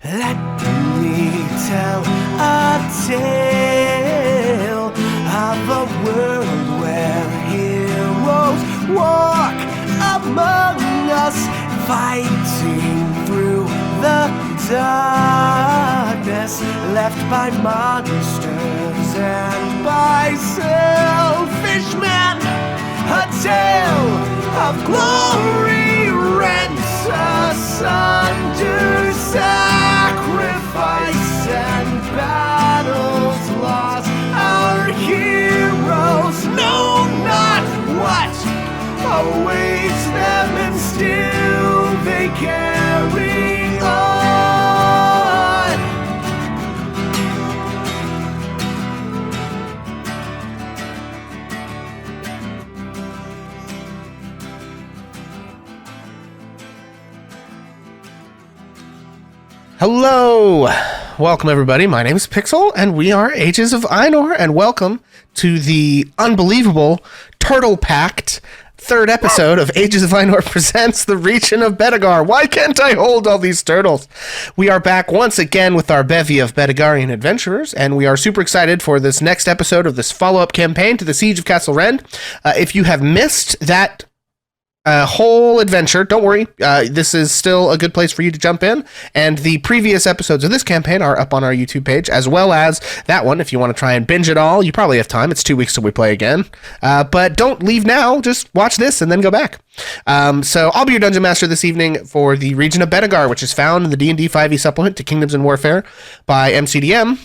Let me tell a tale of a world where heroes walk among us, fighting through the darkness left by monsters and by selfish men. A tale of glory rent asunder, sacrifice and battles lost. Our heroes know not what awaits them, and still they carry on. Hello! Welcome everybody, my name is Pixel, and we are Ages of Einor, and welcome to the unbelievable, turtle-packed third episode of Ages of Einor presents the Regent of Bedegar. Why can't I hold all these turtles? We are back once again with our bevy of Bedegarian adventurers, and we are super excited for this next episode of this follow-up campaign to the Siege of Castle Rend. If you have missed that whole adventure, don't worry, this is still a good place for you to jump in, and the previous episodes of this campaign are up on our YouTube page, as well as that one. If you want to try and binge it all, you probably have time. It's 2 weeks till we play again, but don't leave now. Just watch this and then go back. So I'll be your Dungeon Master this evening for the Regent of Bedegar, which is found in the D&D 5e supplement to Kingdoms and Warfare by MCDM.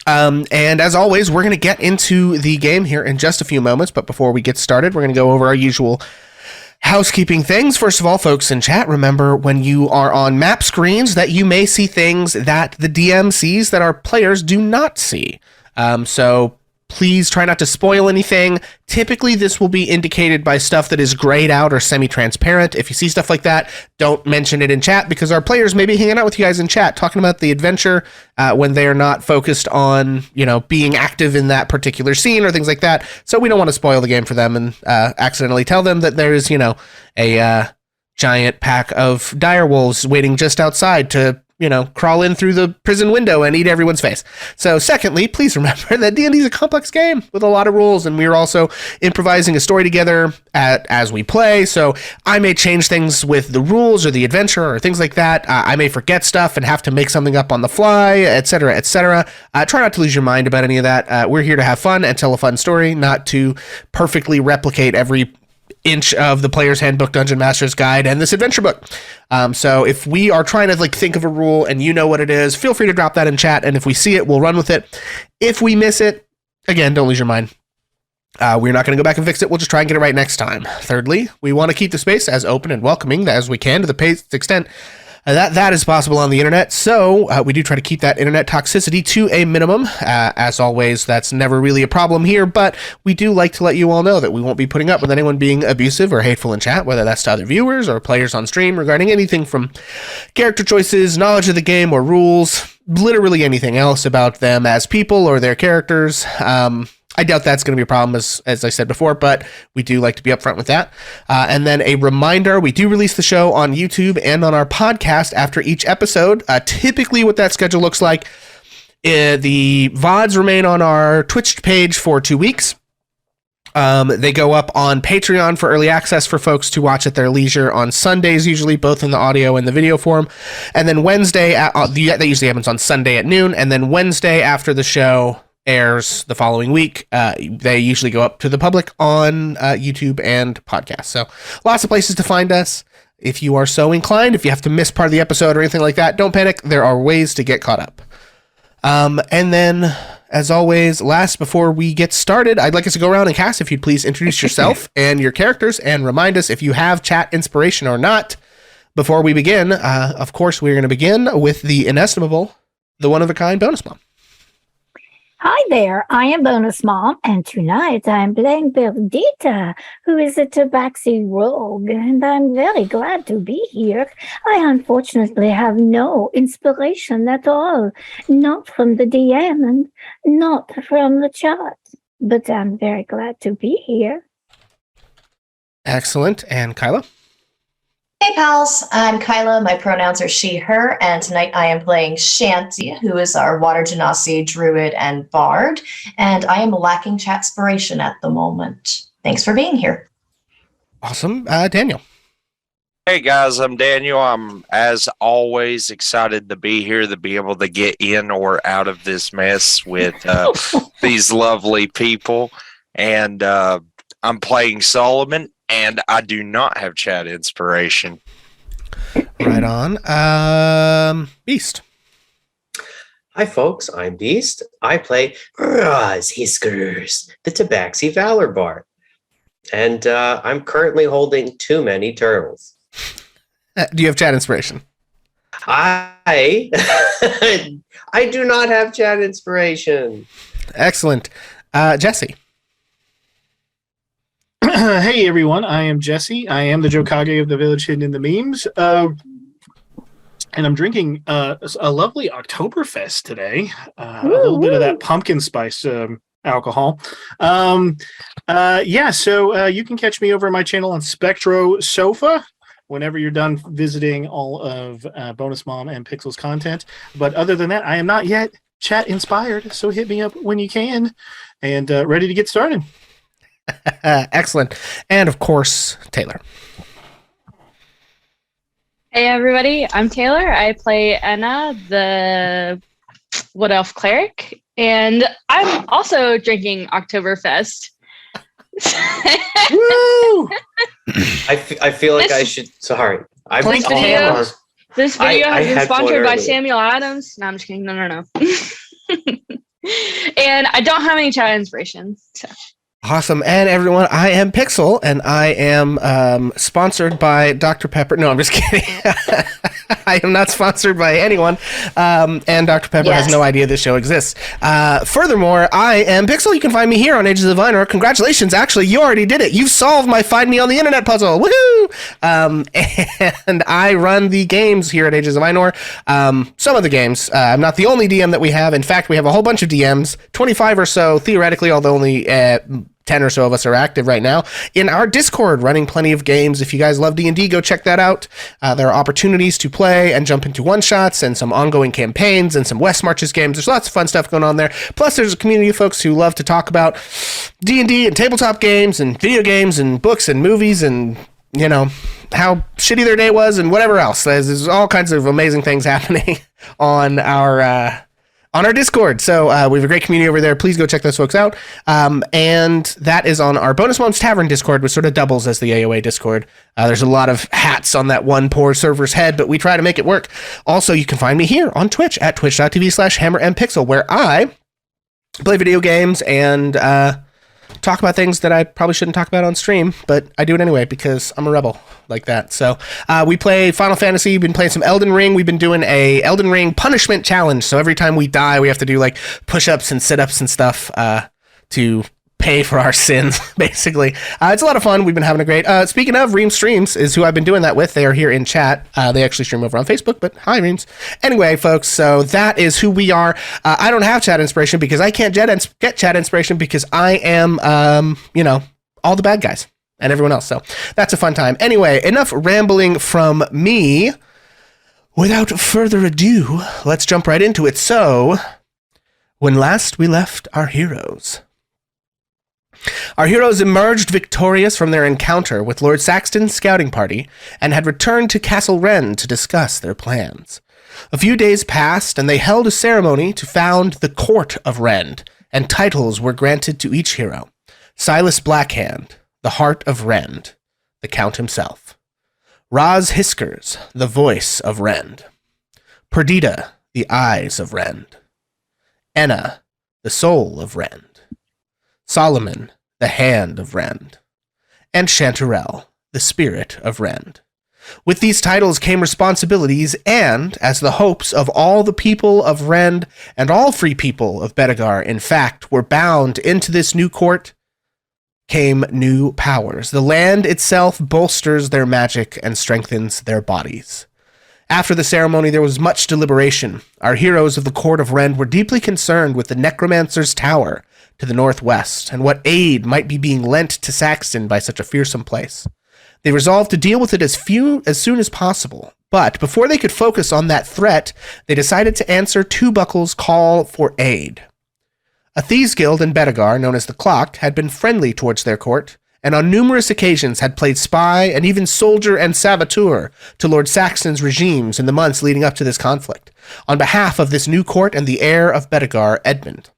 And as always, we're going to get into the game here in just a few moments, but before we get started, we're going to go over our usual housekeeping things. First of all, folks in chat, remember when you are on map screens that you may see things that the DM sees that our players do not see. So please try not to spoil anything. Typically, this will be indicated by stuff that is grayed out or semi-transparent. If you see stuff like that, don't mention it in chat, because our players may be hanging out with you guys in chat, talking about the adventure when they are not focused on, being active in that particular scene or things like that. So we don't want to spoil the game for them and accidentally tell them that there is, a giant pack of direwolves waiting just outside to crawl in through the prison window and eat everyone's face. So secondly, please remember that D&D is a complex game with a lot of rules, and we're also improvising a story together as we play. So I may change things with the rules or the adventure or things like that. I may forget stuff and have to make something up on the fly, etc., etc. Try not to lose your mind about any of that. We're here to have fun and tell a fun story, not to perfectly replicate every inch of the Player's Handbook, Dungeon Master's Guide, and this adventure book. So if we are trying to think of a rule and you know what it is, feel free to drop that in chat, and if we see it, we'll run with it. If we miss it, again, don't lose your mind. We're not going to go back and fix it. We'll just try and get it right next time. Thirdly, we want to keep the space as open and welcoming as we can to the extent that is possible on the internet. So we do try to keep that internet toxicity to a minimum. As always, that's never really a problem here, but we do like to let you all know that we won't be putting up with anyone being abusive or hateful in chat, whether that's to other viewers or players on stream, regarding anything from character choices, knowledge of the game, or rules, literally anything else about them as people or their characters. I doubt that's going to be a problem, as I said before, but we do like to be upfront with that. And then a reminder, we do release the show on YouTube and on our podcast after each episode. Typically what that schedule looks like, the VODs remain on our Twitch page for 2 weeks. They go up on Patreon for early access for folks to watch at their leisure on Sundays, usually both in the audio and the video form. And then Wednesday, that usually happens on Sunday at noon. And then Wednesday after the show airs the following week, they usually go up to the public on YouTube and podcast. So lots of places to find us. If you are so inclined, if you have to miss part of the episode or anything like that, don't panic. There are ways to get caught up. And then, as always, last before we get started, I'd like us to go around and cast. If you'd please introduce yourself and your characters, and remind us if you have chat inspiration or not. Before we begin, of course, we're going to begin with the inestimable, the one-of-a-kind Bonus Mom. Hi there, I am Bonus Mom, and tonight I'm playing Perdita, who is a tabaxi rogue, and I'm very glad to be here. I unfortunately have no inspiration at all, not from the DM and not from the chat, but I'm very glad to be here. Excellent. And Kyla? Hey pals, I'm Kyla. My pronouns are she, her, and tonight I am playing Shanty, who is our Water Genasi druid and bard, and I am lacking chatspiration at the moment. Thanks for being here. Awesome. Daniel. Hey guys, I'm Daniel. I'm, as always, excited to be here to be able to get in or out of this mess with these lovely people. And I'm playing Solomon, and I do not have chat inspiration. Right on. Beast. Hi folks, I'm Beast. I play Raz Hiskers, the Tabaxi Valor Bard. And I'm currently holding too many turtles. Do you have chat inspiration? I do not have chat inspiration. Excellent. Jesse. Hey everyone, I am Jesse. I am the Jokage of the village hidden in the memes. And I'm drinking a lovely Oktoberfest today. A little bit of that pumpkin spice alcohol. So you can catch me over my channel on Spectro Sofa whenever you're done visiting all of Bonus Mom and Pixel's content. But other than that, I am not yet chat inspired, so hit me up when you can, and ready to get started. Excellent. And of course, Taylor. Hey everybody, I'm Taylor. I play Enna, the Wood Elf Cleric, and I'm also drinking Oktoberfest. Woo! I feel like I should. Sorry, This video has been had sponsored by earlier. Samuel Adams. No, I'm just kidding. No. And I don't have any chat inspiration. So. Awesome. And everyone, I am Pixel, and I am sponsored by Dr. Pepper. No, I'm just kidding. I am not sponsored by anyone. And Dr. Pepper has no idea this show exists. Furthermore, I am Pixel. You can find me here on Ages of Einor. Congratulations. Actually, you already did it. You've solved my Find Me on the Internet puzzle. Woohoo! And I run the games here at Ages of Einor. Some of the games. I'm not the only DM that we have. In fact, we have a whole bunch of DMs, 25 or so, theoretically, although only 10 or so of us are active right now in our Discord, running plenty of games. If you guys love D&D, go check that out. There are opportunities to play and jump into one-shots and some ongoing campaigns and some West Marches games. There's lots of fun stuff going on there. Plus, there's a community of folks who love to talk about D&D and tabletop games and video games and books and movies and, you know, how shitty their day was and whatever else. There's all kinds of amazing things happening on our Discord. So we have a great community over there. Please go check those folks out. And that is on our Bonus Moms Tavern Discord, which sort of doubles as the AOA Discord. There's a lot of hats on that one poor server's head, but we try to make it work. Also, you can find me here on Twitch at twitch.tv/hammerandpixel, where I play video games and talk about things that I probably shouldn't talk about on stream, but I do it anyway because I'm a rebel like that. So we play Final Fantasy. We've been playing some Elden Ring. We've been doing a Elden Ring punishment challenge. So every time we die, we have to do like push-ups and sit-ups and stuff to pay for our sins, basically. It's a lot of fun. We've been having a great... speaking of, Ream Streams is who I've been doing that with. They are here in chat. They actually stream over on Facebook, but hi, Reams. Anyway, folks, so that is who we are. I don't have chat inspiration because I can't get chat inspiration because I am, all the bad guys and everyone else. So that's a fun time. Anyway, enough rambling from me. Without further ado, let's jump right into it. So, when last we left our heroes... Our heroes emerged victorious from their encounter with Lord Saxton's scouting party and had returned to Castle Rend to discuss their plans. A few days passed, and they held a ceremony to found the Court of Rend, and titles were granted to each hero. Silas Blackhand, the Heart of Rend, the Count himself. Raz Hiskers, the Voice of Rend. Perdita, the Eyes of Rend. Enna, the Soul of Rend. Solomon, the Hand of Rend, and Chanterelle, the Spirit of Rend. With these titles came responsibilities, and, as the hopes of all the people of Rend and all free people of Bedegar, in fact, were bound into this new court, came new powers. The land itself bolsters their magic and strengthens their bodies. After the ceremony, there was much deliberation. Our heroes of the Court of Rend were deeply concerned with the Necromancer's Tower to the northwest, and what aid might be being lent to Saxton by such a fearsome place. They resolved to deal with it as soon as possible. But before they could focus on that threat, they decided to answer Two Buckle's call for aid. A thieves' guild in Bedegar, known as the Clock, had been friendly towards their court, and on numerous occasions had played spy and even soldier and saboteur to Lord Saxton's regimes in the months leading up to this conflict, on behalf of this new court and the heir of Bedegar, Edmund.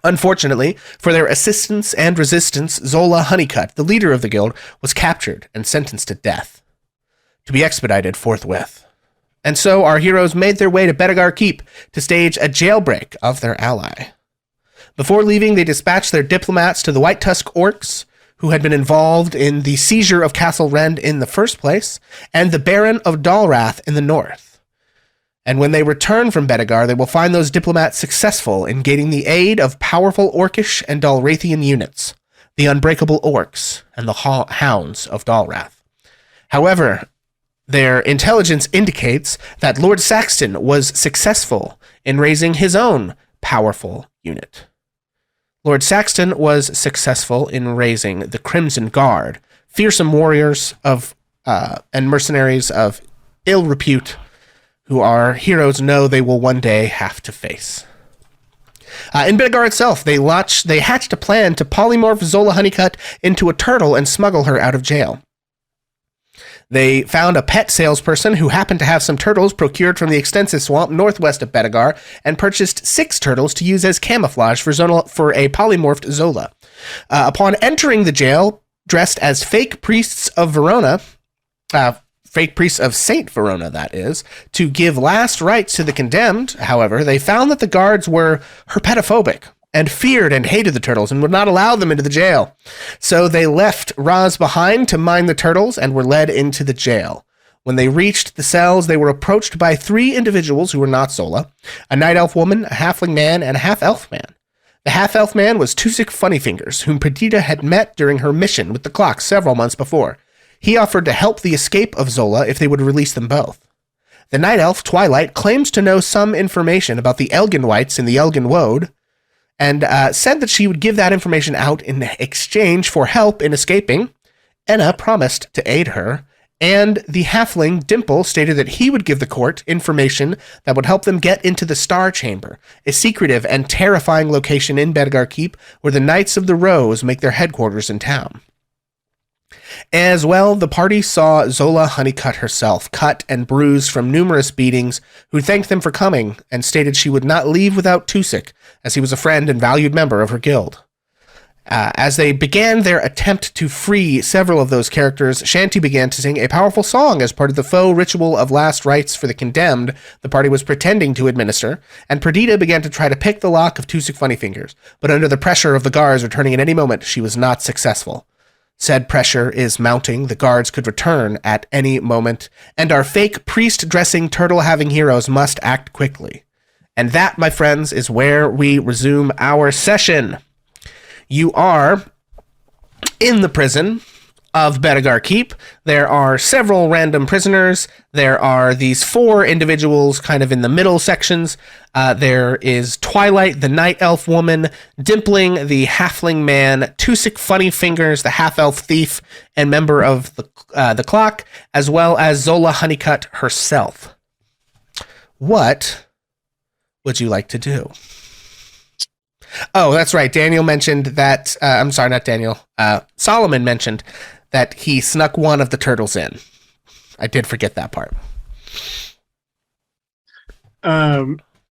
Unfortunately, for their assistance and resistance, Zola Honeycutt, the leader of the guild, was captured and sentenced to death, to be expedited forthwith. And so our heroes made their way to Bedegar Keep to stage a jailbreak of their ally. Before leaving, they dispatched their diplomats to the White Tusk Orcs, who had been involved in the Siege of Castle Rend in the first place, and the Baron of Bedegar in the north. And when they return from Bedegar, they will find those diplomats successful in gaining the aid of powerful Orcish and Dalrathian units, the Unbreakable Orcs and the Hounds of Dalrath. However, their intelligence indicates that Lord Saxton was successful in raising his own powerful unit. Lord Saxton was successful in raising the Crimson Guard, fearsome warriors and mercenaries of ill repute, who our heroes know they will one day have to face. In Bedegar itself, they hatched a plan to polymorph Zola Honeycutt into a turtle and smuggle her out of jail. They found a pet salesperson who happened to have some turtles procured from the extensive swamp northwest of Bedegar and purchased 6 turtles to use as camouflage for a polymorphed Zola. Upon entering the jail, dressed as fake priests of Verona, fake priests of Saint Verona, that is, to give last rites to the condemned, however, they found that the guards were herpetophobic and feared and hated the turtles and would not allow them into the jail. So they left Raz behind to mind the turtles and were led into the jail. When they reached the cells, they were approached by 3 individuals who were not Zola, a night elf woman, a halfling man, and a half-elf man. The half-elf man was Tusik Funnyfingers, whom Perdita had met during her mission with the Clock several months before. He offered to help the escape of Zola if they would release them both. The night elf, Twilight, claims to know some information about the Elgin Whites in the Elgin Woad, and said that she would give that information out in exchange for help in escaping. Enna promised to aid her, and the halfling, Dimple, stated that he would give the court information that would help them get into the Star Chamber, a secretive and terrifying location in Bedegar Keep where the Knights of the Rose make their headquarters in town. As well, the party saw Zola Honeycutt herself, cut and bruised from numerous beatings, who thanked them for coming and stated she would not leave without Tusik, as he was a friend and valued member of her guild. As they began their attempt to free several of those characters, Shanty began to sing a powerful song as part of the faux ritual of last rites for the condemned the party was pretending to administer, and Perdita began to try to pick the lock of Tusik Funnyfingers, but under the pressure of the guards returning at any moment, she was not successful. Said pressure is mounting, the guards could return at any moment, and our fake priest-dressing turtle-having heroes must act quickly. And that, my friends, is where we resume our session. You are in the prison of Bedegar Keep. There are several random prisoners. There are these 4 individuals kind of in the middle sections. There is Twilight, the night elf woman, Dimpling, the halfling man, Tusik Funnyfingers, the half-elf thief and member of the Clock, as well as Zola Honeycutt herself. What would you like to do? Oh, that's right. Daniel mentioned that, I'm sorry, not Daniel. Solomon mentioned that he snuck one of the turtles in. I did forget that part.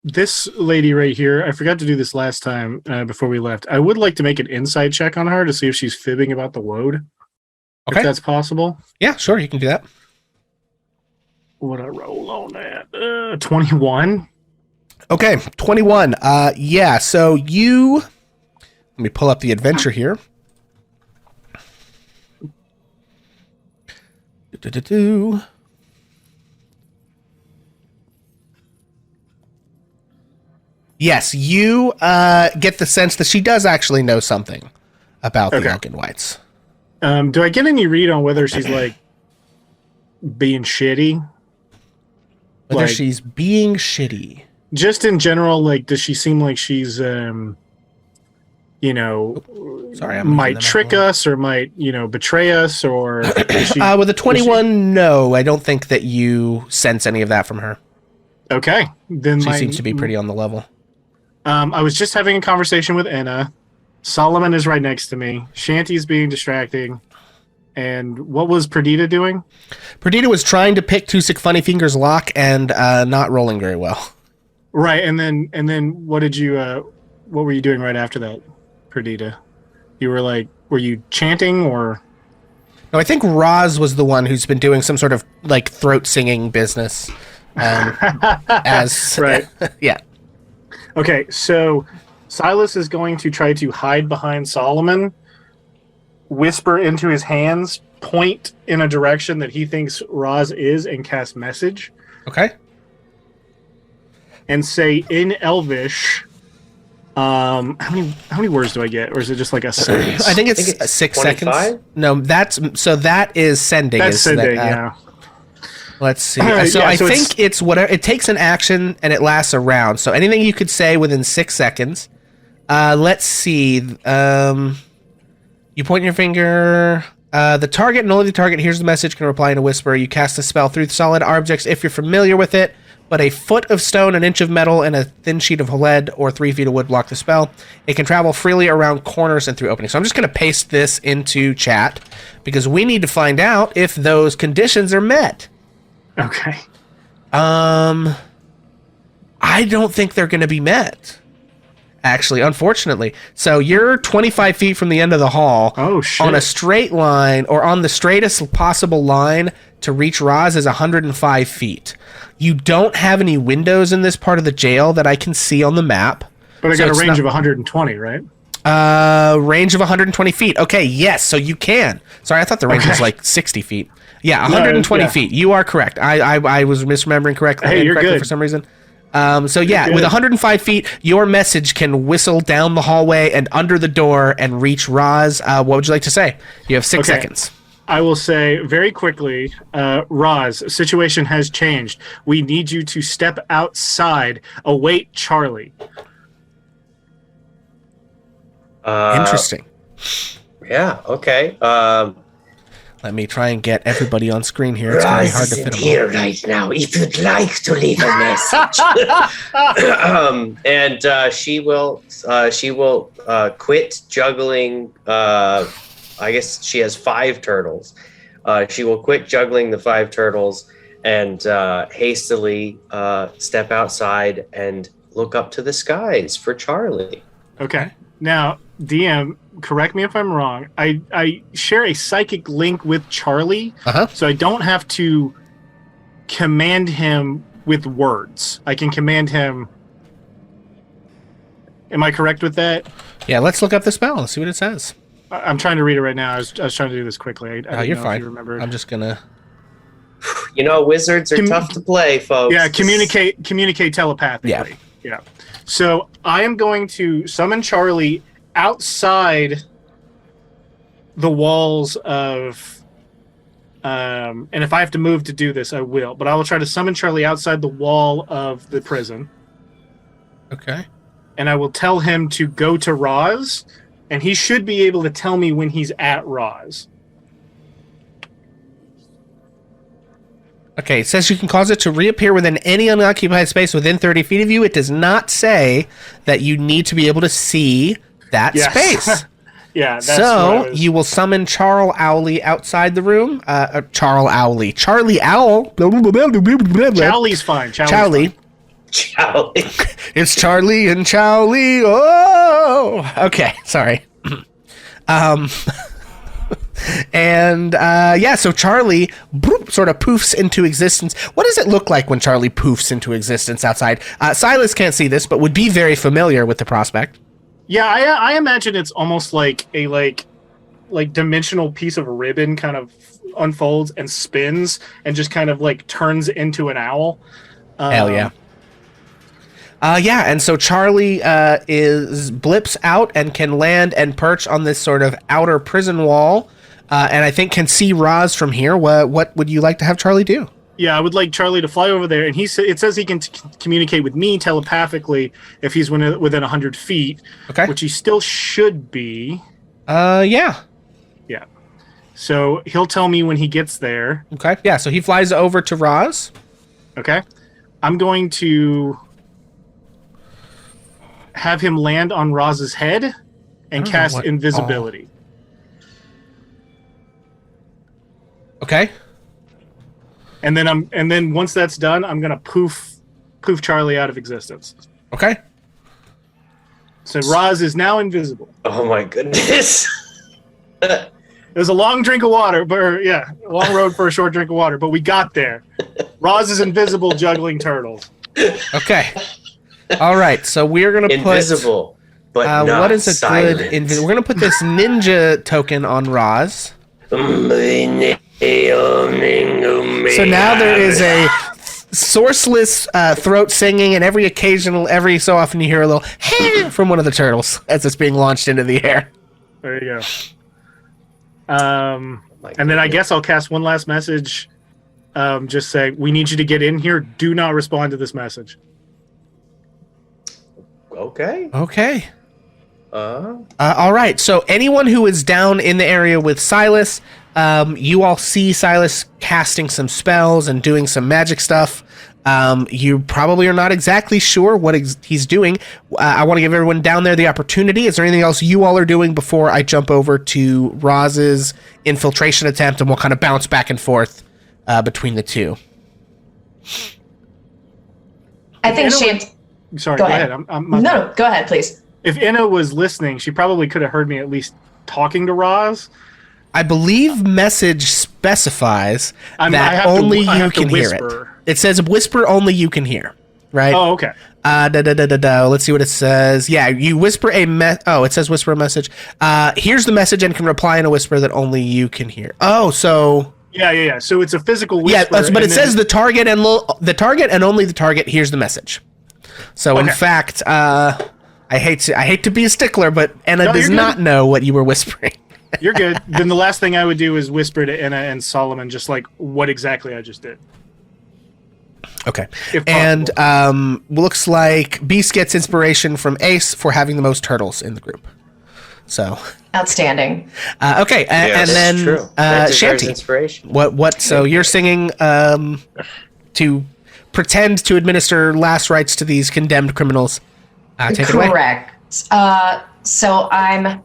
This lady right here, I forgot to do this last time before we left. I would like to make an insight check on her to see if she's fibbing about the woad. Okay. If that's possible. Yeah, sure, you can do that. What I roll on that? 21. Okay, 21. Yeah, so you... Let me pull up the adventure here. Yes, you get the sense that she does actually know something about the Elgin Whites. Do I get any read on whether she's like being shitty? Whether she's being shitty. Just in general, like, does she seem like she's, Sorry, might trick us or might, betray us or... With a 21, no. I don't think that you sense any of that from her. Okay. Then she seems to be pretty on the level. I was just having a conversation with Enna. Solomon is right next to me. Shanty's being distracting. And what was Perdita doing? Perdita was trying to pick Tusik Funnyfinger's lock and not rolling very well. Right, and then what did you what were you doing right after that, Perdita? You were were you chanting or? No, I think Roz was the one who's been doing some sort of throat singing business. As right, yeah. Okay, so Silas is going to try to hide behind Solomon, whisper into his hands, point in a direction that he thinks Roz is, and cast message. Okay. And say in Elvish, how many words do I get, or is it just a sentence? I think it's 6 25? seconds. No, that is sending. That's sending. Yeah. Let's see. I think it's whatever. It takes an action and it lasts a round. So anything you could say within 6 seconds. Let's see. You point your finger. The target and only the target hears the message can reply in a whisper. You cast a spell through solid objects if you're familiar with it, but a foot of stone, an inch of metal, and a thin sheet of lead or 3 feet of wood block the spell. It can travel freely around corners and through openings. So I'm just going to paste this into chat because we need to find out if those conditions are met. Okay. I don't think they're going to be met. Actually, unfortunately. So you're 25 feet from the end of the hall. Oh, shit. On a straight line, or on the straightest possible line to reach Roz is 105 feet. You don't have any windows in this part of the jail that I can see on the map. But I got a range of 120, right? Range of 120 feet. Okay, yes, so you can. Sorry, I thought the range was 60 feet. Yeah, 120 feet. You are correct. I was misremembering correctly. Hey, you're good. For some reason. So yeah, with 105 feet, your message can whistle down the hallway and under the door and reach Roz. What would you like to say? You have 6 seconds. I will say very quickly, Roz, situation has changed. We need you to step outside. Await Charlie. Interesting. Yeah, okay. Let me try and get everybody on screen here. It's very hard to fit them here right now. If you'd like to leave a message, and she will quit juggling. I guess she has 5 turtles. She will quit juggling the 5 turtles and hastily step outside and look up to the skies for Charlie. Okay. Now, DM, correct me if I'm wrong. I share a psychic link with Charlie, so I don't have to command him with words. I can command him. Am I correct with that? Yeah, let's look up the spell and see what it says. I'm trying to read it right now. I was trying to do this quickly. You're fine. I'm just gonna. Wizards are tough to play, folks. Yeah, communicate telepathically. Yeah. So I am going to summon Charlie outside the walls of, and if I have to move to do this, I will. But I will try to summon Charlie outside the wall of the prison. Okay. And I will tell him to go to Roz, and he should be able to tell me when he's at Roz. Okay, it says you can cause it to reappear within any unoccupied space within 30 feet of you. It does not say that you need to be able to see that space. Yeah, that's so you will summon Charlie Owley outside the room. Charlie Owl. Charlie's fine. Charlie. It's Charlie and Charlie. Oh, okay. Sorry. So Charlie sort of poofs into existence. What does it look like when Charlie poofs into existence outside? Silas can't see this, but would be very familiar with the prospect. Yeah, I imagine it's almost like a like dimensional piece of ribbon kind of unfolds and spins and just kind of turns into an owl. Hell yeah. And so Charlie blips out and can land and perch on this sort of outer prison wall. And I think can see Roz from here. What would you like to have Charlie do? Yeah, I would like Charlie to fly over there, and it says he can communicate with me telepathically if he's within 100 feet, Okay. which he still should be. Yeah. Yeah. So he'll tell me when he gets there. Okay. Yeah, so he flies over to Roz. Okay. I'm going to have him land on Roz's head and cast invisibility. Okay. And then once that's done, I'm gonna poof Charlie out of existence. Okay. So Roz is now invisible. Oh my goodness. It was a long drink of water, a long road for a short drink of water, but we got there. Roz is invisible, juggling turtles. Okay. All right. So we're gonna put invisible, but not what is a silent. good? We're gonna put this ninja token on Roz. So now there is a sourceless throat singing, and every so often you hear a little from one of the turtles as it's being launched into the air. There you go. And then I guess I'll cast one last message. Just saying, we need you to get in here. Do not respond to this message. Okay. Okay. All right. So anyone who is down in the area with Silas, you all see Silas casting some spells and doing some magic stuff. You probably are not exactly sure what he's doing. I want to give everyone down there the opportunity. Is there anything else you all are doing before I jump over to Roz's infiltration attempt, and we'll kind of bounce back and forth between the two? I think Shant. Sorry, Go go ahead. ahead. No, go ahead, please. If Inna was listening, she probably could have heard me at least talking to Roz. I believe message specifies that only you can hear it. It says whisper only you can hear, right? Oh, okay. Let's see what it says. Yeah, you whisper it says whisper a message. Here's the message and can reply in a whisper that only you can hear. Oh, so... Yeah. So it's a physical whisper. Yeah, but it says the target and only the target hears the message. So in fact, I hate to be a stickler, but Anna does not know what you were whispering. You're good. Then the last thing I would do is whisper to Anna and Solomon just like what exactly I just did. Okay. And looks like Beast gets inspiration from Ace for having the most turtles in the group. So outstanding. Okay, and then Shanty. Inspiration. What? So you're singing to pretend to administer last rites to these condemned criminals. Take it away. Correct. So I'm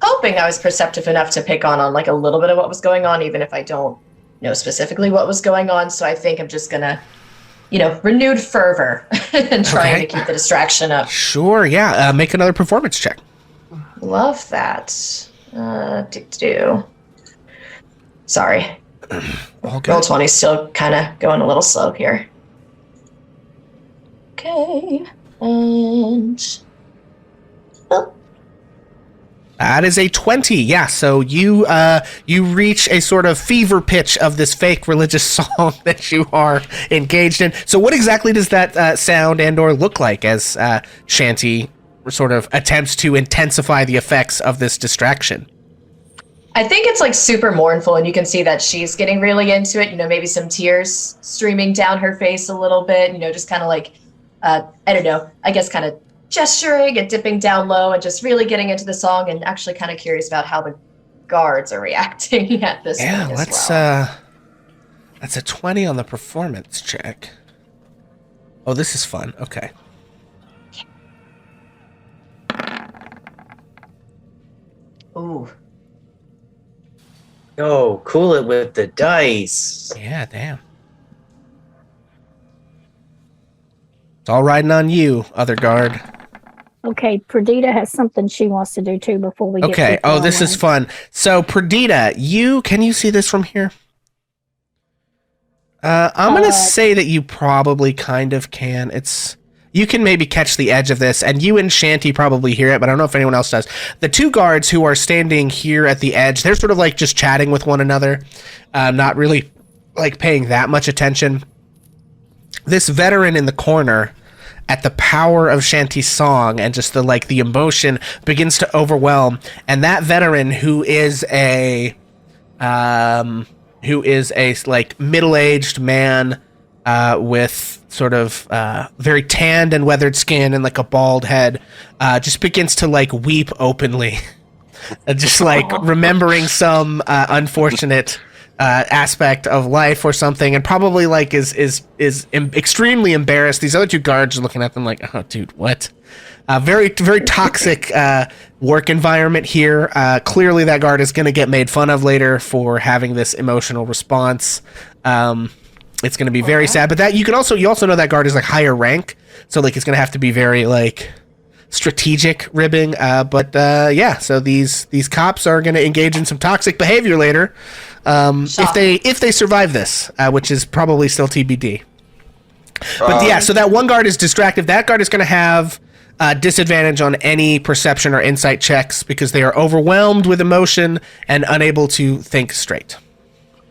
hoping I was perceptive enough to pick on like a little bit of what was going on, even if I don't know specifically what was going on. So I think I'm just gonna, renewed fervor and trying to keep the distraction up. Sure. Yeah. Make another performance check. Love that. Sorry. All good. Roll 20 still kind of going a little slow here. Okay. And that is a 20. Yeah. So you reach a sort of fever pitch of this fake religious song that you are engaged in. So what exactly does that sound and/or look like as Shanty sort of attempts to intensify the effects of this distraction? I think it's like super mournful, and you can see that she's getting really into it. Maybe some tears streaming down her face a little bit. Just kind of like, I don't know, I guess kind of gesturing and dipping down low and just really getting into the song, and actually kind of curious about how the guards are reacting at this point as well. That's a 20 on the performance check. Oh, this is fun. Okay. Ooh. Oh, cool it with the dice. Yeah, damn. It's all riding on you, other guard. Okay, Perdita has something she wants to do too before we get Okay. Oh, this is fun. So, Perdita, can you see this from here? I'm going to say that you probably kind of can. You can maybe catch the edge of this, and you and Shanty probably hear it, but I don't know if anyone else does. The two guards who are standing here at the edge, they're sort of like just chatting with one another, not really like paying that much attention. This veteran in the corner, at the power of Shanty's song and just the emotion begins to overwhelm, and that veteran who is a who is a like middle-aged man with sort of very tanned and weathered skin and like a bald head, just begins to like weep openly, just like remembering some unfortunate aspect of life or something, and probably like is extremely embarrassed. These other two guards are looking at them like, oh, dude, what? Very toxic work environment here. Clearly, that guard is going to get made fun of later for having this emotional response. It's going to be very sad. But that you also know that guard is like higher rank, so like it's going to have to be very like strategic ribbing. So these cops are going to engage in some toxic behavior later. If they survive this, which is probably still TBD. But so that one guard is distracted. That guard is going to have disadvantage on any perception or insight checks because they are overwhelmed with emotion and unable to think straight.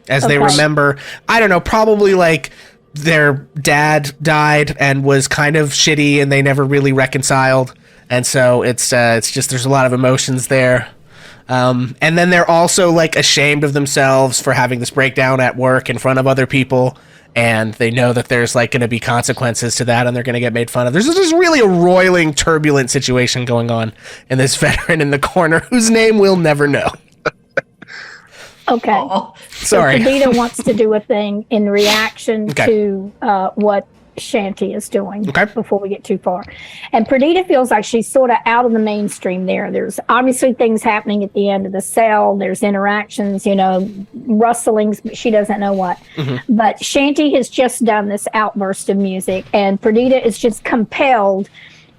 As they remember, I don't know, probably like their dad died and was kind of shitty and they never really reconciled. And so it's just there's a lot of emotions there. And then they're also like ashamed of themselves for having this breakdown at work in front of other people. And they know that there's like going to be consequences to that and they're going to get made fun of. There's really a roiling, turbulent situation going on in this veteran in the corner whose name we'll never know. Okay. Sorry. So Perdita wants to do a thing in reaction to what Shanty is doing before we get too far. And Perdita feels like she's sort of out of the mainstream there. There's obviously things happening at the end of the cell. There's interactions, rustlings, but she doesn't know what. Mm-hmm. But Shanty has just done this outburst of music, and Perdita is just compelled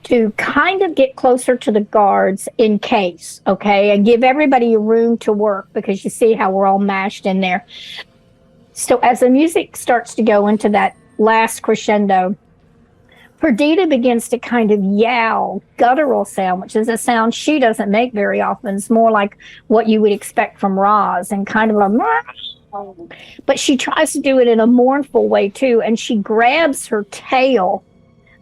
to kind of get closer to the guards in case, and give everybody a room to work because you see how we're all mashed in there. So as the music starts to go into that last crescendo, Perdita begins to kind of yowl, guttural sound, which is a sound she doesn't make very often. It's more like what you would expect from Roz and kind of like, but she tries to do it in a mournful way too, and she grabs her tail.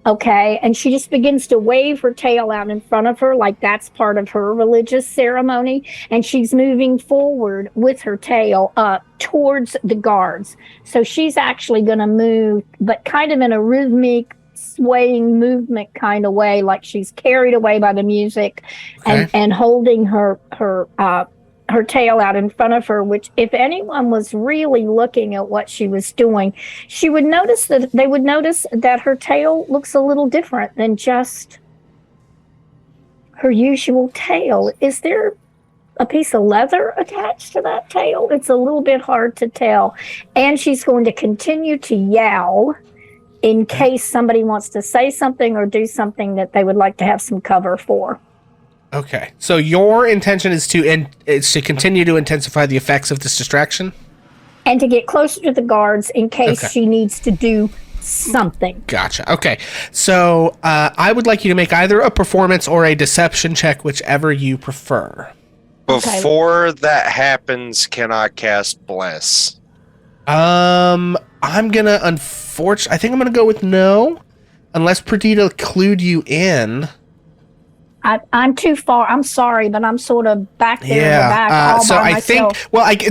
And she just begins to wave her tail out in front of her like that's part of her religious ceremony. And she's moving forward with her tail up towards the guards. So she's actually going to move, but kind of in a rhythmic, swaying movement kind of way, like she's carried away by the music and holding her tail out in front of her, which if anyone was really looking at what she was doing, they would notice that her tail looks a little different than just her usual tail. Is there a piece of leather attached to that tail? It's a little bit hard to tell. And she's going to continue to yowl in case somebody wants to say something or do something that they would like to have some cover for. Okay, so your intention is to continue to intensify the effects of this distraction? And to get closer to the guards in case she needs to do something. Gotcha. Okay, so I would like you to make either a performance or a deception check, whichever you prefer. Before that happens, can I cast Bless? I'm gonna I think I'm gonna go with no, unless Perdita clued you in. I'm too far. I'm sorry, but I'm sort of back there in the back all by myself.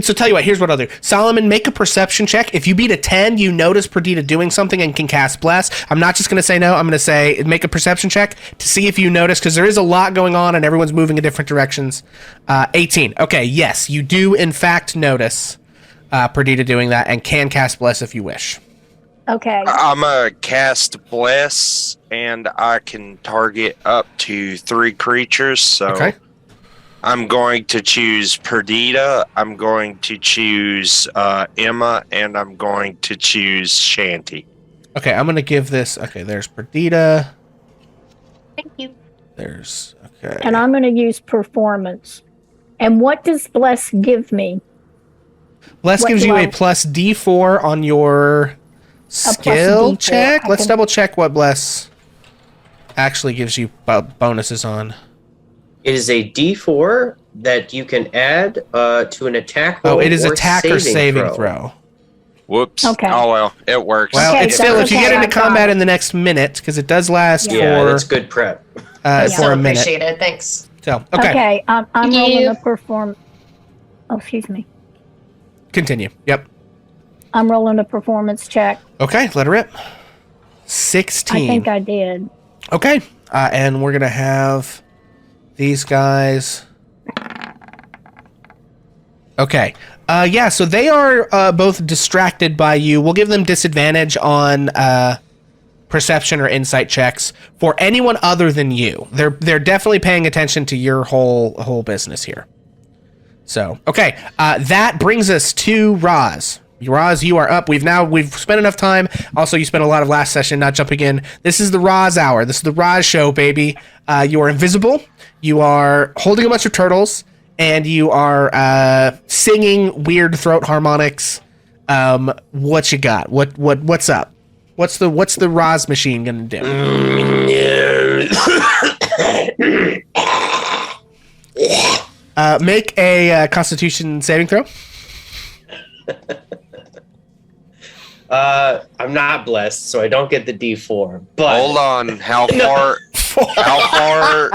So tell you what, here's what I'll do. Solomon, make a perception check. If you beat a 10, you notice Perdita doing something and can cast Bless. I'm not just going to say no. I'm going to say make a perception check to see if you notice, because there is a lot going on and everyone's moving in different directions. 18. Okay, yes, you do in fact notice Perdita doing that and can cast Bless if you wish. Okay. I'm going to cast Bless, and I can target up to 3 creatures. So I'm going to choose Perdita, I'm going to choose Emma, and I'm going to choose Shanty. Okay, I'm going to give this... Okay, there's Perdita. Thank you. There's... Okay. And I'm going to use performance. And what does Bless give me? Bless gives you a plus D4 on your... skill check? Let's double check what Bless actually gives you bonuses on. It is a D4 that you can add to an attack roll. Oh, it is attack or saving throw. Whoops. Okay. Oh, well, it works. Well, it's still, if you get into combat in the next minute, because it does last for... that's good prep. For a minute. Appreciate it. Thanks. So, okay. I'm rolling a perform... Oh, excuse me. Continue. Yep. I'm rolling a performance check. Okay, let her rip. 16. I think I did. Okay, and we're gonna have these guys. Okay. Yeah, so they are both distracted by you. We'll give them disadvantage on perception or insight checks for anyone other than you. They're definitely paying attention to your whole business here. So, okay, that brings us to Roz. Roz, you are up. We've spent enough time. Also, you spent a lot of last session not jumping in. This is the Roz hour. This is the Roz show, baby. You are invisible. You are holding a bunch of turtles. And you are singing weird throat harmonics. What you got? What's up? What's the Roz machine gonna do? Make a Constitution saving throw. I'm not blessed, so I don't get the D4. But hold on, how far? How far?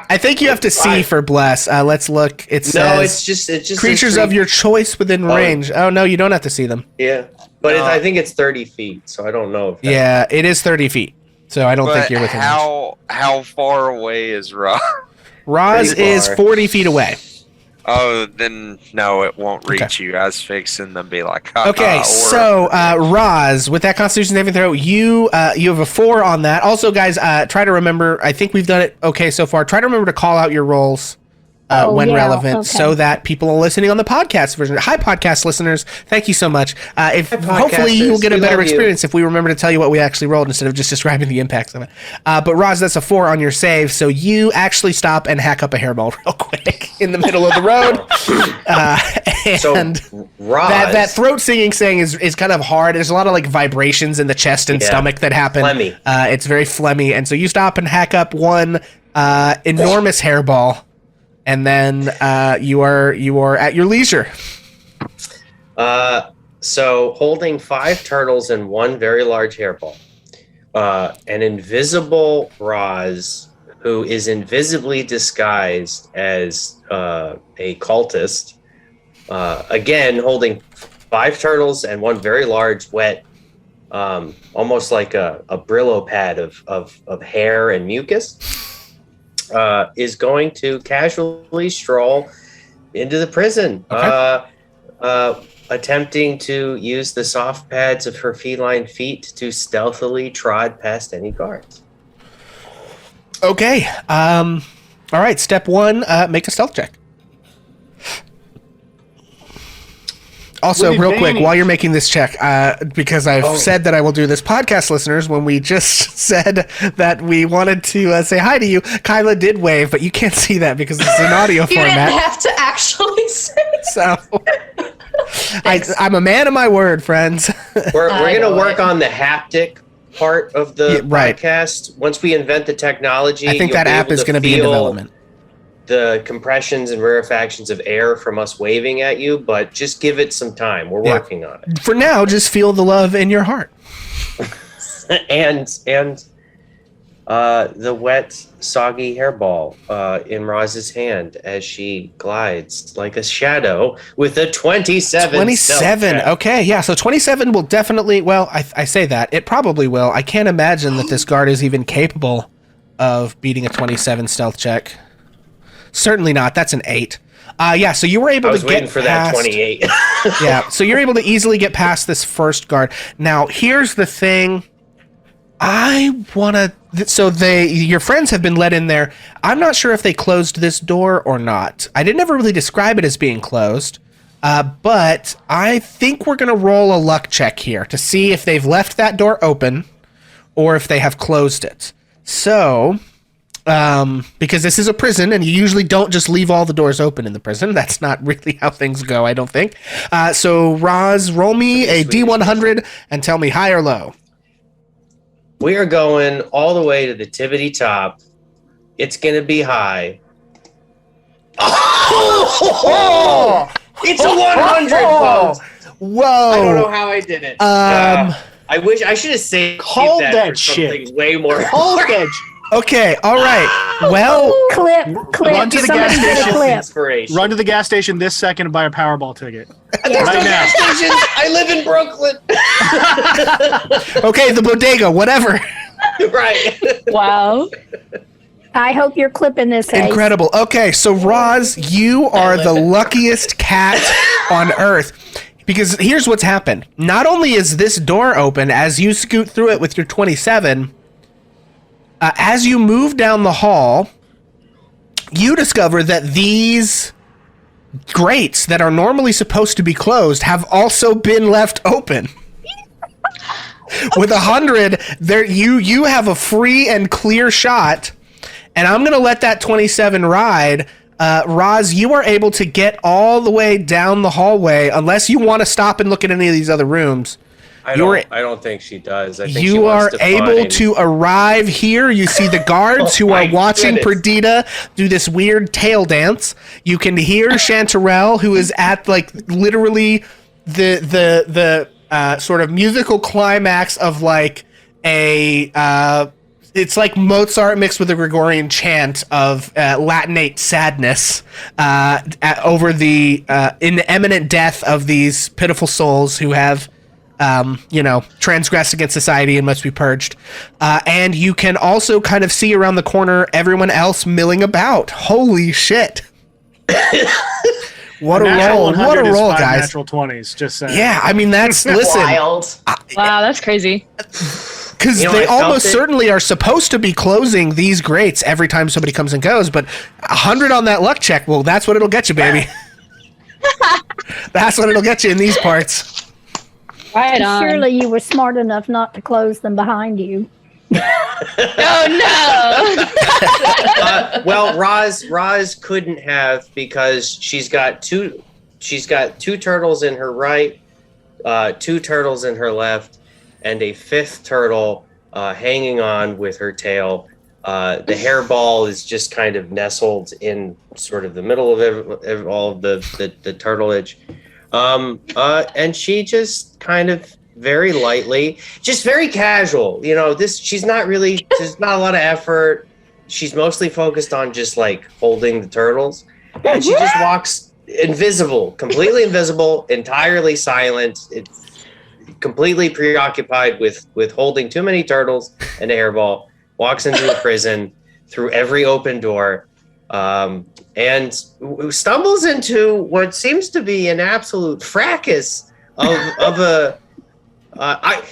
I think you have to see for bless. Let's look. It says no, it's just creatures of your choice within range. Oh no, you don't have to see them. Yeah, but I think it's 30 feet, so I don't know. If yeah, it is 30 feet, so I don't think you're within range. How far away is Roz? Roz is 40 feet away. Oh, then no, it won't reach you. I was fixing to be like, okay. So, Roz, with that Constitution saving throw, you have a 4 on that. Also, guys, try to remember. I think we've done it okay so far. Try to remember to call out your rolls when relevant, so that people are listening on the podcast version. Hi, podcast listeners. Thank you so much. Hopefully, you will get a better experience if we remember to tell you what we actually rolled instead of just describing the impacts of it. But Roz, that's a 4 on your save, so you actually stop and hack up a hairball real quick in the middle of the road. And so, Roz, that throat singing is kind of hard. There's a lot of like vibrations in the chest and stomach that happen. Phlegmy. It's very phlegmy, and so you stop and hack up one enormous hairball. And then you are at your leisure. So holding 5 turtles and 1 very large hairball, an invisible Roz who is invisibly disguised as a cultist, again holding 5 turtles and 1 very large wet, almost like a Brillo pad of hair and mucus. Is going to casually stroll into the prison, attempting to use the soft pads of her feline feet to stealthily trot past any guards. Okay. All right. Step 1, make a stealth check. Also, real quick, while you're making this check, because I've said that I will do this, podcast listeners, when we just said that we wanted to say hi to you, Kyla did wave, but you can't see that because it's an audio You format. didn't have to actually say So, I'm a man of my word, friends. We're going to work on the haptic part of the podcast. Once we invent the technology, I think that app is going to be in development. The compressions and rarefactions of air from us waving at you, but just give it some time. We're working on it. For now, just feel the love in your heart. and the wet, soggy hairball in Roz's hand as she glides like a shadow with a 27. 27. Okay, yeah. So 27 will definitely. Well, I say that it probably will. I can't imagine that this guard is even capable of beating a 27 stealth check. Certainly not. That's an 8. Yeah, so you were able to get waiting for past, that 28. Yeah, so you're able to easily get past this first guard. Now, here's the thing. I want to... So your friends have been let in there. I'm not sure if they closed this door or not. I didn't ever really describe it as being closed. But I think we're going to roll a luck check here to see if they've left that door open or if they have closed it. So... because this is a prison and you usually don't just leave all the doors open in the prison. That's not really how things go, I don't think. So Roz, roll me a D100 and tell me high or low. We are going all the way to the tippity top. It's going to be high. Oh! It's a 100, folks. Whoa. I don't know how I did it. I wish I should have saved Called that for shit. something way more. Hold that. Okay, all right. Well, Clip. Run to the Somebody gas get a station. clip. Inspiration. Run to the gas station this second and buy a Powerball ticket. There's Right no now. gas stations. I live in Brooklyn. okay, the bodega, whatever. Right. Wow. I hope you're clipping this. Ace. Incredible. Okay, so Roz, you are the luckiest cat on earth. Because here's what's happened. Not only is this door open as you scoot through it with your 27, as you move down the hall, you discover that these grates that are normally supposed to be closed have also been left open. With 100, there you have a free and clear shot, and I'm gonna let that 27 ride. Roz, you are able to get all the way down the hallway, unless you want to stop and look at any of these other rooms. I don't think she does. I think she You wants are to able find- to arrive here. You see the guards who are my watching goodness. Perdita do this weird tail dance. You can hear Chanterelle, who is at like literally the sort of musical climax of like a it's like Mozart mixed with a Gregorian chant of Latinate sadness over the imminent death of these pitiful souls who have transgressed against society and must be purged. And you can also kind of see around the corner everyone else milling about. Holy shit. What a roll. What a roll, guys. Natural 20s, just saying. Yeah, I mean, that's, listen, Wild. Wow, that's crazy. because You know, they I felt almost it. certainly are supposed to be closing these grates every time somebody comes and goes, but 100 on that luck check, well, that's what it'll get you, baby. That's what it'll get you in these parts. Right on. Surely you were smart enough not to close them behind you. Oh no. Well, Roz couldn't have because she's got two turtles in her right, 2 turtles in her left, and a 5th turtle hanging on with her tail. The hairball is just kind of nestled in sort of the middle of all of the turtleage. And she just kind of very lightly, just very casual. She's not really, there's not a lot of effort. She's mostly focused on just like holding the turtles. And she just walks invisible, completely invisible, entirely silent. It's completely preoccupied with holding too many turtles and a hairball. Walks into a prison through every open door, and stumbles into what seems to be an absolute fracas of a.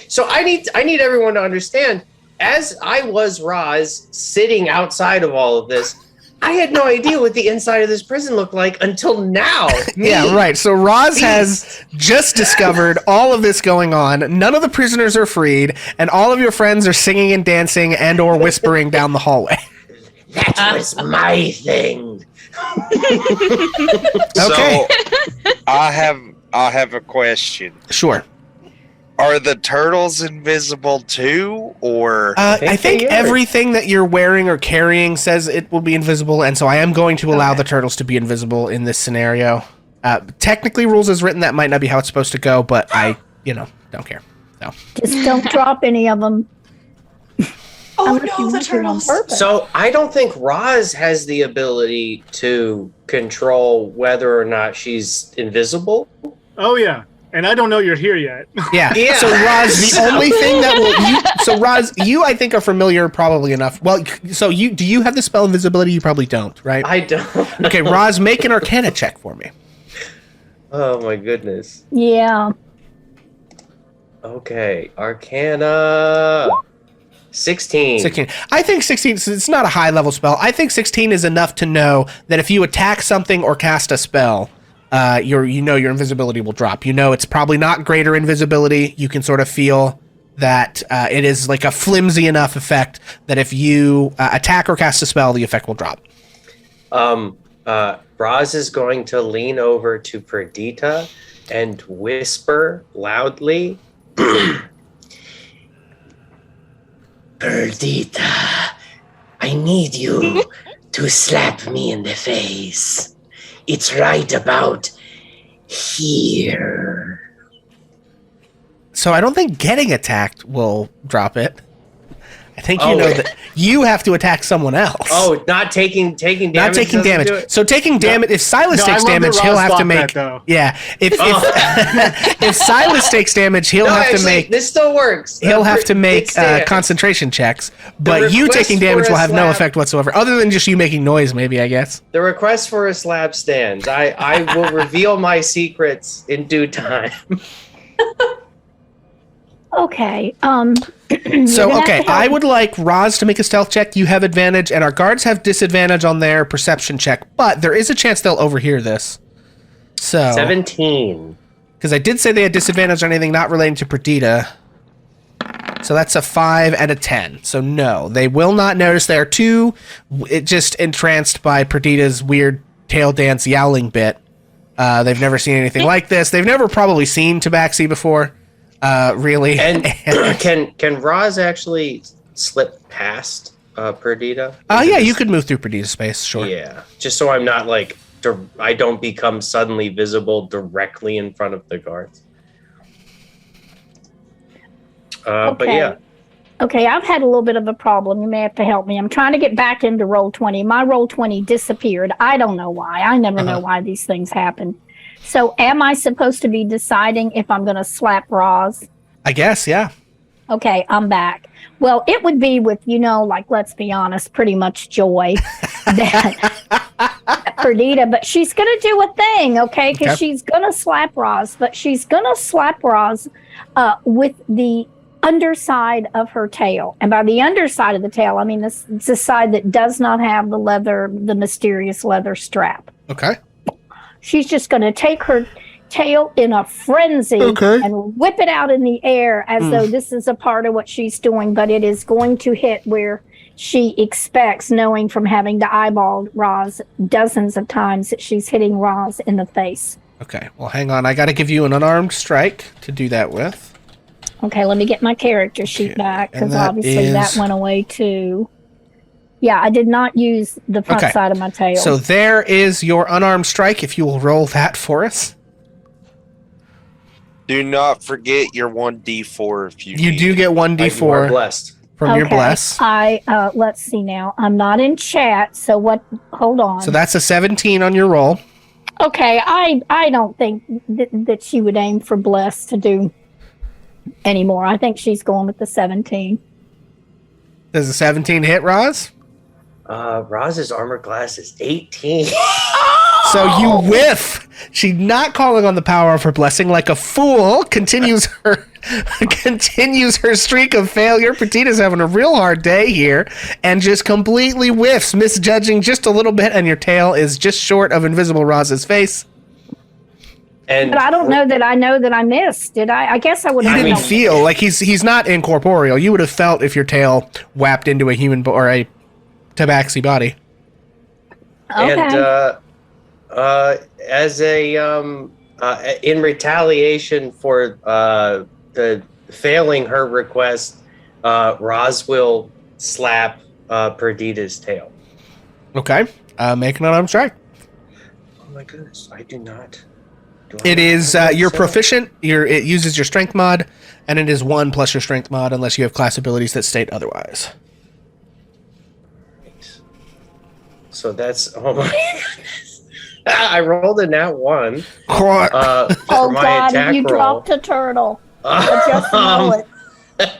So I need everyone to understand. As I was Roz sitting outside of all of this, I had no idea what the inside of this prison looked like until now. Yeah, right. So Roz has just discovered all of this going on. None of the prisoners are freed, and all of your friends are singing and dancing and or whispering down the hallway. That was my thing. Okay. So I have a question. Sure. Are the turtles invisible too, or I think they are. everything that you're wearing or carrying says it will be invisible, and so I am going to allow the turtles to be invisible in this scenario. Technically, rules as written, that might not be how it's supposed to go, but I, don't care. So. Just don't drop any of them. Oh Unless you no, the want to on turtles. purpose. So I don't think Roz has the ability to control whether or not she's invisible. Oh, yeah. And I don't know you're here yet. Yeah. Yeah. So Roz, the only thing that will so Roz, you I think are familiar probably enough. Well, so do you have the spell invisibility? You probably don't, right? I don't. Okay, Roz, make an Arcana check for me. Oh my goodness. Yeah. Okay, Arcana. 16. 16. I think 16. It's not a high level spell. I think 16 is enough to know that if you attack something or cast a spell, your invisibility will drop. It's probably not greater invisibility. You can sort of feel that it is like a flimsy enough effect that if you attack or cast a spell, the effect will drop. Braz is going to lean over to Perdita and whisper loudly. Perdita, I need you to slap me in the face. It's right about here. So I don't think getting attacked will drop it. I think you know that you have to attack someone else. Oh, not taking damage. Not taking doesn't do damage. it? So taking damage, if Silas No, takes I love damage, that he'll Ross have to thought make. that, though. Yeah, if Silas takes damage, he'll No, have to actually, make. this still works. He'll have to make It stands. concentration checks, but you request taking for damage a will have no slap- effect whatsoever, other than just you making noise, maybe, I guess. The request for a slab stands. I will reveal my secrets in due time. Okay. So, okay, I would like Roz to make a stealth check. You have advantage, and our guards have disadvantage on their perception check, but there is a chance they'll overhear this. So 17. Because I did say they had disadvantage on anything not relating to Perdita. So that's a 5 and a 10. So no, they will not notice. They are too just entranced by Perdita's weird tail dance yowling bit. They've never seen anything like this. They've never probably seen Tabaxi before, really. And can Roz actually slip past Perdita? Yeah, you could move through Perdita's space, sure. Yeah, just so I'm not like I don't become suddenly visible directly in front of the guards. But yeah. Okay, I've had a little bit of a problem. You may have to help me. I'm trying to get back into Roll20. My Roll20 disappeared. I don't know why. I never know why these things happen. So am I supposed to be deciding if I'm going to slap Roz? I guess, yeah. Okay, I'm back. Well, it would be with, like, let's be honest, pretty much joy that Perdita, but she's going to do a thing, okay? Because she's going to slap Roz, but she's going to slap Roz with the underside of her tail. And by the underside of the tail, I mean it's the side that does not have the mysterious leather strap. Okay. She's just going to take her tail in a frenzy and whip it out in the air as though this is a part of what she's doing, but it is going to hit where she expects, knowing from having to eyeball Roz dozens of times that she's hitting Roz in the face. Okay, well, hang on. I got to give you an unarmed strike to do that with. Okay, let me get my character sheet back, because obviously that went away too. Yeah, I did not use the front side of my tail. So there is your unarmed strike, if you will roll that for us. Do not forget your 1d4 if you You do get 1d4 blessed. from your bless. Let's see now. I'm not in chat, so what? Hold on. So that's a 17 on your roll. Okay, I don't think that she would aim for bless to do anymore. I think she's going with the 17. Does the 17 hit, Roz? Roz's armor class is 18. So you whiff. She's not calling on the power of her blessing like a fool. Continues her streak of failure. Perdita's having a real hard day here and just completely whiffs, misjudging just a little bit, and your tail is just short of Invisible Roz's face. But I don't know that I missed. Did I? I guess I would have. You didn't feel like he's not incorporeal. You would have felt if your tail whapped into a human or a tabaxi body. Okay. And as in retaliation for the failing her request, Roz will slap Perdita's tail. Okay, make an unarmed strike. Oh my goodness, I do not. It is you're proficient. It uses your strength mod, and it is 1 plus your strength mod unless you have class abilities that state otherwise. So that's my goodness. I rolled a nat 1. Oh For my God! attack You roll. dropped a turtle. I just know it.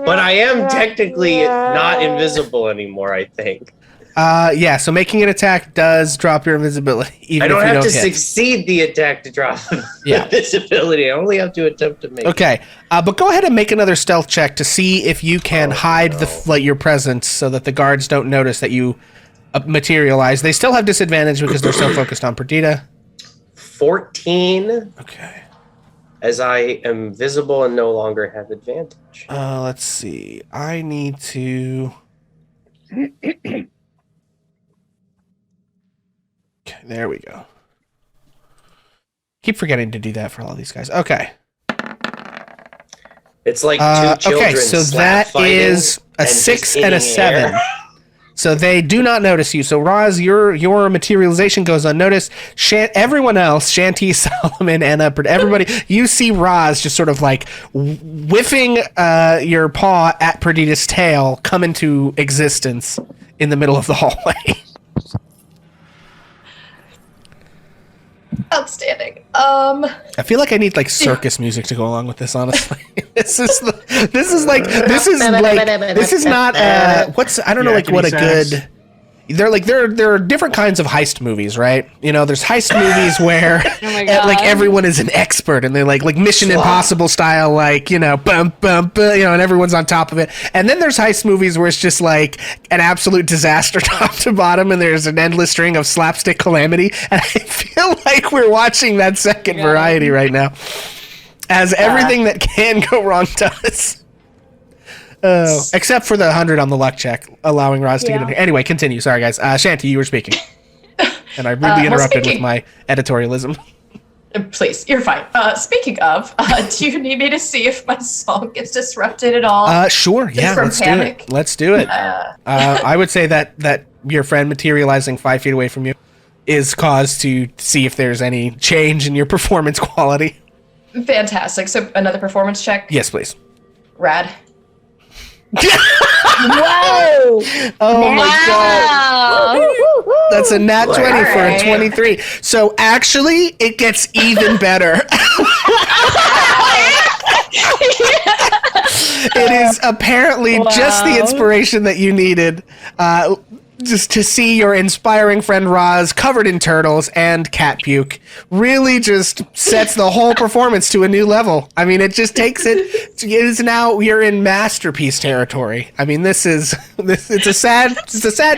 But I am technically not invisible anymore, I think. Yeah, so making an attack does drop your invisibility. Even I don't if you have to hit. succeed the attack to drop invisibility. I only have to attempt to make it. Okay, but go ahead and make another stealth check to see if you can hide your presence so that the guards don't notice that you materialize. They still have disadvantage because they're so focused on Perdita. 14. Okay. As I am visible and no longer have advantage. Let's see. I need to... Okay, there we go. Keep forgetting to do that for all these guys. Okay. It's like two children okay, so slap that fighting is a and 6 just and a hitting 7. air. So they do not notice you. So Roz, your materialization goes unnoticed. Everyone else, Shanty, Solomon, Anna, everybody, you see Roz just sort of like whiffing your paw at Perdita's tail come into existence in the middle of the hallway. Outstanding. I feel like I need like circus music to go along with this. Honestly, this is not what's I don't know like what a good. There are different kinds of heist movies, right? You know, there's heist movies where like everyone is an expert and they're like Mission Impossible style, like, you know, bum, and everyone's on top of it. And then there's heist movies where it's just like an absolute disaster top to bottom and there's an endless string of slapstick calamity. And I feel like we're watching that second variety right now, as everything that can go wrong does. Except for the 100 on the luck check, allowing Roz to get in here. Anyway, continue. Sorry, guys. Shanty, you were speaking. And I rudely interrupted with my editorialism. Please, you're fine. Speaking of, do you need me to see if my song gets disrupted at all? Sure. Yeah, let's do it. Let's do it. I would say that your friend materializing 5 feet away from you is cause to see if there's any change in your performance quality. Fantastic. So another performance check? Yes, please. Rad. Whoa! Oh my god. That's a nat 20 for a 23. So actually, it gets even better. It is apparently just the inspiration that you needed. Just to see your inspiring friend Roz covered in turtles and cat puke really just sets the whole performance to a new level. I mean, it just takes it is now you're in masterpiece territory. I mean, it's a sad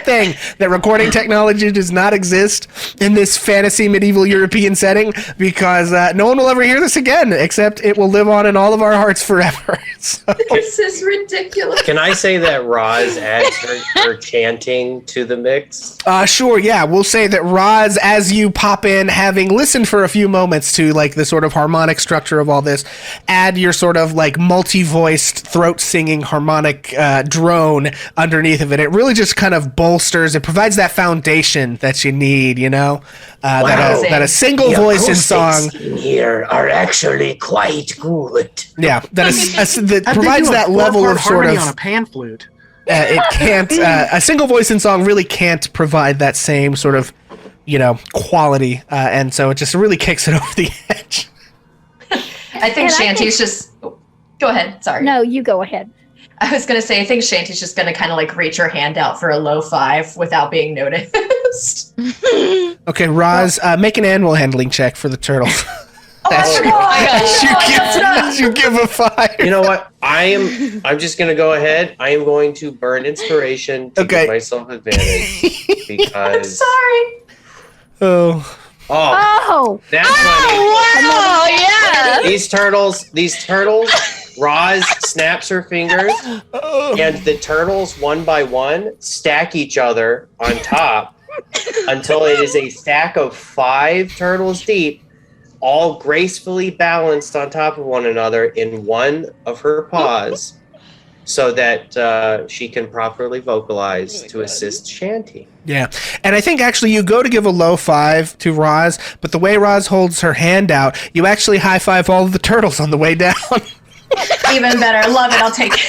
thing that recording technology does not exist in this fantasy medieval European setting, because no one will ever hear this again, except it will live on in all of our hearts forever. So. This is ridiculous. Can I say that Roz adds her chanting to the mix? Sure, yeah. We'll say that Roz, as you pop in, having listened for a few moments to like the sort of harmonic structure of all this, add your sort of like multi-voiced throat singing harmonic drone underneath of it. It really just kind of bolsters, it provides that foundation that you need, you know? That a single voice in song here are actually quite good. Yeah, that provides that level of sort of on a pan flute. It can't. A single voice in song really can't provide that same sort of, you know, quality, and so it just really kicks it over the edge. I think Shanty's just. Go ahead. Sorry. No, you go ahead. I was gonna say, I think Shanty's just gonna kind of like reach her hand out for a low 5 without being noticed. Okay, Roz, make an animal handling check for the turtle. You give a 5. You know what? I'm just gonna go ahead. I am going to burn inspiration to give myself advantage because. Sorry. Oh. That's wow! Yeah. These turtles. Roz snaps her fingers, and the turtles one by one stack each other on top until it is a stack of 5 turtles deep, all gracefully balanced on top of one another in one of her paws, so that she can properly vocalize to assist Shanty. Yeah, and I think actually you go to give a low 5 to Roz, but the way Roz holds her hand out, you actually high five all of the turtles on the way down. Even better. Love it. I'll take it.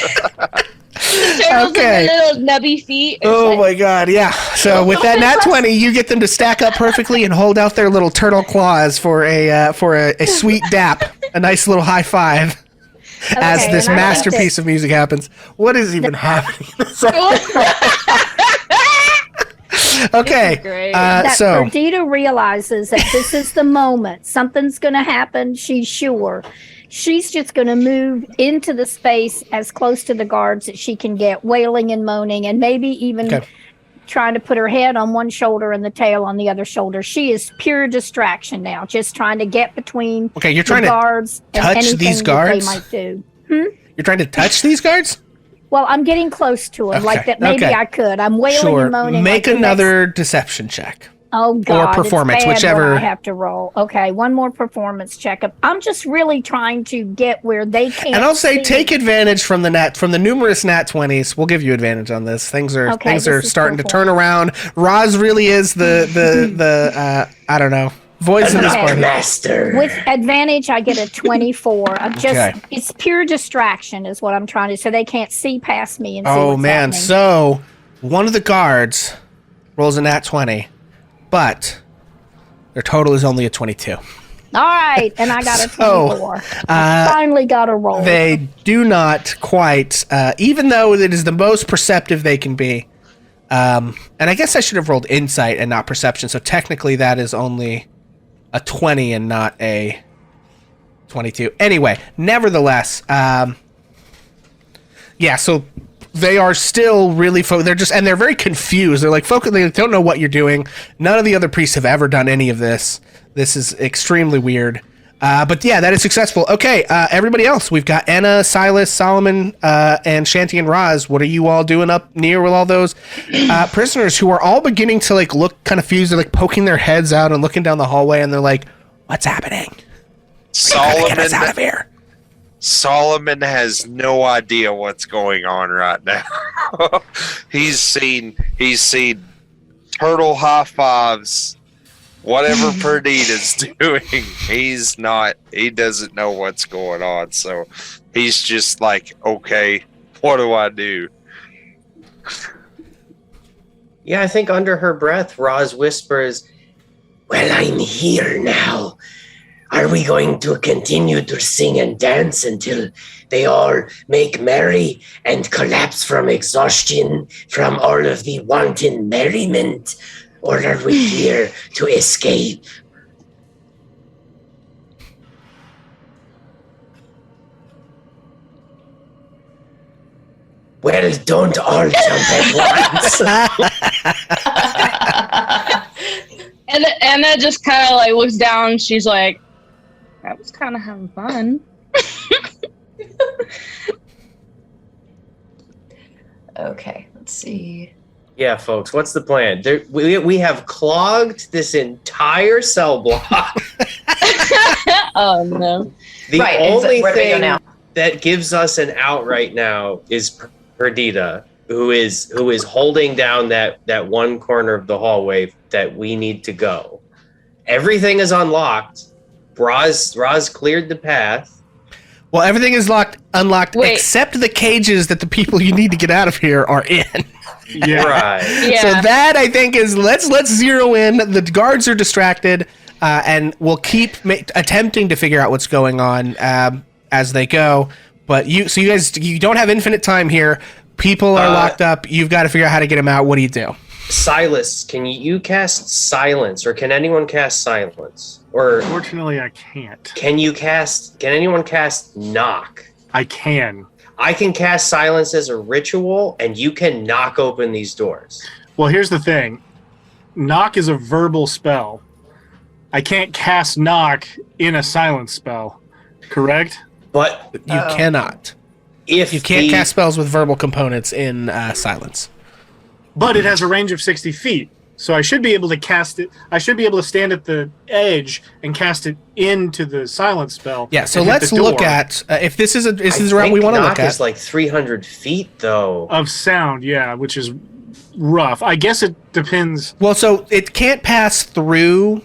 Turtles with their little nubby feet. Oh my god, yeah. So with that nat 20, you get them to stack up perfectly and hold out their little turtle claws for a sweet dap, a nice little high five, as this masterpiece of music happens. What is even happening? Okay, that so Perdita realizes that this is the moment. Something's going to happen. She's sure. She's just going to move into the space as close to the guards that she can get, wailing and moaning, and maybe even trying to put her head on one shoulder and the tail on the other shoulder. She is pure distraction now, just trying to get between you're trying the guards to touch and these guards? they might do. You're trying to touch these guards? Well, I'm getting close to them, like that maybe I could. I'm wailing and moaning. Make another deception check. Oh God! performance, it's bad whichever. when I have to roll. Okay, one more performance checkup. I'm just really trying to get where they can't. And I'll say, see. take advantage from the numerous nat 20s. We'll give you advantage on this. Things are this is starting to turn around. Roz really is the I don't know, voice of this party. Master. With advantage, I get a 24. Okay. It's pure distraction, is what I'm trying to. So they can't see past me and see Oh what's man! happening. So one of the guards rolls a nat 20, but their total is only a 22. All right, and I got a So, 24. I finally got a roll. They do not quite, even though it is the most perceptive they can be. And I guess I should have rolled insight and not perception. So technically that is only a 20 and not a 22. Anyway, nevertheless, yeah, so they are still really they're very confused. They're like, they don't know what you're doing. None of the other priests have ever done any of this. This is extremely weird. But yeah, that is successful. Okay, everybody else. We've got Anna, Silas, Solomon, and Shanti and Roz. What are you all doing up near with all those prisoners who are all beginning to like look confused? They're like poking their heads out and looking down the hallway, and they're like, "What's happening? Get us out of here!" Solomon has no idea what's going on right now. He's seen turtle high fives, whatever Perdita's doing. He doesn't know what's going on. So he's just like, okay, what do I do? Yeah, I think under her breath, Roz whispers, Well, I'm here now. Are we going to continue to sing and dance until they all make merry and collapse from exhaustion from all of the wanton merriment? Or are we here to escape? Well, don't all jump at once. And Anna just kind of like looks down. She's like, I was kind of having fun. Okay, let's see. yeah, folks, what's the plan? We have clogged this entire cell block. Oh no. The Right, only where do we go thing now? that gives us an out right now is Perdita, who is holding down that one corner of the hallway that we need to go. Everything is unlocked. Roz cleared the path. Well, everything is unlocked Wait. except the cages that the people you need to get out of here are in. Yeah. Right. Yeah. So that I think is let's zero in. The guards are distracted, and we'll keep attempting to figure out what's going on as they go. But you guys don't have infinite time here. People are locked up. You've got to figure out how to get them out. What do you do? Silas, can you cast silence, or can anyone cast silence? Or Unfortunately, I can't. can anyone cast knock? I can. I can cast silence as a ritual, and you can knock open these doors. Well, here's the thing. Knock is a verbal spell. I can't cast knock in a silence spell. Correct? But You cannot. if You can't cast spells with verbal components in silence. But it has a range of 60 feet. So I should be able to cast it. I should be able to stand at the edge and cast it into the silence spell. Yeah. So and hit let's the look door at if this is a I route we think want to knock look at. is like 300 feet, though. of sound, yeah, which is rough. I guess it depends. Well, so it can't pass through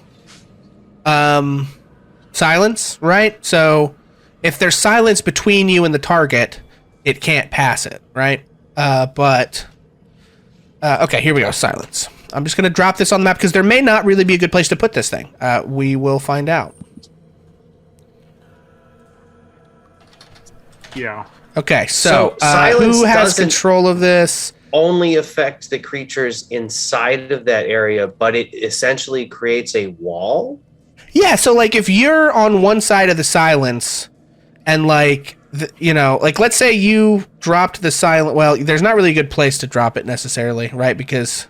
silence, right? So if there's silence between you and the target, it can't pass it, right? Okay, here we go. Silence. I'm just going to drop this on the map because there may not really be a good place to put this thing. We will find out. Yeah. Okay, so silence who has doesn't control of this? only affect the creatures inside of that area, but it essentially creates a wall. Yeah, so like if you're on one side of the silence and like, like let's say you dropped the silent, well, there's not really a good place to drop it necessarily, right? Because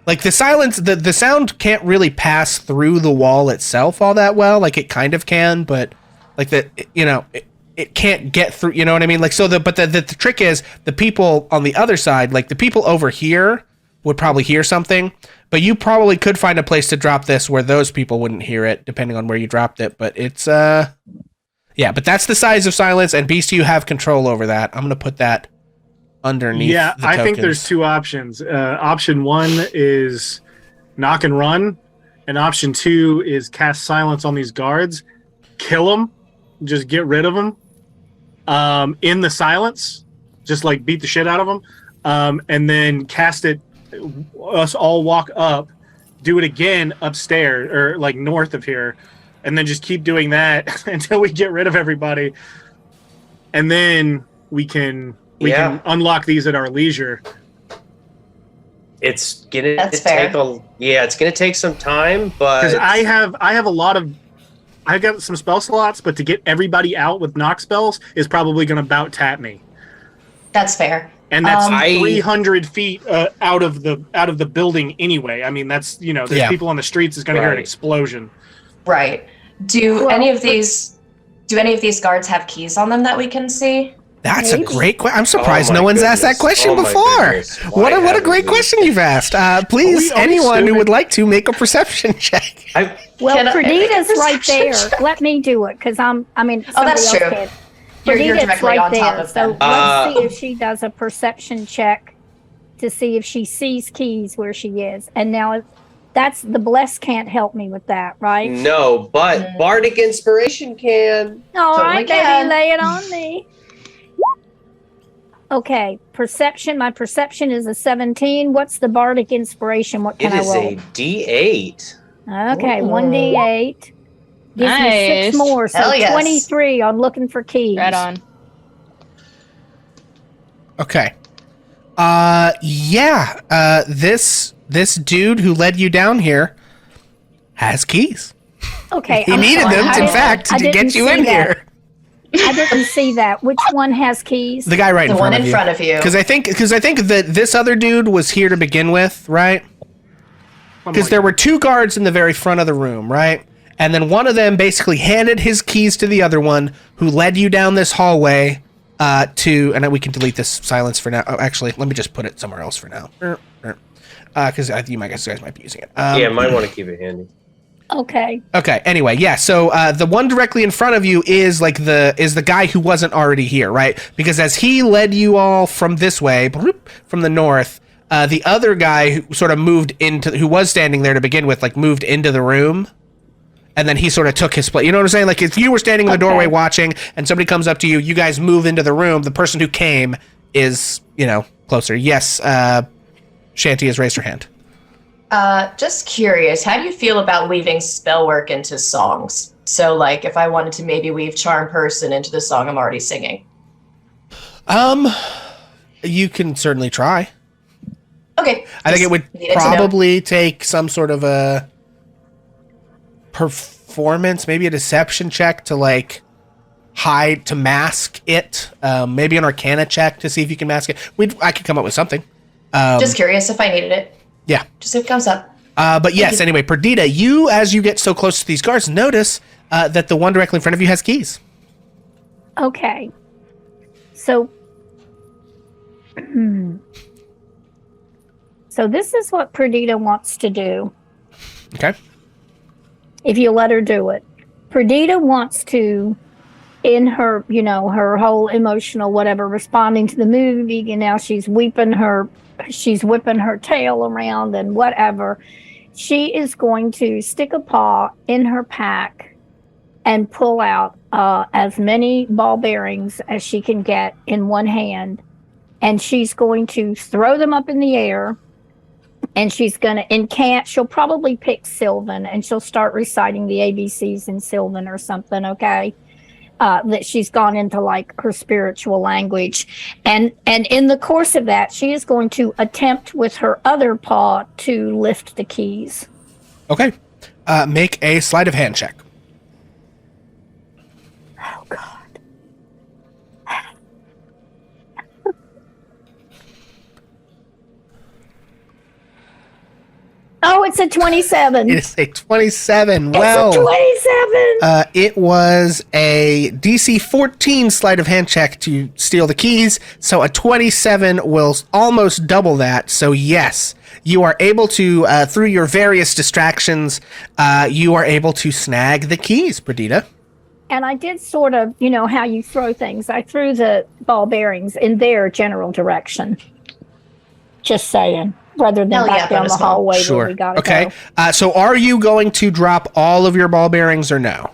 like the silence, the sound can't really pass through the wall itself all that well. Like it kind of can, but like it can't get through, you know what I mean? Like, so the trick is the people on the other side, like the people over here would probably hear something, but you probably could find a place to drop this where those people wouldn't hear it, depending on where you dropped it. But it's yeah, but that's the size of silence, and Beast, you have control over that. I'm gonna put that underneath. Yeah, the I think tokens. there's two options. Option 1 is knock and run, and option 2 is cast silence on these guards, kill them, just get rid of them in the silence, just like beat the shit out of them, and then cast it. Us all walk up, do it again upstairs or like north of here, and then just keep doing that until we get rid of everybody, and then we can unlock these at our leisure. It's gonna That's take fair. it's gonna take some time, but Because I have a lot of, I've got some spell slots, but to get everybody out with knock spells is probably going to about tap me, That's fair. and that's I- 300 feet out of the building anyway. I mean, that's there's Yeah. people on the streets is going to hear an Right. explosion. Right. Do Well- any of these guards have keys on them that we can see? That's a Maybe. great question. I'm surprised Oh my no one's asked that goodness. question Oh my before. goodness. What a Why haven't great we- question you've asked. Please, Are we anyone who stupid? would like to make a perception check. Well, Can I make a Perdita's right perception there. check? Let me do it because Oh, that's somebody true. else You're Perdita's directly right on top there. of So them. let's see if she does a perception check to see if she sees keys where she is. And now that's the bless can't help me with that, right? No, but Bardic Inspiration can. All Totally right, can. baby, lay it on me. Okay, perception. My perception is a 17. What's the bardic inspiration? What can It I is roll? a D8. Okay, Ooh. 1d8. Gives me 6 Nice. more, so Hell yes. 23. I'm looking for keys. Right on. Okay. This dude who led you down here has keys. Okay, He I'm needed sorry. them, I in didn't- fact, I to didn't get you see in that. here. I didn't see that. Which one has keys? The guy right The in one front in of you. front of you. Because I think that this other dude was here to begin with, right? Because there were two guards in the very front of the room, right? And then one of them basically handed his keys to the other one, who led you down this hallway to. And we can delete this silence for now. Oh, actually, let me just put it somewhere else for now. Because you guys might be using it. Yeah, might want to keep it handy. Okay. Okay. Anyway, yeah. So the one directly in front of you is the guy who wasn't already here, right? Because as he led you all from this way, from the north, the other guy who sort of who was standing there to begin with, like moved into the room, and then he sort of took his place. You know what I'm saying? Like if you were standing in the doorway watching, and somebody comes up to you, you guys move into the room. The person who came is closer. Yes. Shanty has raised her hand. Just curious, how do you feel about weaving spell work into songs? So, like, if I wanted to maybe weave Charm Person into the song I'm already singing. You can certainly try. Okay. I think it would needed to know. probably take some sort of a performance, maybe a deception check to mask it. Maybe an Arcana check to see if you can mask it. I could come up with something. Just curious if I needed it. Yeah. Just if it comes up. But yes, anyway, Perdita, as you get so close to these guards, notice that the one directly in front of you has keys. Okay. So, so this is what Perdita wants to do. Okay. If you let her do it. Perdita wants to, in her, her whole emotional whatever, responding to the movie, and now she's whipping her tail around and whatever. She is going to stick a paw in her pack and pull out as many ball bearings as she can get in one hand. And she's going to throw them up in the air. And she's going to she'll probably pick Sylvan, and she'll start reciting the ABCs in Sylvan or something, okay? That she's gone into like her spiritual language. And in the course of that, she is going to attempt with her other paw to lift the keys. Okay. Make a sleight of hand check. Oh, God. Oh, it's a 27. It is a 27. It's Well, a 7. It was a DC 14 sleight of hand check to steal the keys, so a 27 will almost double that. So yes, you are able to, through your various distractions, you are able to snag the keys, Perdita. And I did sort of, you know, how you throw things. I threw the ball bearings in their general direction. Just saying. Rather than Hell yeah, back down the bonus mom. hallway Sure. where we gotta Okay. go. So are you going to drop all of your ball bearings or no?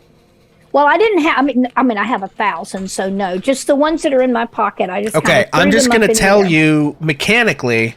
Well, I didn't have. I mean, I have 1,000, so no. Just the ones that are in my pocket. I just. Okay, I'm just going to tell you mechanically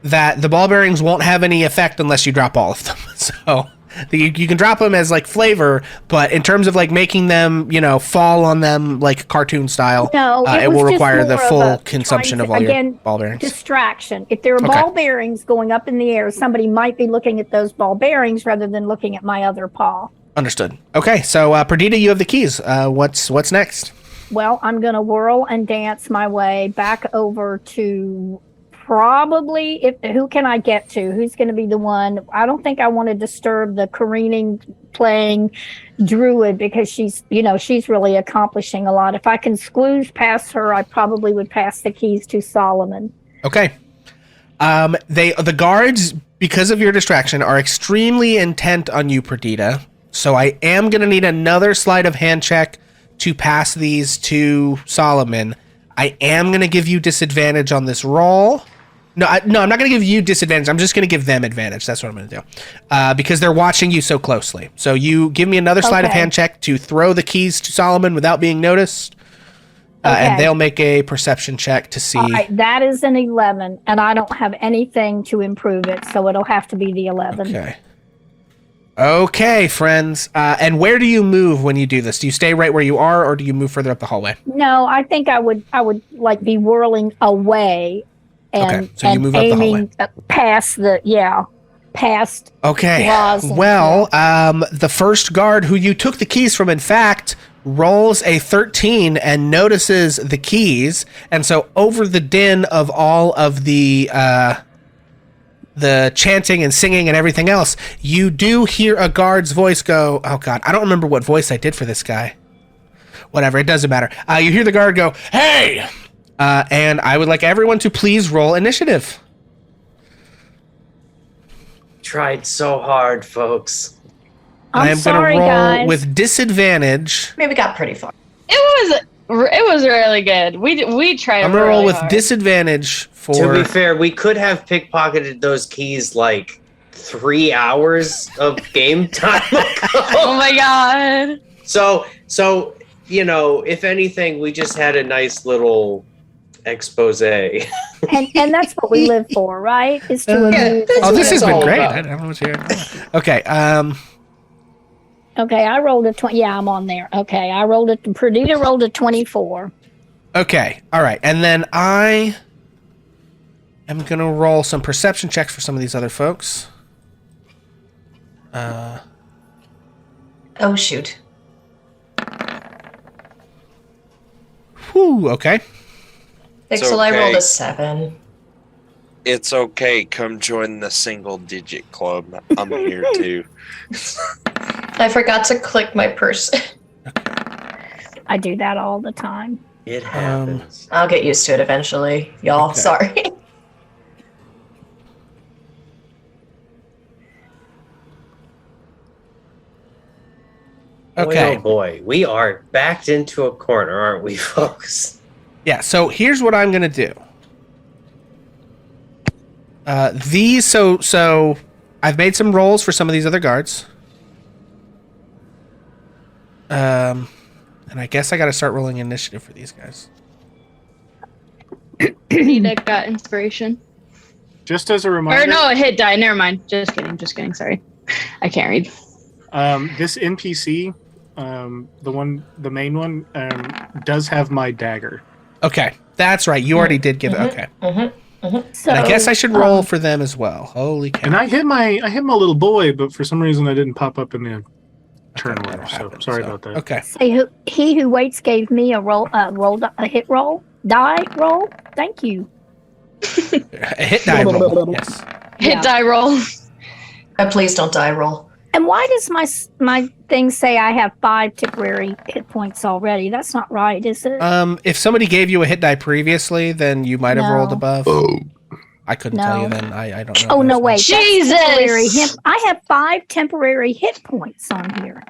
that the ball bearings won't have any effect unless you drop all of them. So you can drop them as like flavor, but in terms of like making them, you know, fall on them like cartoon style, No, it was will just require the more of full a consumption trying of all to- your again, ball bearings. Distraction. If there are Okay. ball bearings going up in the air, somebody might be looking at those ball bearings rather than looking at my other paw. Understood. Okay, so Perdita, you have the keys. What's next? Well, I'm going to whirl and dance my way back over to probably, who can I get to? Who's going to be the one? I don't think I want to disturb the careening, playing druid because she's really accomplishing a lot. If I can squeeze past her, I probably would pass the keys to Solomon. Okay. The guards, because of your distraction, are extremely intent on you, Perdita. So I am going to need another sleight of hand check to pass these to Solomon. I am going to give you disadvantage on this roll. No, I'm not going to give you disadvantage. I'm just going to give them advantage. That's what I'm going to do. Because they're watching you so closely. So you give me another sleight of hand check to throw the keys to Solomon without being noticed. And they'll make a perception check to see. All right, that is an 11, and I don't have anything to improve it, so it'll have to be the 11. Okay, friends. And where do you move when you do this? Do you stay right where you are, or do you move further up the hallway? No, I think I would like be whirling away and, so you move up the aiming past past. Okay. Roz and Well, the first guard who you took the keys from, in fact, rolls a 13 and notices the keys, and so over the din of all of the chanting and singing and everything else, you do hear a guard's voice go, oh god, I don't remember what voice I did for this guy. Whatever, it doesn't matter. You hear the guard go, hey! And I would like everyone to please roll initiative. Tried so hard, folks. I am going to roll guys. with disadvantage. Maybe we got pretty far. It was really good. We tried. I'm going to roll really with hard. disadvantage for... To be fair, we could have pickpocketed those keys like 3 hours of game time ago. Oh my god. So you know, if anything, we just had a nice little expose. And that's what we live for, right? Is to amuse. Oh, this has been all great. about. I don't know what you're... Okay, Okay, I rolled a 20. Yeah, I'm on there. Okay, I rolled it. Perdita rolled a 24. Okay, all right. And then I am going to roll some perception checks for some of these other folks. Oh, shoot. Whew, okay. Pixel, I okay. rolled a 7. It's okay. Come join the single digit club. I'm here too. I forgot to click my person. I do that all the time. It happens. I'll get used to it eventually, y'all. Okay. Sorry. Okay. Boy, oh boy, we are backed into a corner, aren't we, folks? Yeah, so here's what I'm going to do. So I've made some rolls for some of these other guards. And I guess I got to start rolling initiative for these guys. Nita got inspiration. Just as a reminder, Or no, it hit die. Never mind. Just kidding. Sorry. I can't read. this NPC, the main one, does have my dagger. Okay, that's right. You already did give it. Okay. So And I guess I should roll for them as well. Holy cow. And I hit my little boy, but for some reason I didn't pop up in the turn Okay, order. that'll So happen, sorry about that. Okay. say he who waits gave me a hit roll, die roll. Thank you. A hit die roll. Yes. Hit Yeah. die roll. Please don't die roll. And why does my thing say I have 5 temporary hit points already? That's not right, is it? If somebody gave you a hit die previously, then you might have rolled above. I couldn't tell you then. I don't know. Oh, no, wait. Jesus! I have 5 temporary hit points on here.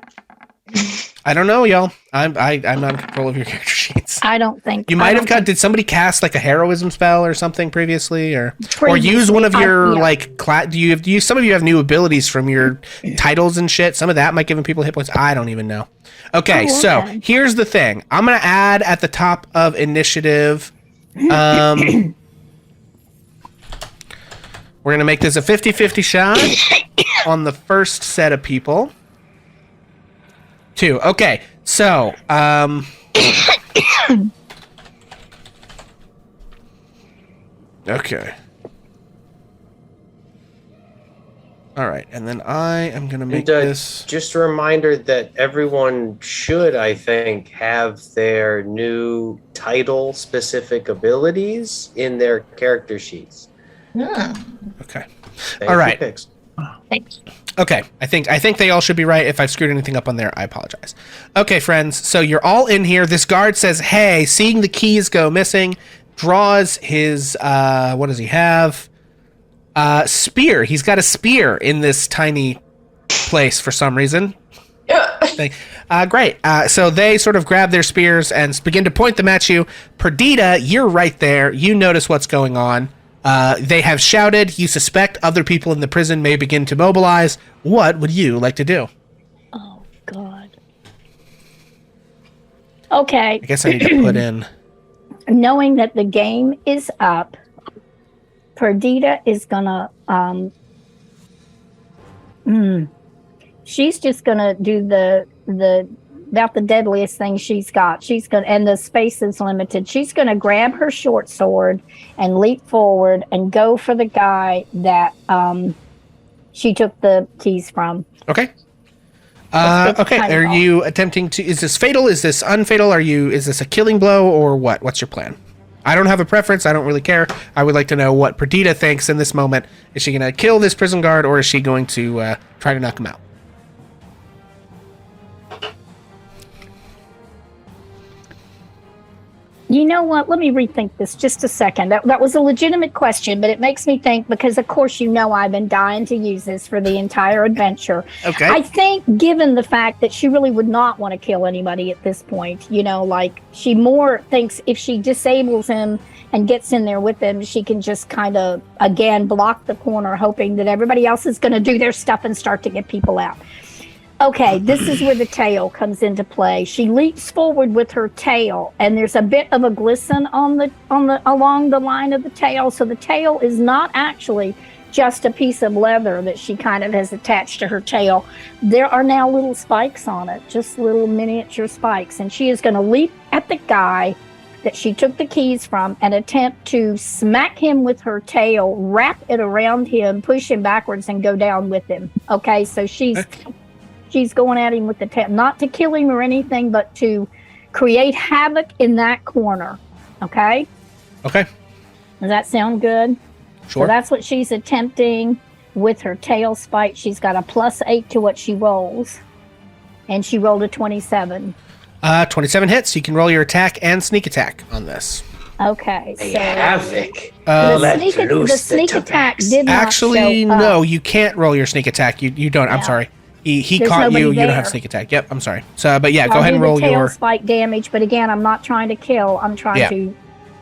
I don't know, y'all. I'm not in control of your character sheets. I don't think You might have got. Did somebody cast like a heroism spell or something previously, or use one of your Do you? Some of you have new abilities from your titles and shit. Some of that might give people hit points. I don't even know. Okay, so here's the thing. I'm gonna add at the top of initiative. We're gonna make this a 50-50 shot on the first set of people. 2. Okay, so okay. All right, and then I am gonna make this. Just a reminder that everyone should, I think, have their new title-specific abilities in their character sheets. Okay. All right. Thanks. Okay, I think they all should be right. If I've screwed anything up on there, I apologize. Okay, friends, so you're all in here. This guard says, hey, seeing the keys go missing, draws his, what does he have? Spear. He's got a spear in this tiny place for some reason. Great. So they sort of grab their spears and begin to point them at you. Perdita, you're right there. You notice what's going on. They have shouted. You suspect other people in the prison may begin to mobilize. What would you like to do? Oh, God. Okay. I guess I need to put in. Knowing that the game is up, Perdita is gonna, she's just gonna do the about the deadliest thing she's got. She's gonna, and the space is limited. She's gonna grab her short sword and leap forward and go for the guy that she took the keys from. Okay. Okay. Are you attempting to? Is this fatal? Is this unfatal? Is this a killing blow or what? What's your plan? I don't have a preference. I don't really care. I would like to know what Perdita thinks in this moment. Is she going to kill this prison guard or is she going to try to knock him out? You know what? Let me rethink this just a second. That was a legitimate question, but it makes me think because, of course, you know I've been dying to use this for the entire adventure. Okay. I think, given the fact that she really would not want to kill anybody at this point, you know, like she more thinks if she disables him and gets in there with him, she can just kind of, again, block the corner, hoping that everybody else is going to do their stuff and start to get people out. Okay, this is where the tail comes into play. She leaps forward with her tail, and there's a bit of a glisten along the line of the tail. So the tail is not actually just a piece of leather that she kind of has attached to her tail. There are now little spikes on it, just little miniature spikes, and she is going to leap at the guy that she took the keys from and attempt to smack him with her tail, wrap it around him, push him backwards, and go down with him. Okay, so she's going at him with the tail, not to kill him or anything, but to create havoc in that corner. Okay? Okay. Does that sound good? Sure. So that's what she's attempting with her tail spike. She's got a +8 to what she rolls. And she rolled a 27. 27 hits. You can roll your attack and sneak attack on this. Okay. So Havoc. the sneak attack did not actually, show up. no, you can't roll your sneak attack. You don't. I'm sorry. He There's caught you. nobody You don't have there. sneak attack. Yep, I'm sorry. So, but yeah, go I'll ahead do and the roll tail your spike damage, but again, I'm not trying to kill. I'm trying to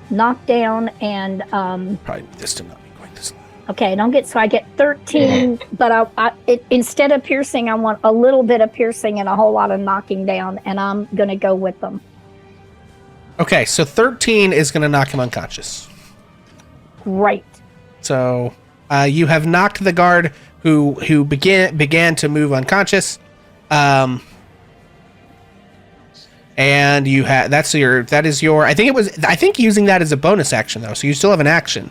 knock down and probably this to not be quite this long. okay, I get 13, but instead of piercing, I want a little bit of piercing and a whole lot of knocking down, and I'm gonna go with them. Okay, so 13 is going to knock him unconscious. Great. So you have knocked the guard who began to move unconscious, and you had that is your. I think using that as a bonus action though, so you still have an action.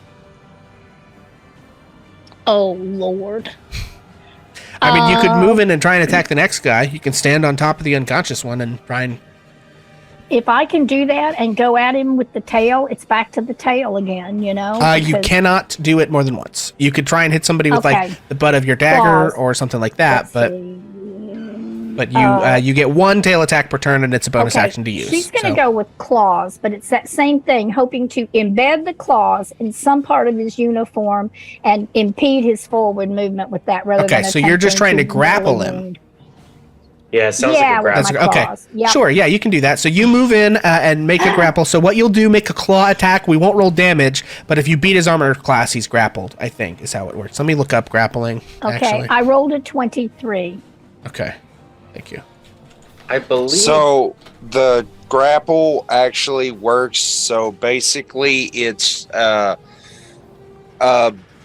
Oh Lord. I mean, you could move in and try and attack the next guy. You can stand on top of the unconscious one and try and if I can do that and go at him with the tail, it's back to the tail again, you know? You cannot do it more than once. You could try and hit somebody with Okay. like the butt of your dagger Claws. or something like that, Let's but see. you get one tail attack per turn, and it's a bonus Okay, action to use. She's going to so. go with claws, but it's that same thing, hoping to embed the claws in some part of his uniform and impede his forward movement with that rather than Okay, so you're just trying to grapple him. wound. Yeah, it sounds Yeah, like a with grapple. my Okay, claws. Yep. sure, yeah, you can do that. So you move in and make a grapple. So what you'll do, make a claw attack. We won't roll damage, but if you beat his armor class, he's grappled, I think, is how it works. Let me look up grappling, Okay, actually. I rolled a 23. Okay, thank you. I believe. So the grapple actually works. So basically, it's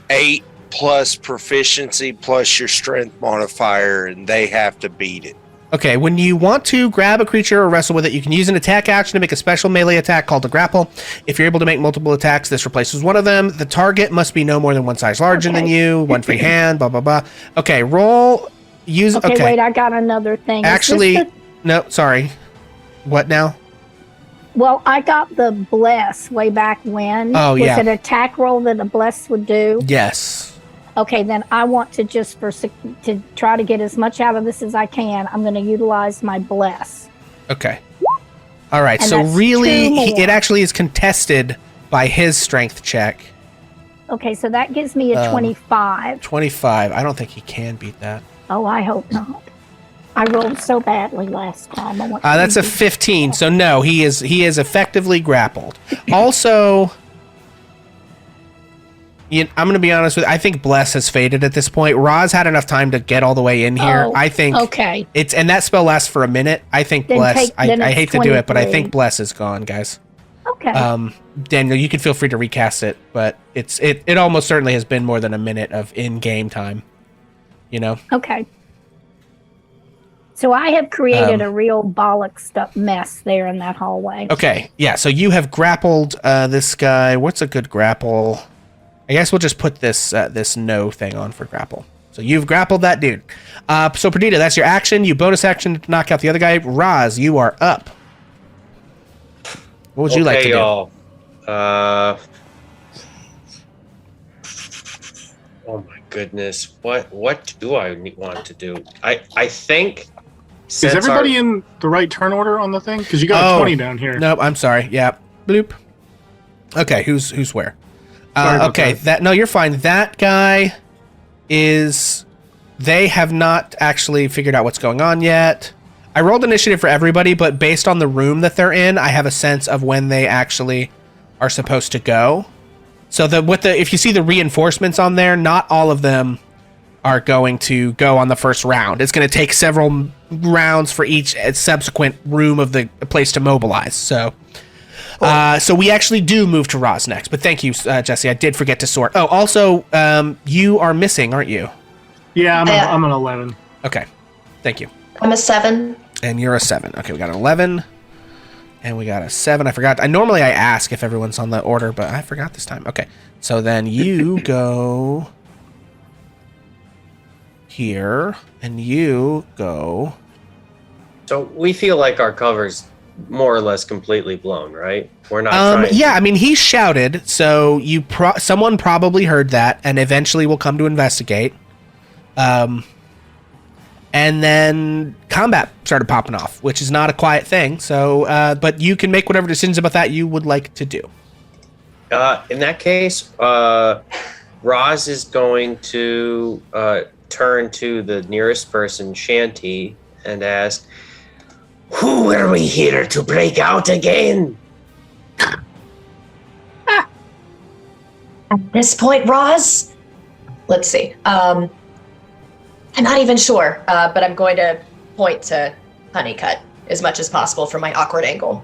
8 plus proficiency plus your strength modifier, and they have to beat it. Okay, when you want to grab a creature or wrestle with it, you can use an attack action to make a special melee attack called a grapple. If you're able to make multiple attacks, this replaces one of them. The target must be no more than one size larger than you, one free hand, blah, blah, blah. Okay, roll, use, Okay, wait, I got another thing. Is this Actually, the- no, sorry. What now? well, I got the bless way back when. Oh, Was yeah. it an attack roll that a bless would do? Yes. Okay, then I want to to try to get as much out of this as I can. I'm going to utilize my bless. Okay. All right, And so that's really, two more. it actually is contested by his strength check. Okay, so that gives me a 25. 25. I don't think he can beat that. Oh, I hope not. I rolled so badly last time. I want to That's a do- 15. So no, he is effectively grappled. Also, I'm going to be honest with you, I think Bless has faded at this point. Roz had enough time to get all the way in here. Oh, I think okay. and that spell lasts for a minute. I think Then Bless. then I it's hate to do it, but I 23. think Bless is gone, guys. Okay. Daniel, you can feel free to recast it, but it almost certainly has been more than a minute of in-game time. You know. Okay. So I have created a real bollocks up mess there in that hallway. Okay, yeah, so you have grappled this guy. What's a good grapple? I guess we'll just put this this no thing on for grapple. So you've grappled that dude. So Perdita, that's your action. You bonus action to knock out the other guy. Roz, you are up. What would you like to do? y'all. Oh my goodness. What do I want to do? I think. Is everybody in the right turn order on the thing? Because you got a 20 down here. Nope, I'm sorry. Yeah, bloop. Okay, who's where? Sorry about Okay, no, you're fine. That guy is. They have not actually figured out what's going on yet. I rolled initiative for everybody, but based on the room that they're in, I have a sense of when they actually are supposed to go. So if you see the reinforcements on there, not all of them are going to go on the first round. It's going to take several rounds for each subsequent room of the place to mobilize. So, so we actually do move to Roz next. But thank you, Jesse. I did forget to sort. Oh, also, you are missing, aren't you? Yeah, I'm an 11. Okay, thank you. I'm a 7. And you're a 7. Okay, we got an 11. And we got a 7. I forgot. Normally I ask if everyone's on the order, but I forgot this time. Okay, so then you go here, and you go. So we feel like our cover's more or less completely blown, right? We're not trying. Yeah, I mean, he shouted, so someone probably heard that, and eventually will come to investigate. And then combat started popping off, which is not a quiet thing. So, but you can make whatever decisions about that you would like to do. In that case, Roz is going to turn to the nearest person, Shanty, and ask, Who are we here to break out again? At this point, Roz, let's see. I'm not even sure, but I'm going to point to Honeycut as much as possible from my awkward angle.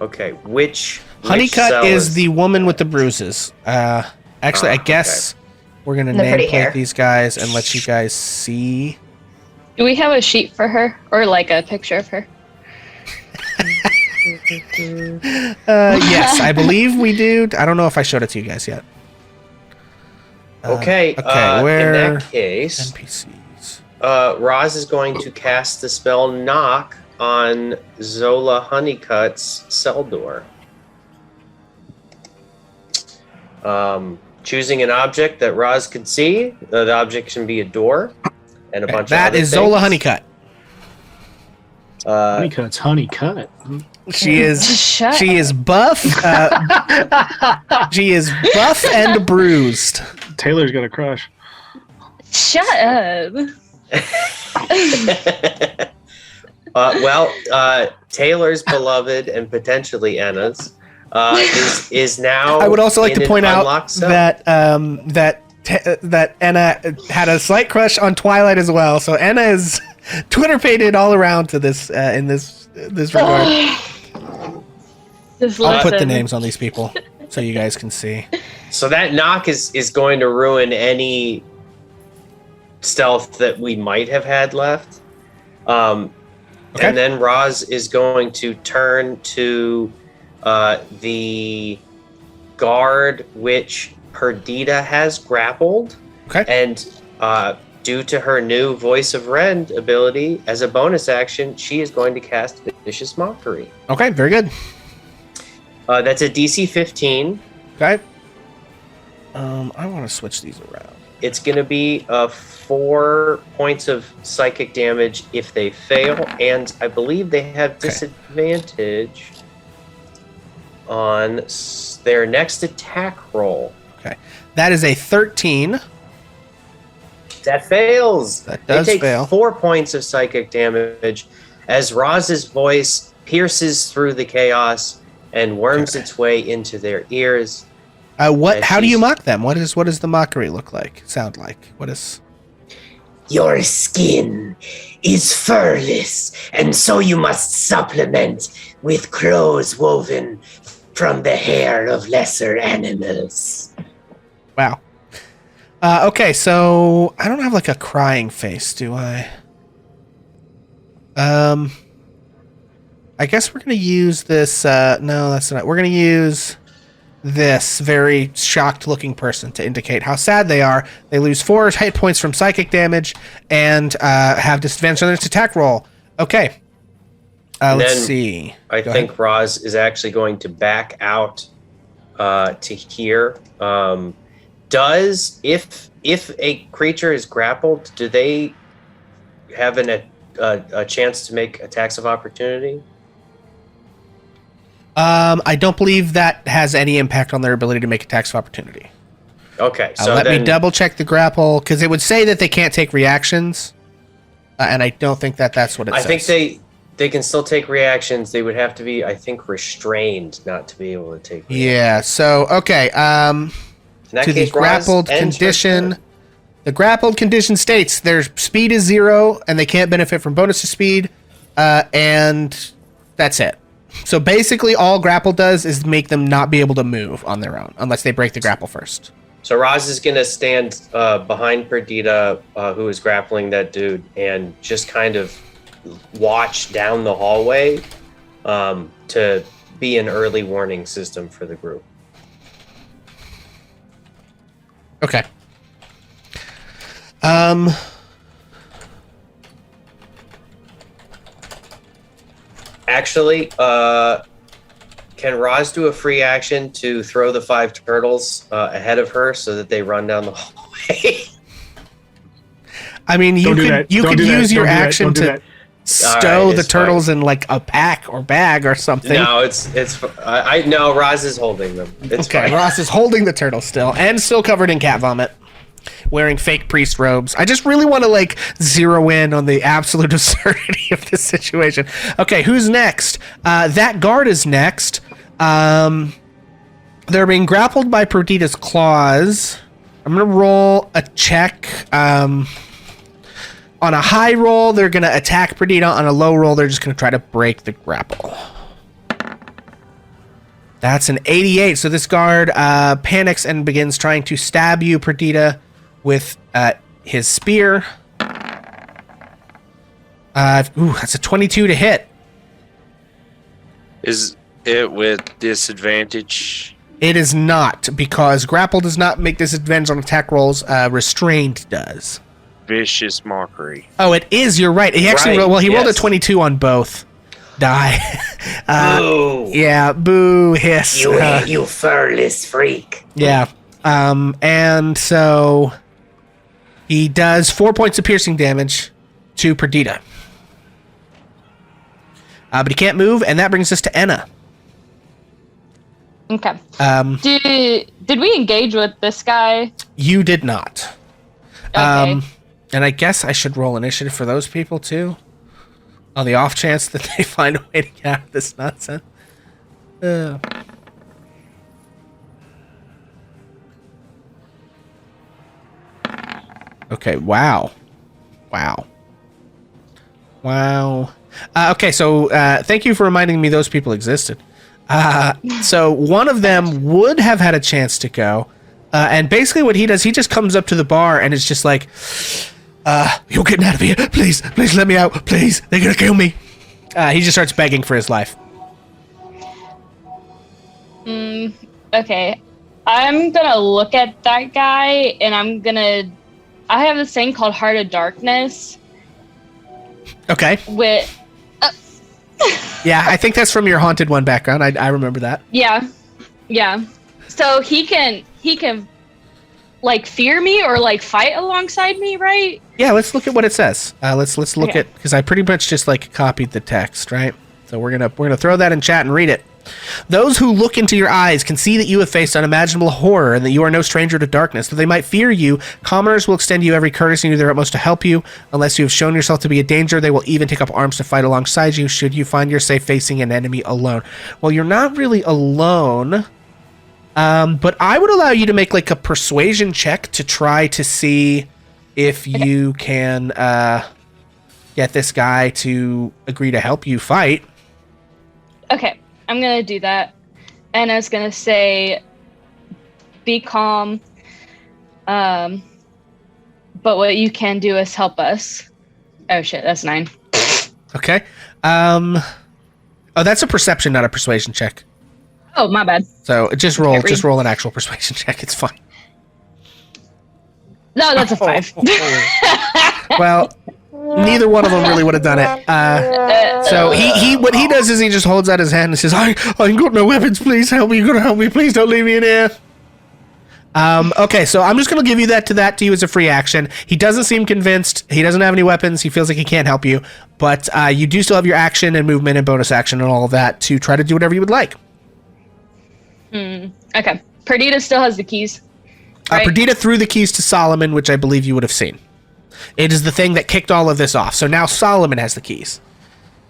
okay, which Honeycut cell is the woman with the bruises. Actually, I guess we're going to And the pretty nameplate hair. these guys and let you guys see. Do we have a sheet for her or like a picture of her? Yes, I believe we do. I don't know if I showed it to you guys yet. Okay, where in that case, NPCs? Roz is going to cast the spell Knock on Zola Honeycutt's cell door. Choosing an object that Roz could see. The object can be a door and a bunch of That other is things. Zola Honeycutt. Honeycutt's honeycut. She is Shut she is buff. She is buff and bruised. Taylor's got a crush. Shut up. Taylor's beloved and potentially Anna's is now. I would also like in to an point out unlocked cell. that Anna had a slight crush on Twilight as well. So Anna is Twitter pated all around to this in this regard. Just I'll put the listen. names on these people so you guys can see. So that knock is going to ruin any stealth that we might have had left. Okay. And then Roz is going to turn to the guard which Perdita has grappled. Okay. And due to her new Voice of Rend ability, as a bonus action, she is going to cast Vicious Mockery. Okay, very good. That's a DC 15. Okay. I want to switch these around. It's going to be 4 points of psychic damage if they fail, and I believe they have disadvantage on their next attack roll. Okay. That is a 13. That fails. That does they take fail. 4 points of psychic damage as Roz's voice pierces through the chaos and worms its way into their ears. How do you mock them? What does the mockery look like? Sound like? What is? Your skin is furless, and so you must supplement with clothes woven from the hair of lesser animals. Wow. Okay, so I don't have like a crying face, do I? I guess we're gonna use this. No, that's not. We're gonna use this very shocked-looking person to indicate how sad they are. They lose 4 hit points from psychic damage and have disadvantage on their attack roll. Okay. Let's see. I think Roz is actually going to back out to here. If a creature is grappled, do they have a chance to make attacks of opportunity? I don't believe that has any impact on their ability to make attacks of opportunity. Okay, so let me double check the grapple, because it would say that they can't take reactions, and I don't think that's what it says. I think they can still take reactions. They would have to be, I think, restrained not to be able to take reactions. Yeah, so, okay. In that to case, the grappled Roz ends her condition. turn. The grappled condition states their speed is 0, and they can't benefit from bonus to speed, and that's it. So basically, all grapple does is make them not be able to move on their own, unless they break the grapple first. So Roz is going to stand behind Perdita, who is grappling that dude, and just kind of watch down the hallway to be an early warning system for the group. Okay. Actually, can Roz do a free action to throw the 5 turtles ahead of her so that they run down the hallway? I mean, you could use your action to stow the turtles in like a pack or bag or something. No, no, Roz is holding them. It's okay, fine. Roz is holding the turtle still, and still covered in cat vomit, wearing fake priest robes. I just really want to like zero in on the absolute absurdity of this situation. Okay, who's next? That guard is next. They're being grappled by Perdita's claws. I'm gonna roll a check. On a high roll, they're going to attack Perdita. On a low roll, they're just going to try to break the grapple. That's an 88. So this guard panics and begins trying to stab you, Perdita, with his spear. That's a 22 to hit. Is it with disadvantage? It is not, because grapple does not make disadvantage on attack rolls. Restrained does. Vicious Mockery. Oh, it is. You're right. He actually rolled a 22 on both. die. Boo! Yeah, boo, hiss. You furless freak. Yeah. And so he does 4 points of piercing damage to Perdita. But he can't move, and that brings us to Enna. Okay. Did we engage with this guy? You did not. Okay. And I guess I should roll initiative for those people too, on the off chance that they find a way to get out of this nonsense. Okay. Wow. Okay, so thank you for reminding me those people existed. So one of them would have had a chance to go. And basically what he does, he just comes up to the bar and is just like, you're getting out of here. Please let me out. Please. They're going to kill me. He just starts begging for his life. Okay. I'm going to look at that guy and I have this thing called Heart of Darkness. Okay. Yeah, I think that's from your Haunted One background. I remember that. Yeah. So he can like fear me or like fight alongside me, right? Yeah, let's look at what it says. Let's look at, because I pretty much just like copied the text, right? So we're gonna throw that in chat and read it. Those who look into your eyes can see that you have faced unimaginable horror and that you are no stranger to darkness. Though they might fear you, commoners will extend you every courtesy and do their utmost to help you. Unless you have shown yourself to be a danger, they will even take up arms to fight alongside you should you find yourself facing an enemy alone. Well, you're not really alone, but I would allow you to make like a persuasion check to try to see if you can get this guy to agree to help you fight. Okay. I'm going to do that. And I was going to say, be calm. But what you can do is help us. Oh, shit. That's 9. Okay. Oh, that's a perception, not a persuasion check. Oh, my bad. So just roll an actual persuasion check. It's fine. No, that's a 5. Well, neither one of them really would have done it. So what he does is he just holds out his hand and says, I ain't got no weapons. Please help me. You gotta help me. Please don't leave me in here. Okay, so I'm just gonna give you that to you as a free action. He doesn't seem convinced. He doesn't have any weapons. He feels like he can't help you, but you do still have your action and movement and bonus action and all of that to try to do whatever you would like. Okay. Perdita still has the keys. Right? Perdita threw the keys to Solomon, which I believe you would have seen. It is the thing that kicked all of this off. So now Solomon has the keys.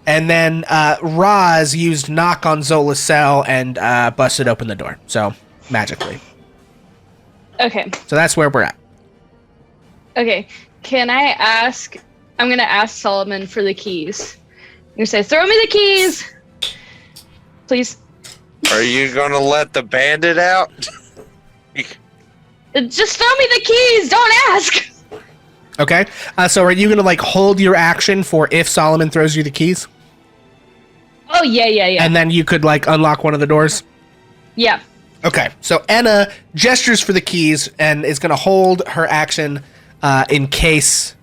And then Roz used knock on Zola's cell and busted open the door. So, magically. Okay. So that's where we're at. Okay. Can I ask... I'm going to ask Solomon for the keys. I'm going to say, throw me the keys! Please. Are you going to let the bandit out? Just throw me the keys! Don't ask! Okay. So are you going to, like, hold your action for if Solomon throws you the keys? Oh, yeah. And then you could, like, unlock one of the doors? Yeah. Okay. So Enna gestures for the keys and is going to hold her action in case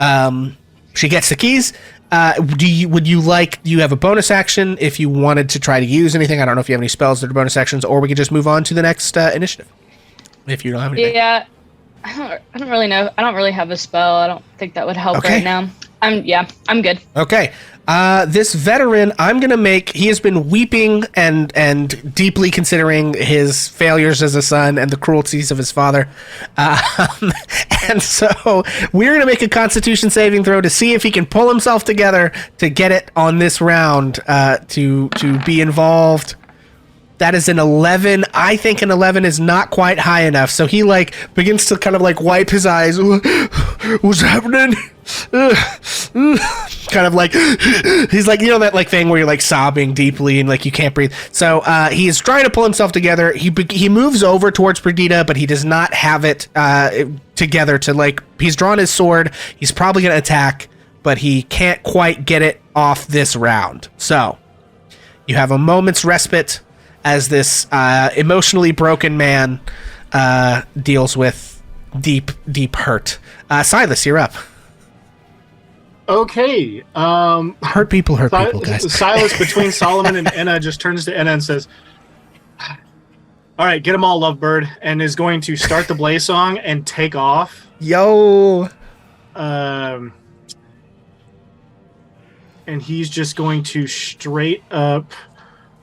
she gets the keys. Do you have a bonus action if you wanted to try to use anything? I don't know if you have any spells that are bonus actions, or we could just move on to the next initiative. If you don't have anything. Yeah. I don't really know. I don't really have a spell. I don't think that would help right now. I'm good. Okay. This veteran, I'm going to make, he has been weeping and deeply considering his failures as a son and the cruelties of his father. And so we're going to make a Constitution saving throw to see if he can pull himself together to get it on this round, to be involved. That is an 11. I think an 11 is not quite high enough. So he like begins to kind of like wipe his eyes. What's happening? Kind of like he's like, you know, that like thing where you're like sobbing deeply and like you can't breathe. So he is trying to pull himself together. He moves over towards Perdita, but he does not have it together to like. He's drawn his sword. He's probably going to attack, but he can't quite get it off this round. So you have a moment's respite as this emotionally broken man deals with deep hurt. Silas, you're up. Okay. Hurt people, guys. Silas between Solomon and Enna just turns to Enna and says, "All right, get them all, Lovebird," and is going to start the Blaze song and take off. Yo. And he's just going to straight up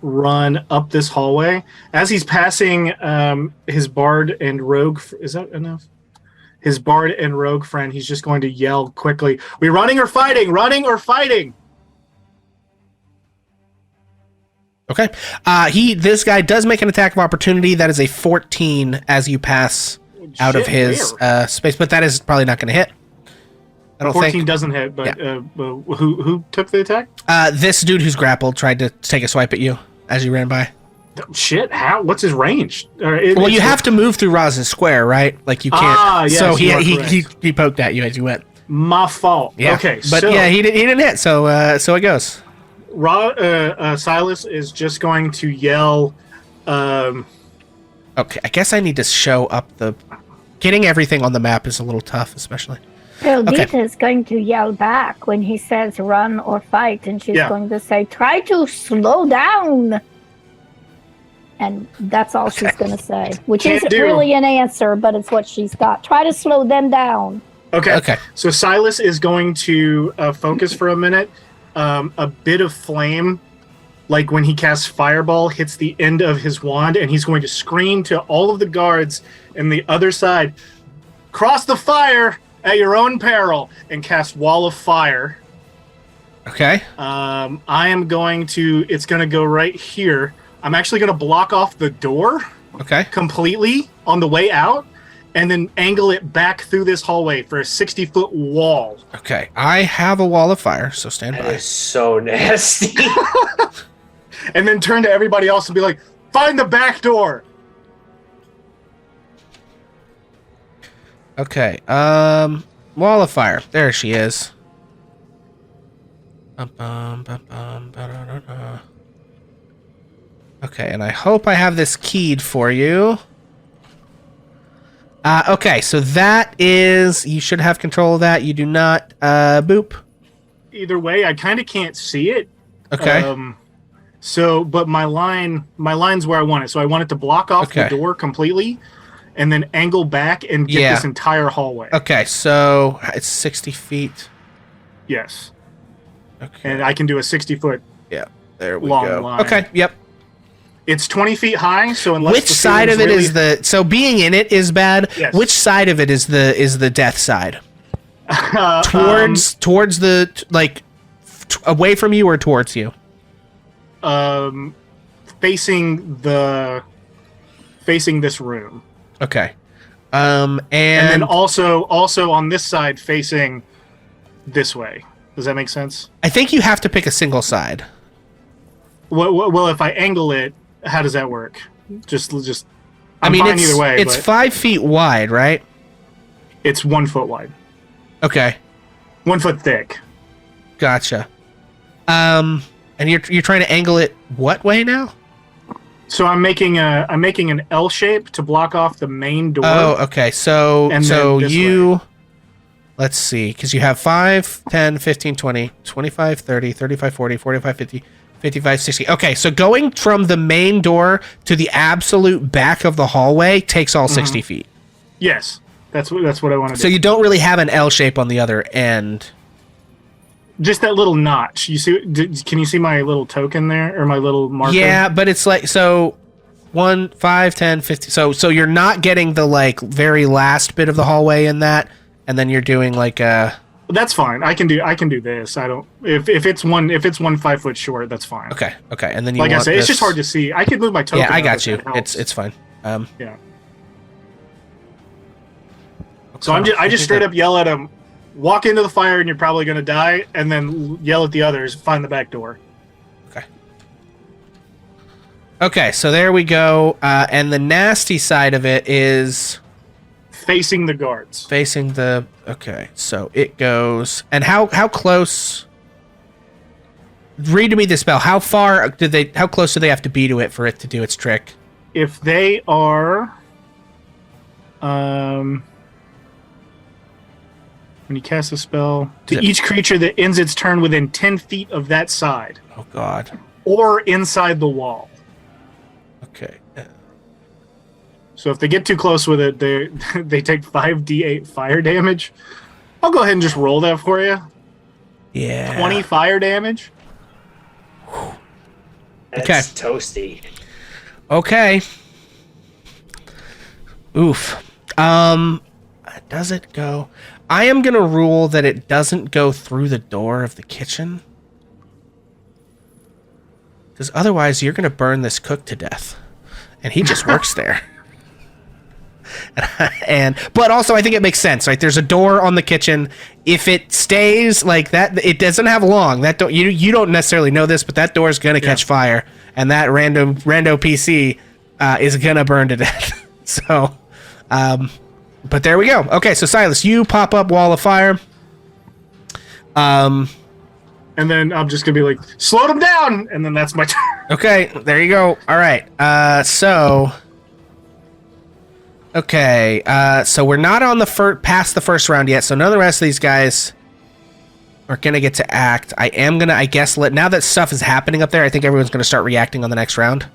run up this hallway. As he's passing his bard and rogue, is that enough? His bard and rogue friend, he's just going to yell quickly, "We running or fighting? Running or fighting?" Okay. This guy does make an attack of opportunity. That is a 14 as you pass out of his space, but that is probably not going to hit. I don't 14 think. doesn't hit, but Yeah. Who took the attack? This dude who's grappled tried to take a swipe at you as you ran by. Shit, how? What's his range? Well, you have to move through Roz's square, right? Like you can't. Yes, so you are he poked at you as you went. My fault. Yeah. Okay, but so yeah, he didn't hit. So it goes. Silas is just going to yell. Okay, I guess I need to show up getting everything on the map is a little tough, especially. Perdita is going to yell back when he says run or fight, and she's going to say, "Try to slow down." And that's all she's going to say, which isn't really an answer, but it's what she's got. Try to slow them down. Okay. So Silas is going to focus for a minute. A bit of flame, like when he casts Fireball, hits the end of his wand, and he's going to scream to all of the guards in the other side, "Cross the fire at your own peril," and cast Wall of Fire. Okay. I am going to, it's going to go right here. I'm actually going to block off the door completely on the way out, and then angle it back through this hallway for a 60-foot wall. Okay. I have a Wall of Fire, so stand by. That is so nasty. And then turn to everybody else and be like, "Find the back door." Okay. Wall of Fire. There she is. Okay, and I hope I have this keyed for you. Okay, so that is... You should have control of that. You do not. Boop. Either way, I kind of can't see it. Okay. But my line's where I want it. So I want it to block off the door completely, and then angle back and get this entire hallway. Okay, so it's 60 feet. Yes. Okay. And I can do a 60-foot. Yeah. There we long go. line. Okay. Yep. It's 20 feet high, so unless which side of it is the? So being in it is bad. Yes. Which side of it is the death side? Towards the away from you or towards you? Facing this room. Okay. And then also on this side facing this way. Does that make sense? I think you have to pick a single side. Well, if I angle it, how does that work? Just. I'm fine it's, either way. It's 5 feet wide, right? It's 1 foot wide. Okay. 1 foot thick. Gotcha. And you're trying to angle it what way now? So I'm making an L shape to block off the main door. Oh, okay. So you. Way. Let's see, because you have 5, 10, 15, 20, 25, 30, 35, 40, 45, 50, 55, 60. Okay, so going from the main door to the absolute back of the hallway takes all 60 feet. Yes, that's what I want to do. So you don't really have an L shape on the other end. Just that little notch. You see? Can you see my little token there, or my little marker? Yeah, but it's like, so 1, 5, 10, 50. So you're not getting the very last bit of the hallway in that, and then you're doing That's fine. I can do this. I don't. If it's one 5 foot short, that's fine. Okay. And then you like I want say, it's just hard to see. I could move my token. Yeah, I got you. Helps. It's fine. Yeah. So I just straight up yell at him, "Walk into the fire and you're probably going to die," and then yell at the others, "Find the back door." Okay, so there we go. And the nasty side of it is facing the guards. Okay, so it goes. And how close? Read to me the spell. How close do they have to be to it for it to do its trick? If they are when you cast a spell, to Yep. each creature that ends its turn within 10 feet of that side, Oh God. or inside the wall. Okay. So if they get too close with it, they take 5d8 fire damage. I'll go ahead and just roll that for you. Yeah. 20 fire damage. That's Okay. toasty. Okay. Oof. Does it go? I am gonna rule that it doesn't go through the door of the kitchen. Because otherwise you're gonna burn this cook to death. And he just works there. But also I think it makes sense, right? There's a door on the kitchen. If it stays like that, it doesn't have long. That don't you don't necessarily know this, but that door is gonna catch fire, and that rando PC is gonna burn to death. So, but there we go. Okay, so Silas, you pop up wall of fire. And then I'm just going to be like, slow them down! And then that's my turn. Okay, there you go. All right. So we're not on the past the first round yet, so none of the rest of these guys are going to get to act. I am going to, I guess, now that stuff is happening up there, I think everyone's going to start reacting on the next round.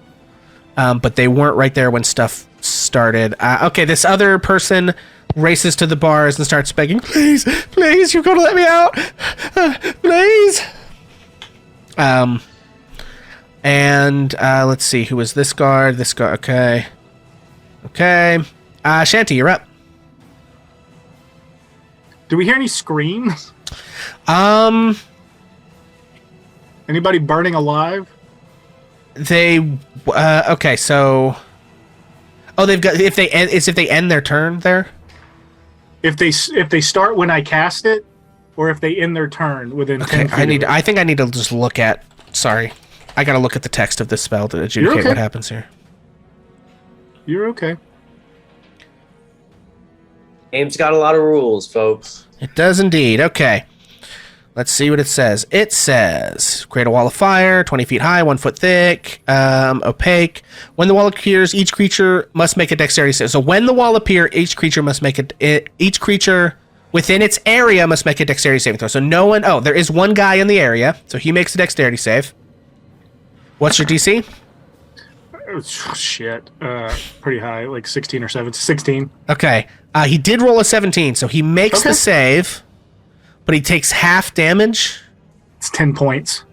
But they weren't right there when stuff started. Okay, this other person races to the bars and starts begging, please, please, you've got to let me out. Please. Let's see, who was this guard? This guard, okay. Okay. Shanty, you're up. Do we hear any screams? Um, Anybody burning alive? they, okay, so, they've got, if they end their turn there? If they start when I cast it, or if they end their turn within 10 Okay, feet. I think I need to just look at, sorry. I gotta look at the text of this spell to adjudicate okay. what happens here. You're okay. Game's got a lot of rules, folks. It does indeed. Okay. Let's see what it says. It says, create a wall of fire, 20 feet high, 1 foot thick, opaque. When the wall appears, each creature must make a dexterity save. So when the wall appears, each creature within its area must make a dexterity saving throw. So no one, there is one guy in the area, so he makes a dexterity save. What's your DC? Oh, shit. Pretty high, like 16 or 16. Okay. He did roll a 17, so he makes the save, but he takes half damage. It's 10 points.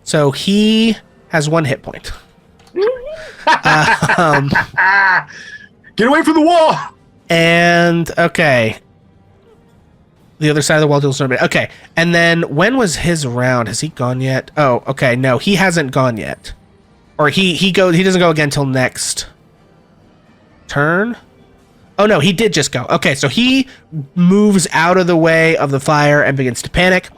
So he has 1 hit point. Get away from the wall! And, okay. The other side of the wall deals nobody. Okay. And then, when was his round? Has he gone yet? Oh, okay. No, he hasn't gone yet. Or he doesn't go again till next turn? Oh, no, he did just go. Okay, so he moves out of the way of the fire and begins to panic.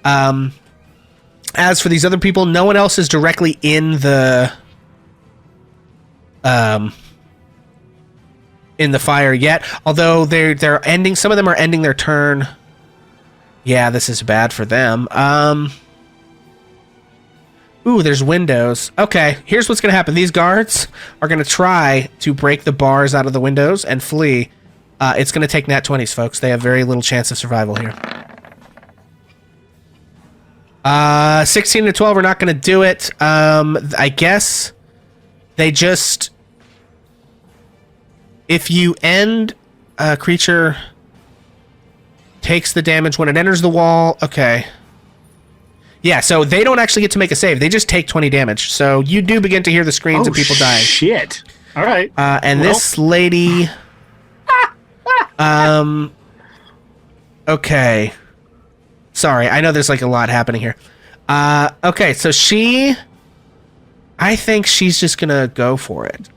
As for these other people, no one else is directly in the fire yet. Although they're ending, some of them are ending their turn. Yeah, this is bad for them. Ooh, there's windows. Okay, here's what's going to happen. These guards are going to try to break the bars out of the windows and flee. It's going to take nat 20s, folks. They have very little chance of survival here. 16 to 12 are not going to do it. I guess they just... If you end a creature takes the damage when it enters the wall... Okay. Yeah, so they don't actually get to make a save. They just take 20 damage. So you do begin to hear the screams of people dying. Shit. All right. And this lady... Okay. Sorry, I know there's like a lot happening here. Okay, so I think she's just gonna go for it.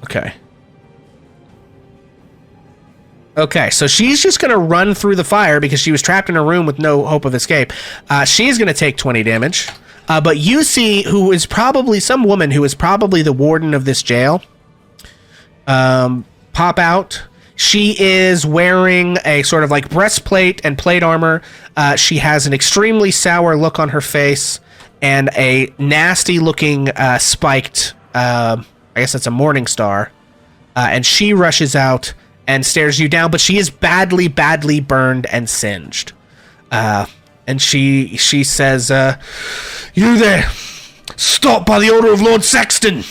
Okay. Okay, so she's just going to run through the fire because she was trapped in a room with no hope of escape. She's going to take 20 damage. But you see some woman who is probably the warden of this jail pop out. She is wearing a sort of like breastplate and plate armor. She has an extremely sour look on her face and a nasty looking spiked, I guess that's a morning star. And she rushes out and stares you down, but she is badly, badly burned and singed. And she says, "You there! Stop by the order of Lord Saxton!"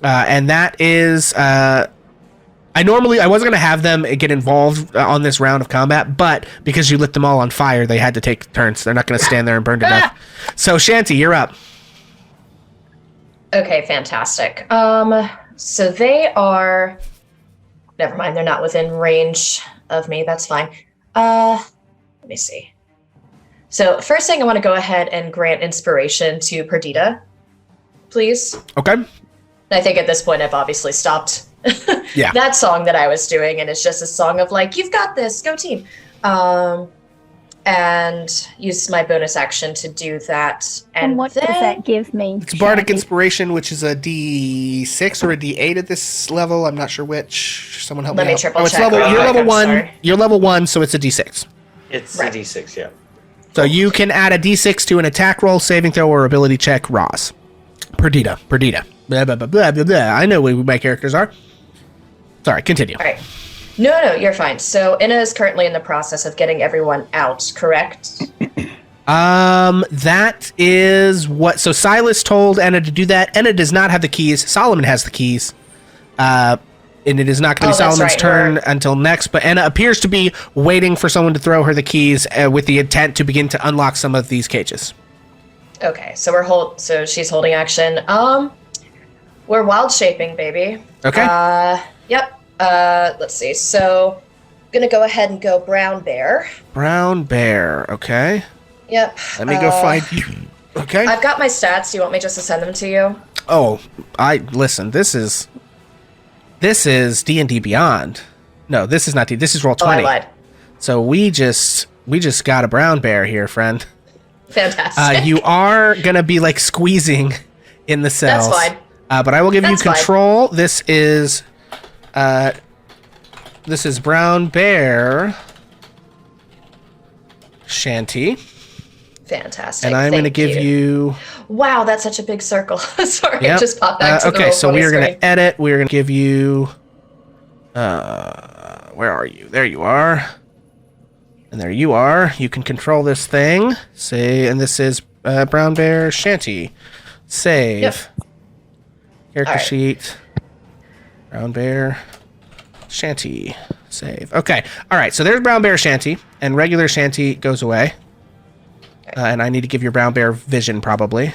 And that is... I wasn't going to have them get involved on this round of combat, but because you lit them all on fire, they had to take turns. They're not going to stand there and burn to death. So, Shanty, you're up. Okay, fantastic. So they are... Never mind, they're not within range of me. That's fine. Let me see. So first thing, I want to go ahead and grant inspiration to Perdita, please. Okay. I think at this point I've obviously stopped that song that I was doing, and it's just a song of like, you've got this, go team. And use my bonus action to do that. And what does that give me? It's Bardic Inspiration, which is a D6 or a D8 at this level. I'm not sure which. Someone help me out. Let me triple check. You're level I'm 1. sorry. You're level 1, so it's a D6. It's a D6, yeah. So you can add a D6 to an attack roll, saving throw, or ability check. Roz. Perdita. Blah, blah, blah, blah, blah, blah. I know who my characters are. Sorry, continue. All right. No, you're fine. So Inna is currently in the process of getting everyone out, correct? That is what... So Silas told Enna to do that. Enna does not have the keys. Solomon has the keys. And it is not going to be Solomon's turn until next, but Enna appears to be waiting for someone to throw her the keys with the intent to begin to unlock some of these cages. Okay, so so she's holding action. We're wild shaping, baby. Okay. Yep. Let's see. So I'm gonna go ahead and go brown bear. Brown bear. Okay. Yep. Let me go find you. Okay. I've got my stats. Do you want me just to send them to you? Oh, listen. This is D&D Beyond. No, this is not D. This is Roll20. Oh, I lied. So we just got a brown bear here, friend. Fantastic. You are gonna be like squeezing in the cells. That's fine. But I will give you That's control. Fine. This is brown bear Shanty. Fantastic. And I'm going to give you... Wow, that's such a big circle. Sorry, Yep. It just popped back to the okay, so we are going screen. to edit. We are going to give you... where are you? There you are. And there you are. You can control this thing. And this is brown bear Shanty. Save. Yep. Character sheet. Brown bear Shanty. Save. Okay. All right. So there's brown bear Shanty, and regular Shanty goes away. And I need to give your brown bear vision, probably.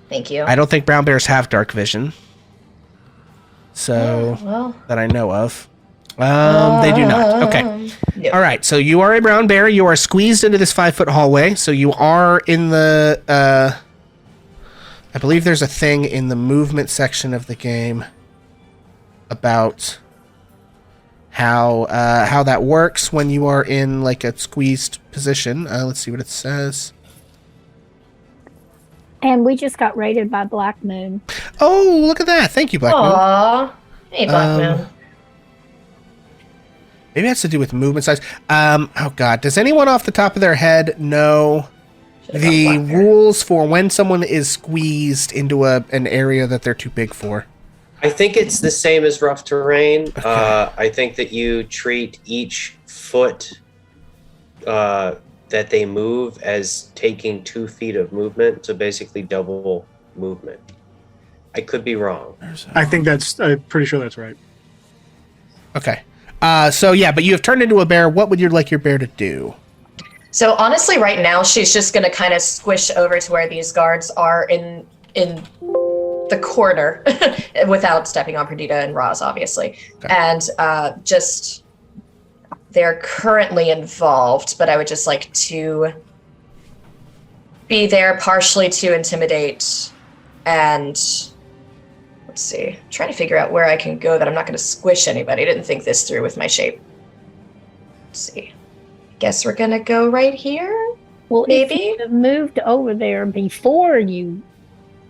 Thank you. I don't think brown bears have dark vision. So, that I know of. They do not. Okay. Yep. All right. So you are a brown bear. You are squeezed into this 5-foot hallway. So you are in the... I believe there's a thing in the movement section of the game about how that works when you are in like a squeezed position. Let's see what it says. And we just got raided by Black Moon. Oh, look at that. Thank you, Black Moon. Aww. Hey, Black Moon. Maybe it has to do with movement size. Oh, God. Does anyone off the top of their head know the rules for when someone is squeezed into an area that they're too big for? I think it's the same as rough terrain. Okay. I think that you treat each foot that they move as taking 2 feet of movement, so basically double movement. I could be wrong. I think I'm pretty sure that's right. Okay. So, yeah, but you have turned into a bear. What would you like your bear to do? So honestly, right now, she's just going to kind of squish over to where these guards are in the corner without stepping on Perdita and Roz, obviously. Okay. And just... They're currently involved, but I would just like to be there partially to intimidate and let's see. I'm trying to figure out where I can go that I'm not going to squish anybody. I didn't think this through with my shape. Let's see. Guess we're going to go right here. Well, maybe if you have moved over there before you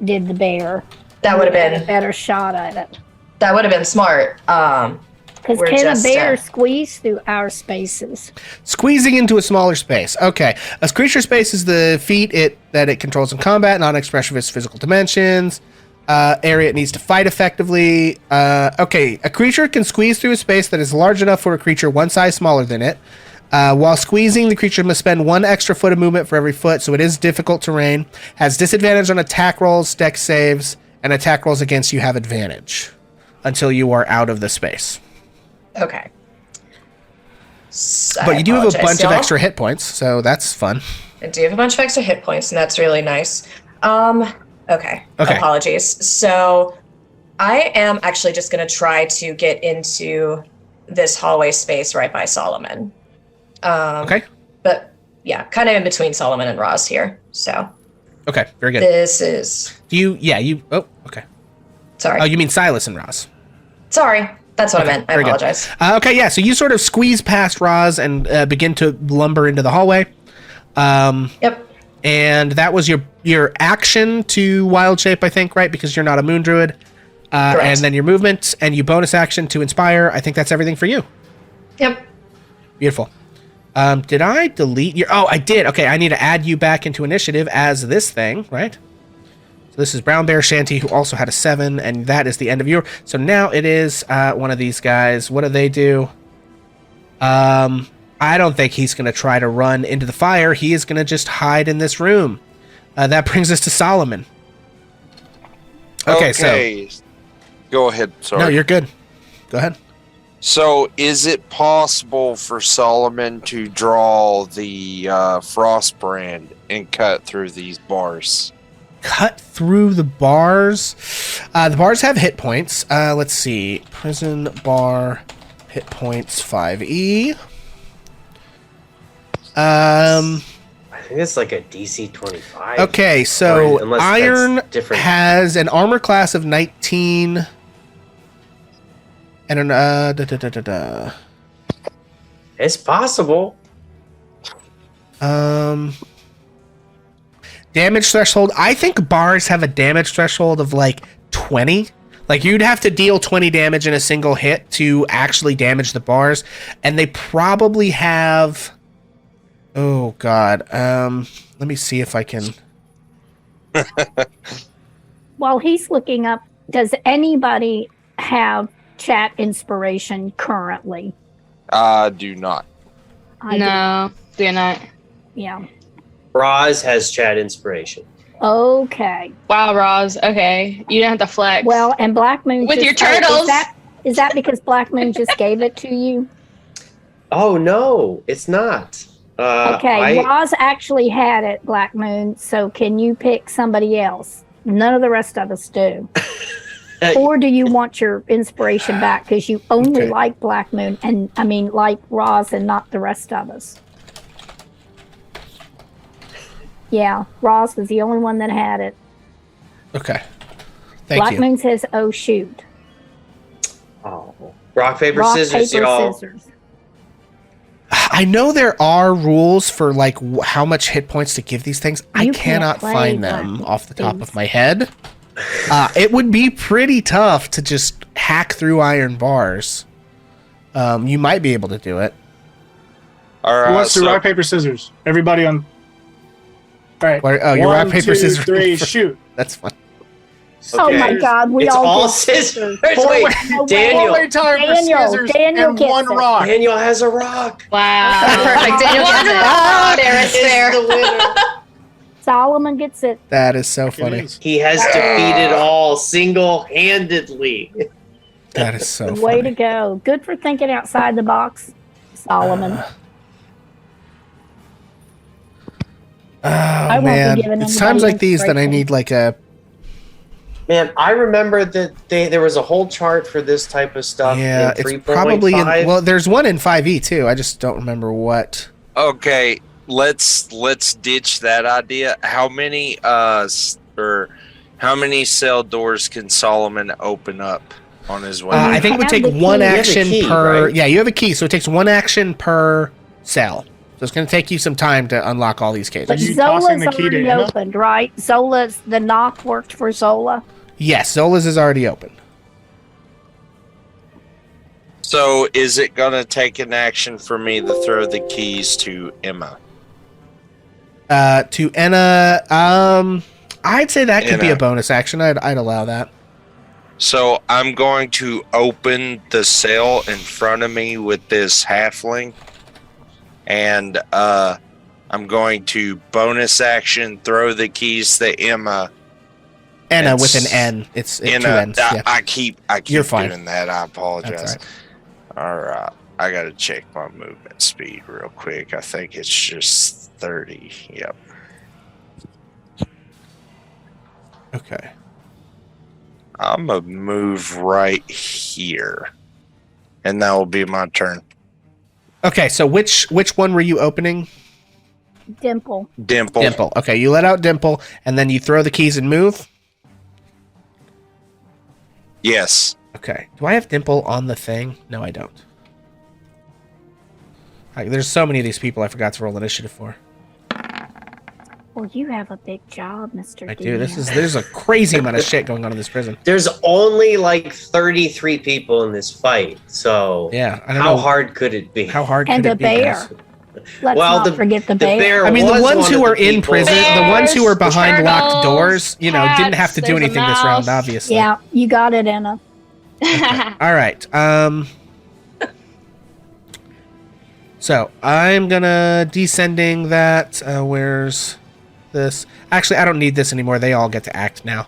did the bear, that would have been a better shot at it. That would have been smart. Because can a bear squeeze through our spaces? Squeezing into a smaller space. Okay. A creature space is the feat that it controls in combat, non-expression of its physical dimensions. area it needs to fight effectively. Okay, a creature can squeeze through a space that is large enough for a creature one size smaller than it. While squeezing, the creature must spend 1 extra foot of movement for every foot, so it is difficult terrain. Has disadvantage on attack rolls, dex saves, and attack rolls against you have advantage until you are out of the space. Okay. But you do have a bunch of extra hit points, so that's fun. I do have a bunch of extra hit points, and that's really nice. Okay. Apologies. So I am actually just going to try to get into this hallway space right by Solomon. Okay. But yeah, kind of in between Solomon and Roz here. So. Okay, very good. This is. Oh, okay. Sorry. Oh, you mean Silas and Roz. Sorry. That's what I meant. I apologize. Okay, yeah, so you sort of squeeze past Roz and begin to lumber into the hallway. Yep. And that was your action to wild shape, I think, right? Because you're not a moon druid. And then your movement and you bonus action to inspire. I think that's everything for you. Yep. Beautiful. Did I delete your... Oh, I did. Okay, I need to add you back into initiative as this thing, right? So this is Brown Bear Shanty, who also had a 7, and that is the end of your... So now it is one of these guys. What do they do? I don't think he's going to try to run into the fire. He is going to just hide in this room. That brings us to Solomon. Okay, so... Go ahead, sorry. No, you're good. Go ahead. So, is it possible for Solomon to draw the Frostbrand and cut through these bars? Cut through the bars? The bars have hit points. Let's see. Prison bar hit points 5e. I think it's like a DC 25. Okay, so unless Iron that's different. has an armor class of 19... And an It's possible. Damage threshold. I think bars have a damage threshold of like 20. Like you'd have to deal 20 damage in a single hit to actually damage the bars, and they probably have. Oh God. Let me see if I can. While he's looking up, does anybody have chat inspiration currently? Do not. No, do not. Yeah. Roz has chat inspiration. Okay. Wow, Roz. Okay, you didn't have to flex. Well, and Black Moon with just, your turtles. Is that because Black Moon just gave it to you? Oh no, it's not. Okay, Roz actually had it, Black Moon. So can you pick somebody else? None of the rest of us do. Or do you want your inspiration back because you only like Black Moon and I mean like Roz and not the rest of us? Yeah, Roz was the only one that had it. Okay. Thank Black you. Moon says, "Oh shoot." Oh, rock paper Rock, scissors, paper, y'all. scissors. I know there are rules for like how much hit points to give these things. I You can't cannot play find them Black off the top things. of my head. It would be pretty tough to just hack through iron bars. You might be able to do it. All Who right. wants to So, rock, paper, scissors? Everybody on. All right. Oh, you're rock, paper, 1, 2, scissors. 3, shoot. That's fun. Oh my God, we It's all all get scissors. Four-way- Wait, No, Daniel. Four-way time for Daniel, scissors Daniel and gets one it. rock. Daniel has a rock. Wow. Perfect. Daniel gets it. Fair is fair. The winner. Solomon gets it. That is so It funny. is. He has defeated all single-handedly. That is so Way funny. to go. Good for thinking outside the box, Solomon. Oh won't be man, giving it's anybody times like these that I inspiration. need like a Man, I remember that there was a whole chart for this type of stuff yeah. in It's 3.5. probably in, well. There's one in 5e too. I just don't remember what. okay, let's ditch that idea. How many how many cell doors can Solomon open up on his way? I think it would have take the one key. You have a action key, per. right? Yeah, you have a key, so it takes one action per cell. So it's going to take you some time to unlock all these But cages. you tossing Zola's the key to already Emma? opened, right? Zola's, the knock worked for Zola. Yes, Zola's is already open. So is it gonna take an action for me to throw the keys to Emma? To Enna, I'd say that could be know. a bonus action. I'd allow that. So I'm going to open the cell in front of me with this halfling, and I'm going to bonus action throw the keys to Emma. Enna with an N. It's two N's. Yeah. I keep You're fine. doing that. I apologize. That's All right. I got to check my movement speed real quick. I think it's just 30. Yep. Okay. I'm going to move right here. And that will be my turn. Okay, so which one were you opening? Dimple. Dimple. Okay, you let out Dimple, and then you throw the keys and move? Yes. Okay. Do I have Dimple on the thing? No, I don't. There's so many of these people I forgot to roll initiative for. Well, you have a big job, Mr. I do. There's a crazy amount of shit going on in this prison. There's only like 33 people in this fight, so yeah, I don't how know. hard could it be? How hard and could the it be? bear. Guys? Let's not forget the bear. I mean, the was ones one who of are the in people. prison, the ones who are behind locked turtles, doors, didn't have to do cats, anything there's a this round, mouse. obviously. Yeah, you got it, Anna. All right. So I'm gonna descending that. Where's this? Actually, I don't need this anymore. They all get to act now.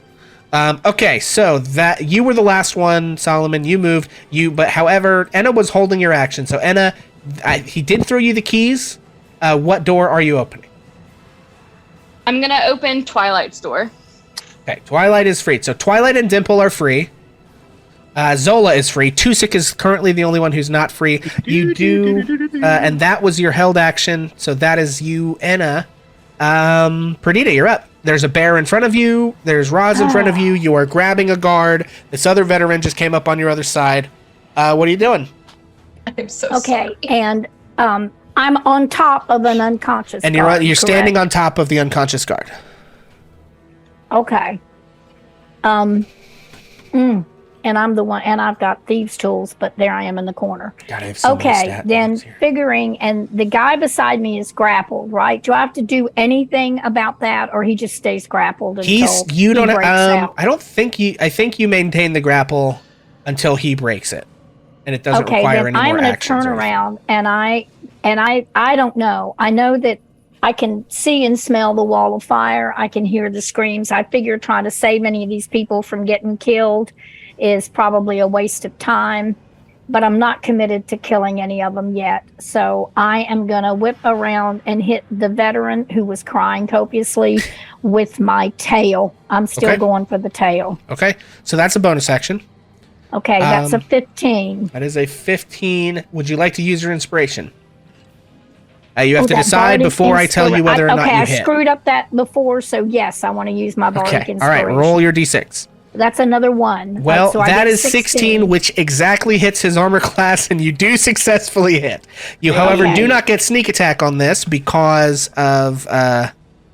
Okay, so that you were the last one, Solomon. You moved. But however, Enna was holding your action. So Enna, he did throw you the keys. What door are you opening? I'm gonna open Twilight's door. Okay, Twilight is free. So Twilight and Dimple are free. Zola is free. Tusik is currently the only one who's not free. You do, and that was your held action. So that is you, Enna. Perdita, you're up. There's a bear in front of you. There's Roz in front of you. You are grabbing a guard. This other veteran just came up on your other side. What are you doing? I'm so Okay, sorry. and I'm on top of an unconscious And guard, you're standing correct? on top of the unconscious guard. Okay. And I'm the one, and I've got thieves' tools, but there I am in the corner. God, I have so many Okay, stat then points here. figuring, and the guy beside me is grappled, right? Do I have to do anything about that, or he just stays grappled until he breaks out? I don't think you. I think you maintain the grapple until he breaks it, and it doesn't Okay, require then any I'm more going to actions turn or anything. around, and I don't know. I know that I can see and smell the wall of fire. I can hear the screams. I figure trying to save any of these people from getting killed is probably a waste of time, but I'm not committed to killing any of them yet. So I am going to whip around and hit the veteran who was crying copiously with my tail. I'm still Okay. going for the tail. Okay, so that's a bonus action. Okay, that's a 15. That is a 15. Would you like to use your inspiration? You have to that decide bardic before I tell you whether or not okay, you I hit. screwed up that before, so yes, I want to use my bardic Okay, all inspiration. right, roll your d6. That's another one. Well, so I that get is 16, which exactly hits his armor class, and you do successfully hit. You, however, Okay. do not get sneak attack on this because of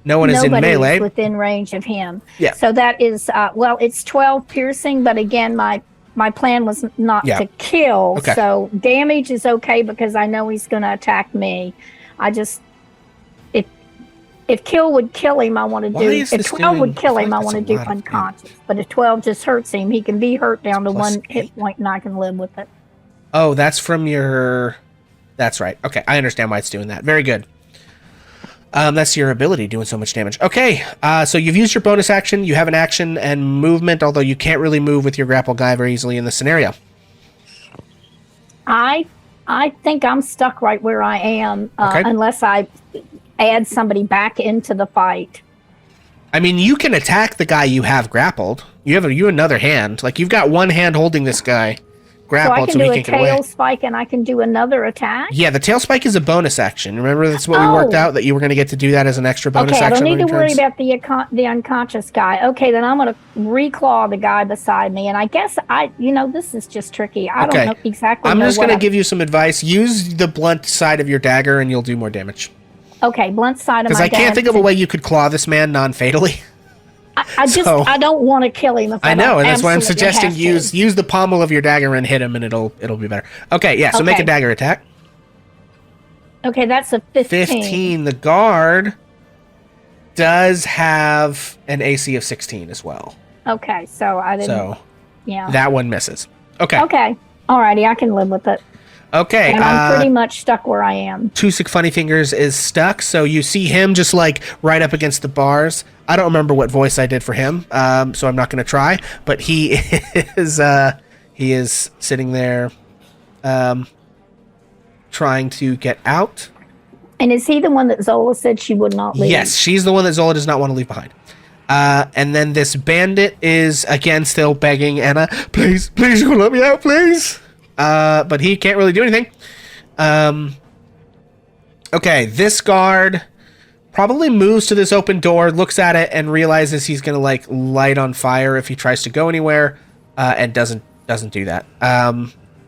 no one is in Nobody melee. is within range of him. Yeah. So that is it's 12 piercing, but again, my plan was not Yeah. to kill. Okay. So damage is okay because I know he's going to attack me. I just if kill would kill him, I want to Why do. is If this 12 doing- would kill I him, feel I like want to that's a do lot of unconscious. But if 12 just hurts him, he can be hurt down to Plus 1 hit point, and I can live with it. Oh, that's from your... That's right. Okay, I understand why it's doing that. Very good. That's your ability doing so much damage. Okay, so you've used your bonus action. You have an action and movement, although you can't really move with your grapple guy very easily in this scenario. I think I'm stuck right where I am, Okay. unless I add somebody back into the fight. I mean, you can attack the guy you have grappled. You have another hand. Like, you've got one hand holding this guy So I grappled can so, do he a can get away. tail spike and I can do another attack. Yeah, the tail spike is a bonus action. Remember, that's what we worked Oh. out, that you were going to get to do that as an extra bonus Okay, I action. don't need on to your worry turns. about the unconscious guy. Okay, then I'm going to reclaw the guy beside me, and I guess this is just tricky. I Okay. don't know exactly. I'm just going to give you some advice. Use the blunt side of your dagger, and you'll do more damage. Okay, blunt side of Because my. I can't think of a way you could claw this man non-fatally. so- I don't want to kill him. If I know, don't and that's why I'm absolutely suggesting have to. use the pommel of your dagger and hit him, and it'll be better. Okay, yeah. So make a Okay. dagger attack. Okay, that's a 15. 15. The guard does have an AC of 16 as well. Okay, so I didn't. So Yeah. that one misses. Okay. Okay. Alrighty, I can live with it. Okay. And I'm pretty much stuck where I am. Tusik Funny Fingers is stuck, so you see him just like right up against the bars. I don't remember what voice I did for him, so I'm not going to try. But he is sitting there, trying to get out. And is he the one that Zola said she would not leave? Yes, she's the one that Zola does not want to leave behind. And then this bandit is again still begging Anna, please, you can let me out, please. But he can't really do anything. Okay, this guard probably moves to this open door, looks at it, and realizes he's gonna like light on fire if he tries to go anywhere, and doesn't do that.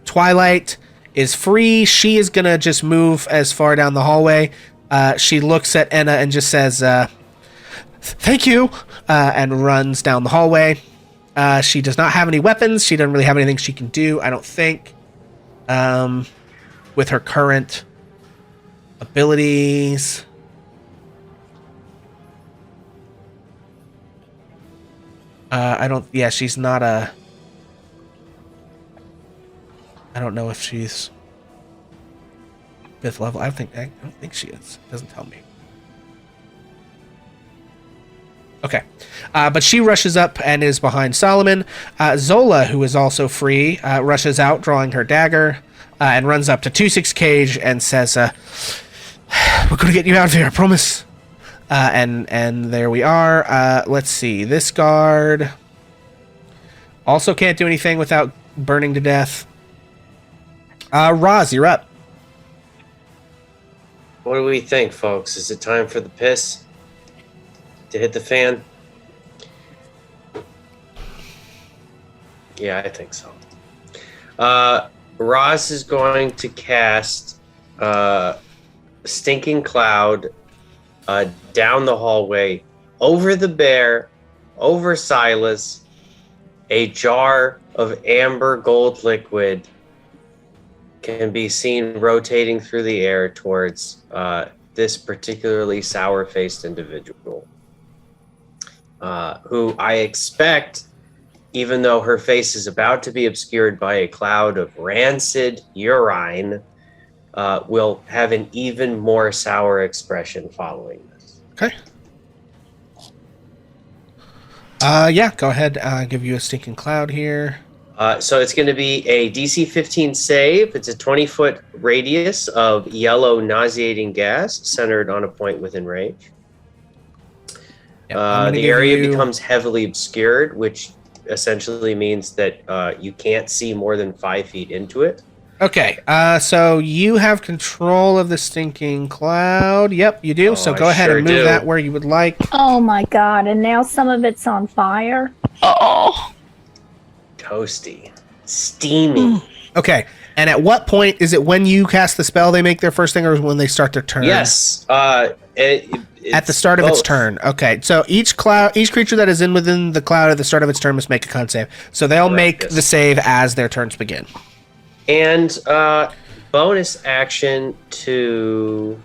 Twilight is free. She is gonna just move as far down the hallway. She looks at Anna and just says, "Thank you," and runs down the hallway. She does not have any weapons. She doesn't really have anything she can do, I don't think, with her current abilities. She's not a... I don't know if she's 5th level. I don't think she is. It doesn't tell me. Okay. But she rushes up and is behind Solomon. Zola, who is also free, rushes out, drawing her dagger, and runs up to Tusik's cage and says, we're going to get you out of here, I promise. And there we are. Let's see. This guard also can't do anything without burning to death. Roz, you're up. What do we think, folks? Is it time for the piss to hit the fan? Yeah, I think so. Roz is going to cast Stinking Cloud down the hallway, over the bear, over Silas. A jar of amber gold liquid can be seen rotating through the air towards this particularly sour-faced individual, who I expect, even though her face is about to be obscured by a cloud of rancid urine, will have an even more sour expression following this. Okay. Go ahead. I'll give you a Stinking Cloud here. So it's going to be a DC 15 save. It's a 20-foot radius of yellow nauseating gas centered on a point within range. Yep, the area becomes heavily obscured, which essentially means that you can't see more than 5 feet into it. Okay, so you have control of the Stinking Cloud. Yep, you do. So go ahead and move that where you would like. Oh my god, and now some of it's on fire. Oh. Toasty. Steamy. Okay, and at what point is it when you cast the spell they make their first thing, or when they start their turn? Yes. At the start of its turn. Okay, so each creature that is within the cloud at the start of its turn must make a con save. So they'll make the save as their turns begin. And bonus action to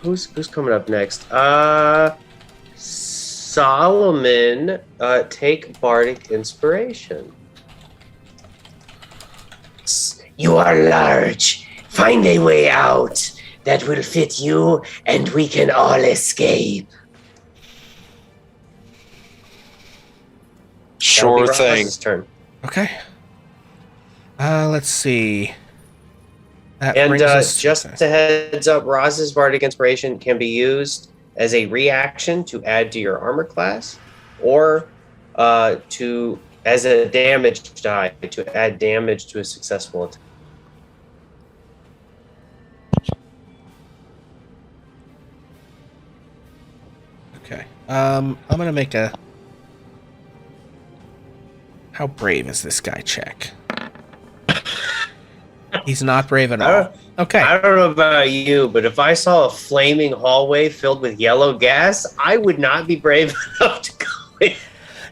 who's coming up next? Solomon, take Bardic Inspiration. You are large. Find a way out that will fit you, and we can all escape. Sure thing. Turn. Okay. Let's see. And just a heads up, Roz's Bardic Inspiration can be used as a reaction to add to your armor class, or as a damage die to add damage to a successful attack. Okay. I'm gonna make a. How brave is this guy? Check. He's not brave at all. Okay. I don't know about you, but if I saw a flaming hallway filled with yellow gas, I would not be brave enough to go in.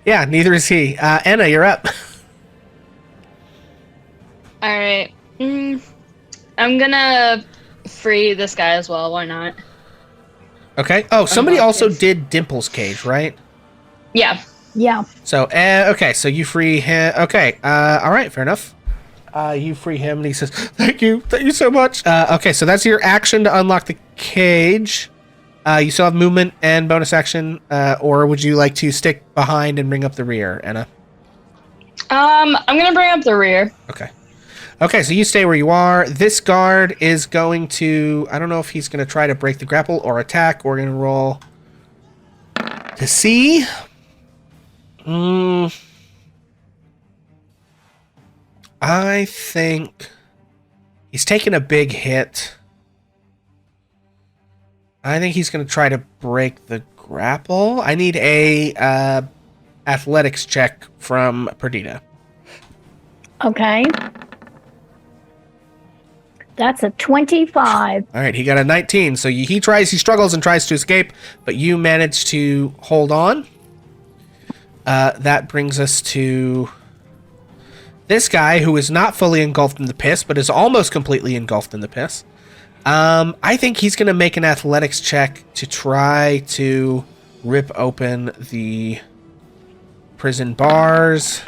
Yeah, neither is he. Anna, you're up. All right. I'm gonna free this guy as well. Why not? Okay. Oh, somebody Unlock also his- did Dimple's cage, right? Yeah. Yeah. So, okay, so you free him. Okay, all right, fair enough. You free him, and he says, thank you so much. Okay, so that's your action to unlock the cage. You still have movement and bonus action, or would you like to stick behind and bring up the rear, Anna? I'm gonna bring up the rear. Okay. Okay, so you stay where you are. This guard is going to... I don't know if he's going to try to break the grapple or attack. We're going to roll to see. I think he's taken a big hit. I think he's going to try to break the grapple. I need a athletics check from Perdita. Okay. That's a 25. All right, he got a 19. So he struggles and tries to escape, but you manage to hold on. That brings us to this guy who is not fully engulfed in the piss, but is almost completely engulfed in the piss. I think he's going to make an athletics check to try to rip open the prison bars.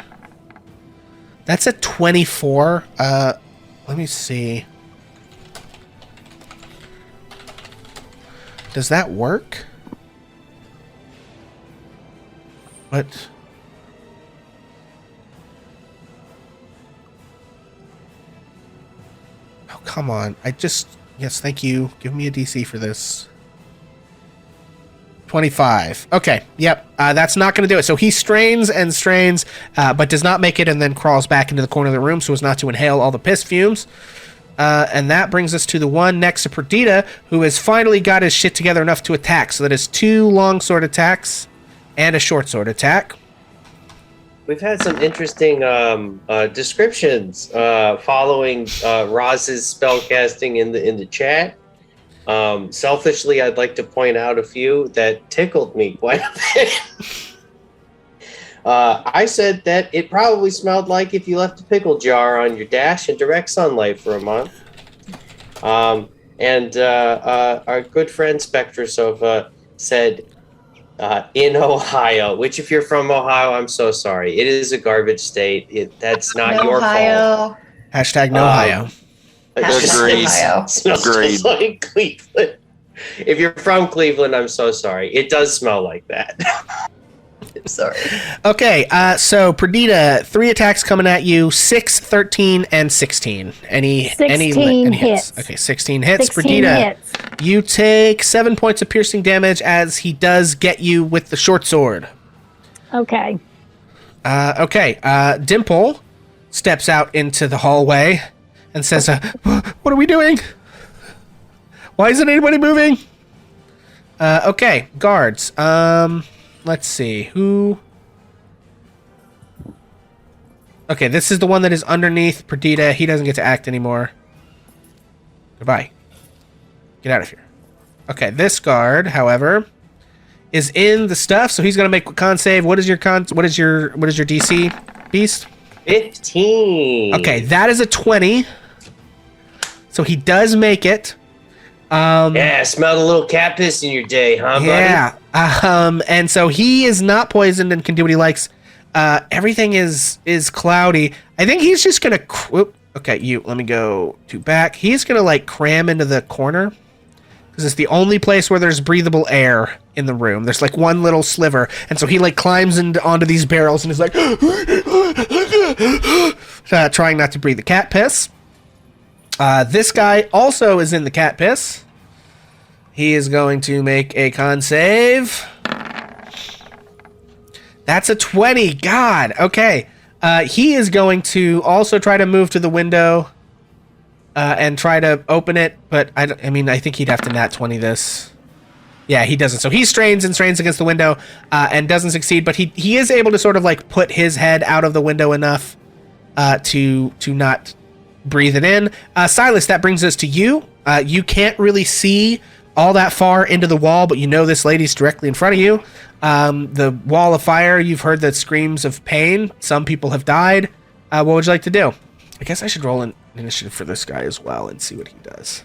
That's a 24. Let me see. Does that work? What? Oh, come on. Yes, thank you. Give me a DC for this. 25. Okay, yep. That's not going to do it. So he strains and strains, but does not make it and then crawls back into the corner of the room so as not to inhale all the piss fumes. And that brings us to the one next to Perdita, who has finally got his shit together enough to attack. So that is 2 long sword attacks and a short sword attack. We've had some interesting descriptions following Roz's spellcasting in the chat. Selfishly, I'd like to point out a few that tickled me quite a bit. I said that it probably smelled like if you left a pickle jar on your dash in direct sunlight for a month. And our good friend Spectre Sofa said in Ohio, which if you're from Ohio, I'm so sorry. It is a garbage state. That's not your fault. Ohio. Hashtag no Ohio. Agreed. Ohio. Smells Agreed. just like Cleveland. If you're from Cleveland, I'm so sorry. It does smell like that. I'm sorry. Okay, so Perdita, 3 attacks coming at you, 6, 13, and 16. Any 16 hits. Okay, 16 hits. 16 Perdita, hits. you take 7 points of piercing damage as he does get you with the short sword. Okay. Dimple steps out into the hallway and says, what are we doing? Why isn't anybody moving? Okay, guards. Let's see. Who? Okay, this is the one that is underneath Perdita. He doesn't get to act anymore. Goodbye. Get out of here. Okay, this guard, however, is in the stuff, so he's gonna make a con save. What is your DC, Beast? 15. Okay, that is a 20. So he does make it. Yeah, smelled a little cat piss in your day, huh, buddy? Yeah. And so he is not poisoned and can do what he likes. Everything is cloudy. I think he's just gonna. Okay, let me go to back. He's gonna like cram into the corner because it's the only place where there's breathable air in the room. There's like one little sliver, and so he like climbs onto these barrels and is like trying not to breathe the cat piss. This guy also is in the cat piss. He is going to make a con save. That's a 20. God. Okay. He is going to also try to move to the window and try to open it, but I think he'd have to nat 20 this. Yeah, he doesn't. So he strains and strains against the window and doesn't succeed, but he is able to sort of like put his head out of the window enough to not breathe it in. Silas, that brings us to you. You can't really see all that far into the wall, but you know this lady's directly in front of you. The wall of fire, you've heard the screams of pain. Some people have died. What would you like to do? I guess I should roll in. initiative for this guy as well and see what he does.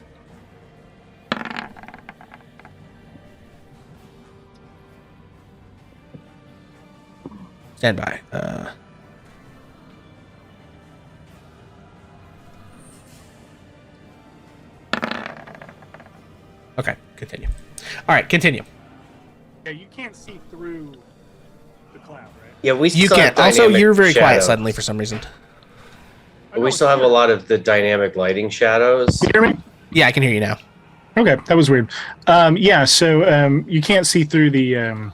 Stand by. Okay, continue. All right, continue. Yeah, you can't see through the cloud, right? Yeah, we You still have can't. Also, dynamic you're very quiet shadows. suddenly for some reason. But we still have a lot of the dynamic lighting shadows. You hear me? Yeah, I can hear you now. Okay, that was weird. So you can't see through the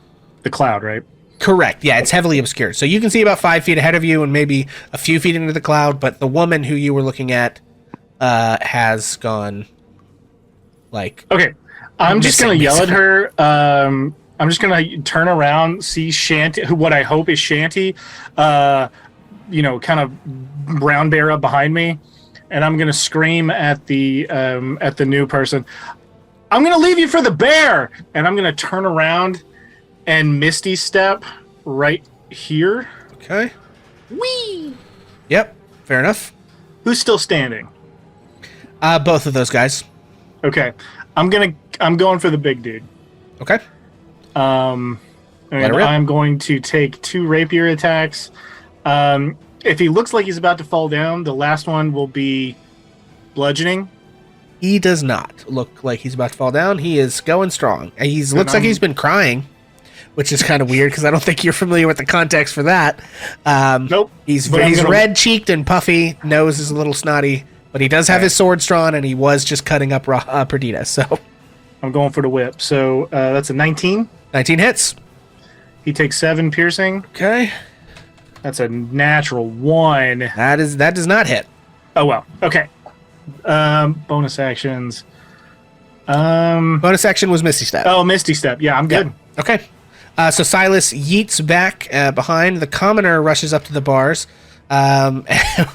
cloud, right? Correct. Yeah, it's heavily obscured. So you can see about 5 feet ahead of you and maybe a few feet into the cloud, but the woman who you were looking at has gone, like... Okay, I'm just going to yell at missing. her. I'm just going to turn around, see Shanty, what I hope is Shanty, kind of brown bear up behind me, and I'm going to scream at the new person, I'm going to leave you for the bear! And I'm going to turn around and Misty Step right here. Okay. Whee! Yep, fair enough. Who's still standing? Both of those guys. Okay, I'm going for the big dude. Okay. And Let her rip. I'm going to take 2 rapier attacks. If he looks like he's about to fall down, the last one will be bludgeoning. He does not look like he's about to fall down. He is going strong. Looks like he's been crying, which is kind of weird because I don't think you're familiar with the context for that. Nope. He's But I'm gonna- red-cheeked and puffy. Nose is a little snotty, but he does have his sword drawn, and he was just cutting up Perdita. So I'm going for the whip. So that's a 19. 19 hits. He takes 7 piercing. Okay. That's a natural 1. That does not hit. Oh, well. Okay. Bonus actions. Bonus action was Misty Step. Oh, Misty Step. Yeah, I'm good. Okay. So Silas yeets back behind. The commoner rushes up to the bars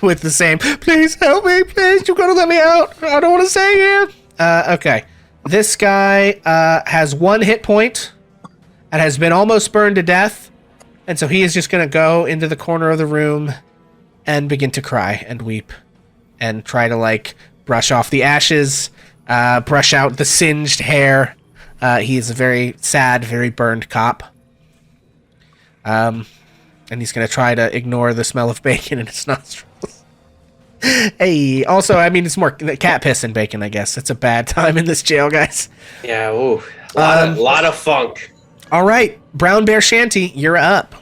with the same, please help me, please, you gotta let me out. I don't want to stay here. Okay. This guy has 1 hit point and has been almost burned to death. And so he is just going to go into the corner of the room and begin to cry and weep and try to, brush off the ashes, brush out the singed hair. He is a very sad, very burned cop. And he's going to try to ignore the smell of bacon in his nostrils. Hey, also, it's more cat piss and bacon, I guess. It's a bad time in this jail, guys. Yeah, ooh. Lot of funk. All right, Brown Bear Shanty, you're up.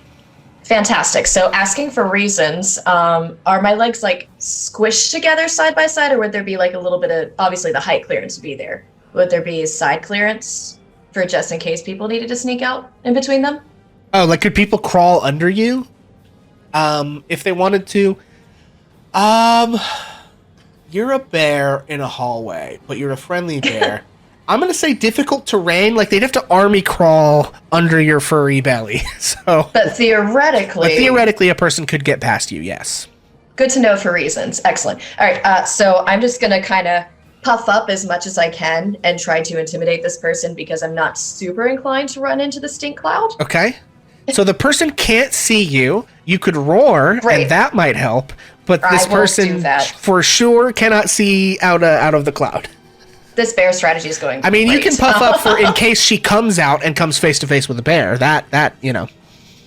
Fantastic. So asking for reasons, are my legs squished together side by side, or would there be a little bit of, obviously the height clearance would be there. Would there be side clearance for just in case people needed to sneak out in between them? Oh, could people crawl under you? If they wanted to. You're a bear in a hallway, but you're a friendly bear. I'm going to say difficult terrain. They'd have to army crawl under your furry belly. But theoretically, a person could get past you, yes. Good to know for reasons. Excellent. All right, so I'm just going to kind of puff up as much as I can and try to intimidate this person because I'm not super inclined to run into the stink cloud. Okay. So the person can't see you. You could roar, Right. and that might help. But I this won't do person that. for sure cannot see out of the cloud. This bear strategy is going You great. can puff up for in case she comes out and comes face to face with a bear. That.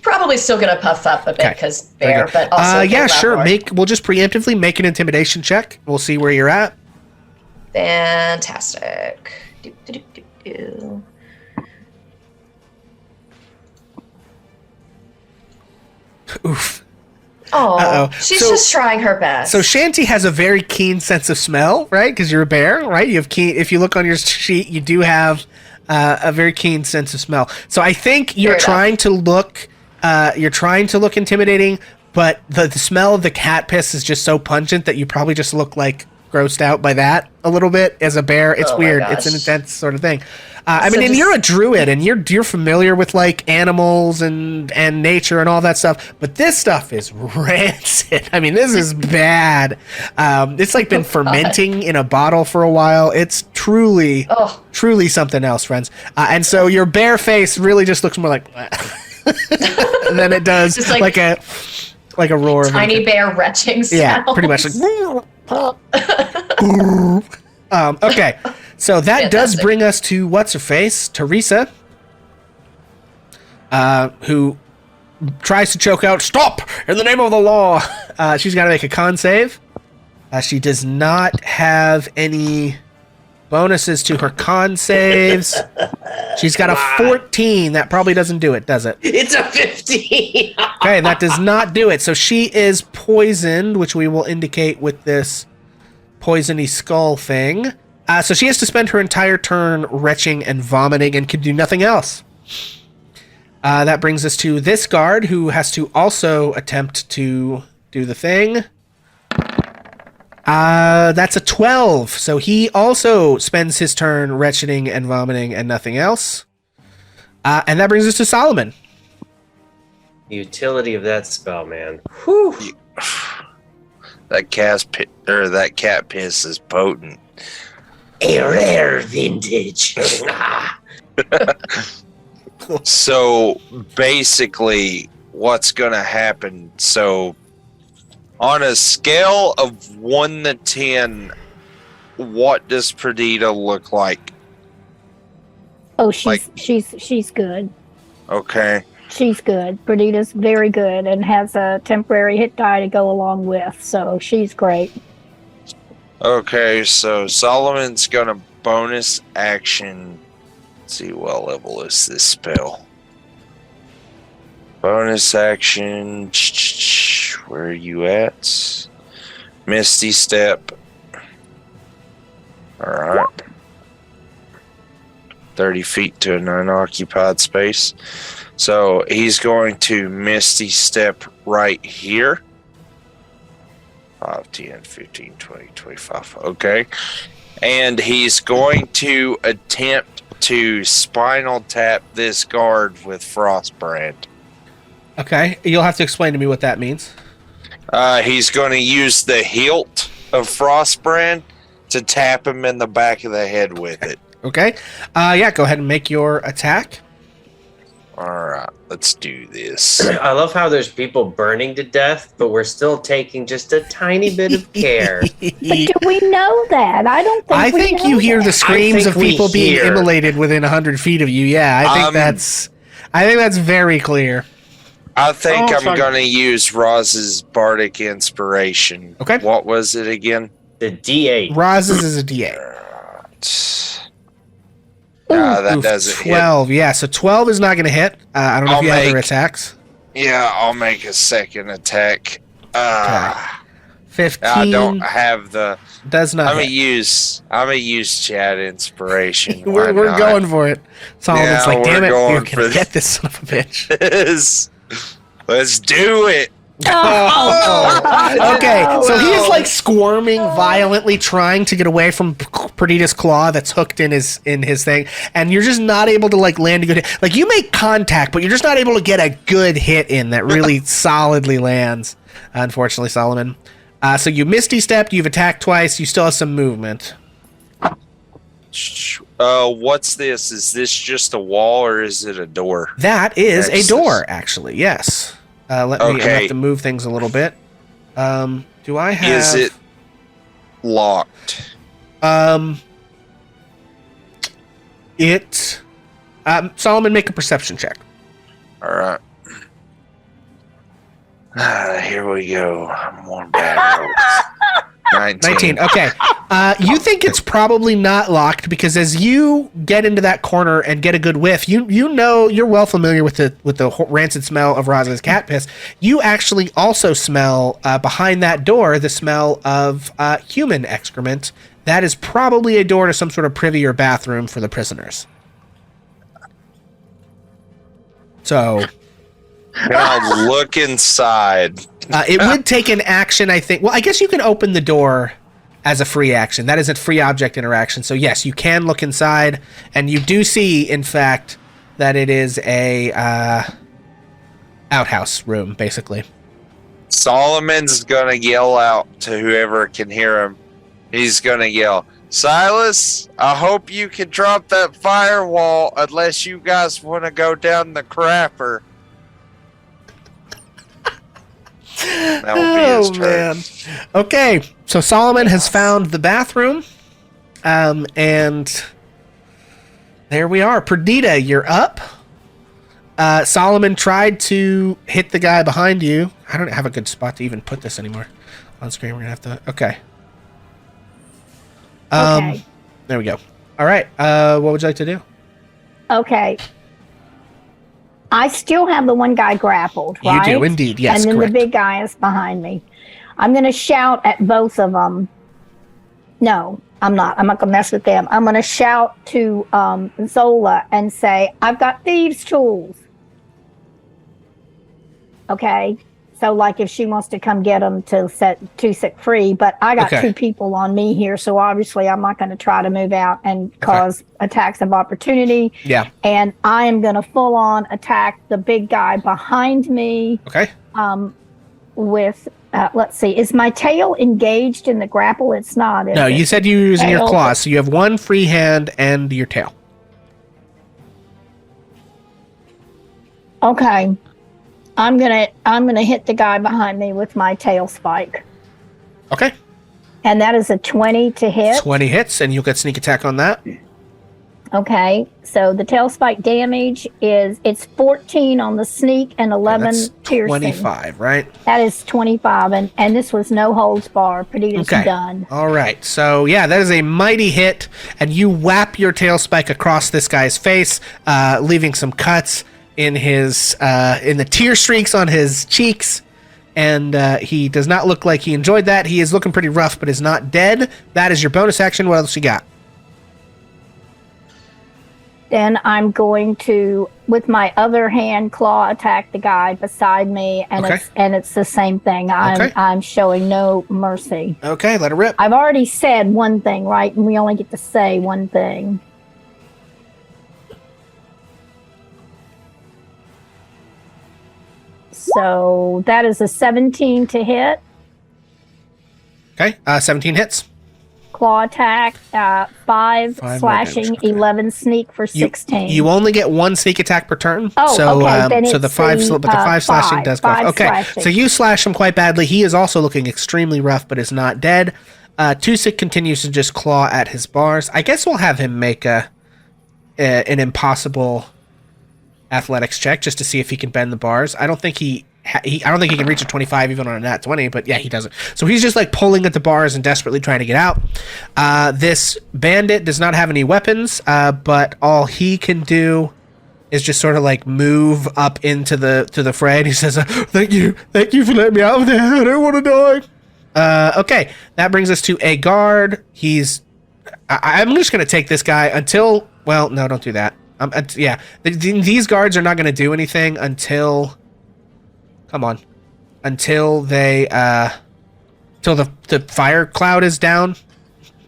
Probably still going to puff up a bit Okay. because Very bear, good. but also yeah, get sure. more. We'll just preemptively make an intimidation check. We'll see where you're at. Fantastic. Do. Oof. Oh, Uh-oh. she's So- just trying her best. So Shanty has a very keen sense of smell, right? Because you're a bear, right? You have keen. If you look on your sheet, you do have a very keen sense of smell. So I think you're Fair enough. trying to look. You're trying to look intimidating, but the smell of the cat piss is just so pungent that you probably just look grossed out by that a little bit as a bear. It's Oh my weird. gosh. It's an intense sort of thing. So and just- you're a druid, and you're familiar with animals and nature and all that stuff. But this stuff is rancid. This is bad. It's been fermenting in a bottle for a while. It's truly something else, friends. And so your bear face really just looks more like than it does Just like a roar. of tiny bear retching sound. yeah, pretty much. Okay, so that does Fantastic. bring us to what's her face, Teresa, who tries to choke out, "Stop! In the name of the law!" She's got to make a con save. She does not have any bonuses to her con saves. She's got a 14. That probably doesn't do it, does it? It's a 15. Okay, that does not do it. So she is poisoned, which we will indicate with this poisony skull thing. So she has to spend her entire turn retching and vomiting and can do nothing else. That brings us to this guard, who has to also attempt to do the thing. That's a 12. So he also spends his turn retching and vomiting and nothing else. And that brings us to Solomon. The utility of that spell, man. Whew. That cat piss is potent. A rare vintage. So basically, what's going to happen? So, on a scale of 1 to 10, what does Perdita look like? Oh, she's good. Okay. She's good. Perdita's very good and has a temporary hit die to go along with, so she's great. Okay, so Solomon's going to bonus action. Let's see, what level is this spell? Bonus action. Where are you at? Misty Step. Alright. 30 feet to an unoccupied space. So he's going to Misty Step right here. 5, 10, 15, 20, 25. Okay. And he's going to attempt to Spinal Tap this guard with Frostbrand. Okay, you'll have to explain to me what that means. He's going to use the hilt of Frostbrand to tap him in the back of the head with it. Okay. Yeah, go ahead and make your attack. Alright, let's do this. I love how there's people burning to death, but we're still taking just a tiny bit of care. But do we know that? I don't think I think you hear the screams think of we people being hear. immolated within 100 feet of you. Yeah, I think that's very clear. I think Oh, I'm sorry. going to use Roz's Bardic Inspiration. Okay. What was it again? The D8. Roz's is a D8. That Oof, doesn't hit. 12. Yeah, so 12 is not going to hit. I don't know if you have other attacks. Yeah, I'll make a second attack. 15 I don't have the. does not I'm gonna hit. use Chat Inspiration. We're going for it. Solomon's Yeah, like, damn we're it, going you're for going to this. get this son of a bitch. Let's do it. Okay, so he is like squirming violently, trying to get away from Perdita's claw that's hooked in his thing, and you're just not able to like land a good hit. Like you make contact, but you're just not able to get a good hit in that really solidly lands. Unfortunately, Solomon. So you Misty Stepped, you've attacked twice, you still have some movement. What's this? Is this just a wall or is it a door? That is That's a door, actually. Yes. Let me. I Okay. have to move things a little bit. Do I have? Is it locked? It. Solomon, make a perception check. All right. Here we go. I'm on bad rolls. 19. Okay. You think it's probably not locked because as you get into that corner and get a good whiff, you know you're well familiar with the rancid smell of Raza's cat piss. You actually also smell behind that door the smell of human excrement. That is probably a door to some sort of privy or bathroom for the prisoners. So Can I look inside? it would take an action, I think. Well, I guess you can open the door as a free action. That is a free object interaction. So yes, you can look inside, and you do see, in fact, that it is a outhouse room, basically. Solomon's gonna yell out to whoever can hear him. He's gonna yell, "Silas, I hope you can drop that firewall unless you guys want to go down the crapper." That will be his turn. Man. Okay. So Solomon has found the bathroom, and there we are. Perdita, you're up. Solomon tried to hit the guy behind you. I don't have a good spot to even put this anymore on screen. We're gonna have to. Okay. Okay. There we go. All right. What would you like to do? Okay. I still have the one guy grappled, right? You do indeed. Yes, and then correct. the big guy is behind me. I'm going to shout at both of them. No, I'm not. I'm not going to mess with them. I'm going to shout to Zola and say, I've got thieves' tools. Okay? So, like, if she wants to come get them to set Tusik free, but I got two people on me here, so obviously I'm not going to try to move out and cause attacks of opportunity. Yeah. And I am going to full-on attack the big guy behind me. Okay. With, let's see, is my tail engaged in the grapple? It's not. No, you said you were using your claws, so you have one free hand and your tail. Okay. I'm gonna hit the guy behind me with my tail spike. Okay. And that is a 20 to hit. 20 hits, and you'll get sneak attack on that. Okay. So the tail spike damage it's 14 on the sneak and 11 piercing. 25, right? That is 25, and this was no holds bar. Perdita's done. All right. So yeah, that is a mighty hit, and you whap your tail spike across this guy's face, leaving some cuts in his in the tear streaks on his cheeks, and he does not look like he enjoyed that. He is looking pretty rough, but is not dead. That is your bonus action. What else you got? Then I'm going to, with my other hand, claw attack the guy beside me, and it's the same thing. I'm showing no mercy. Okay, let it rip. I've already said one thing, right? And we only get to say one thing. So that is a 17 to hit. Okay, 17 hits. Claw attack, 5 slashing, damage, okay. 11 sneak for 16. You only get one sneak attack per turn. Oh, so, okay. Then so the five slashing does go off. Okay, slashing. So you slash him quite badly. He is also looking extremely rough, but is not dead. Tusik continues to just claw at his bars. I guess we'll have him make an impossible athletics check just to see if he can bend the bars. I don't think he can reach a 25 even on a nat 20, but yeah, he doesn't. So he's just like pulling at the bars and desperately trying to get out. This bandit does not have any weapons, but all he can do is just sort of like move up into the fray. And he says, thank you for letting me out of there. I don't want to die. Okay, that brings us to a guard. I'm just going to take this guy until, well, no, don't do that. Yeah, these guards are not going to do anything until, until the fire cloud is down,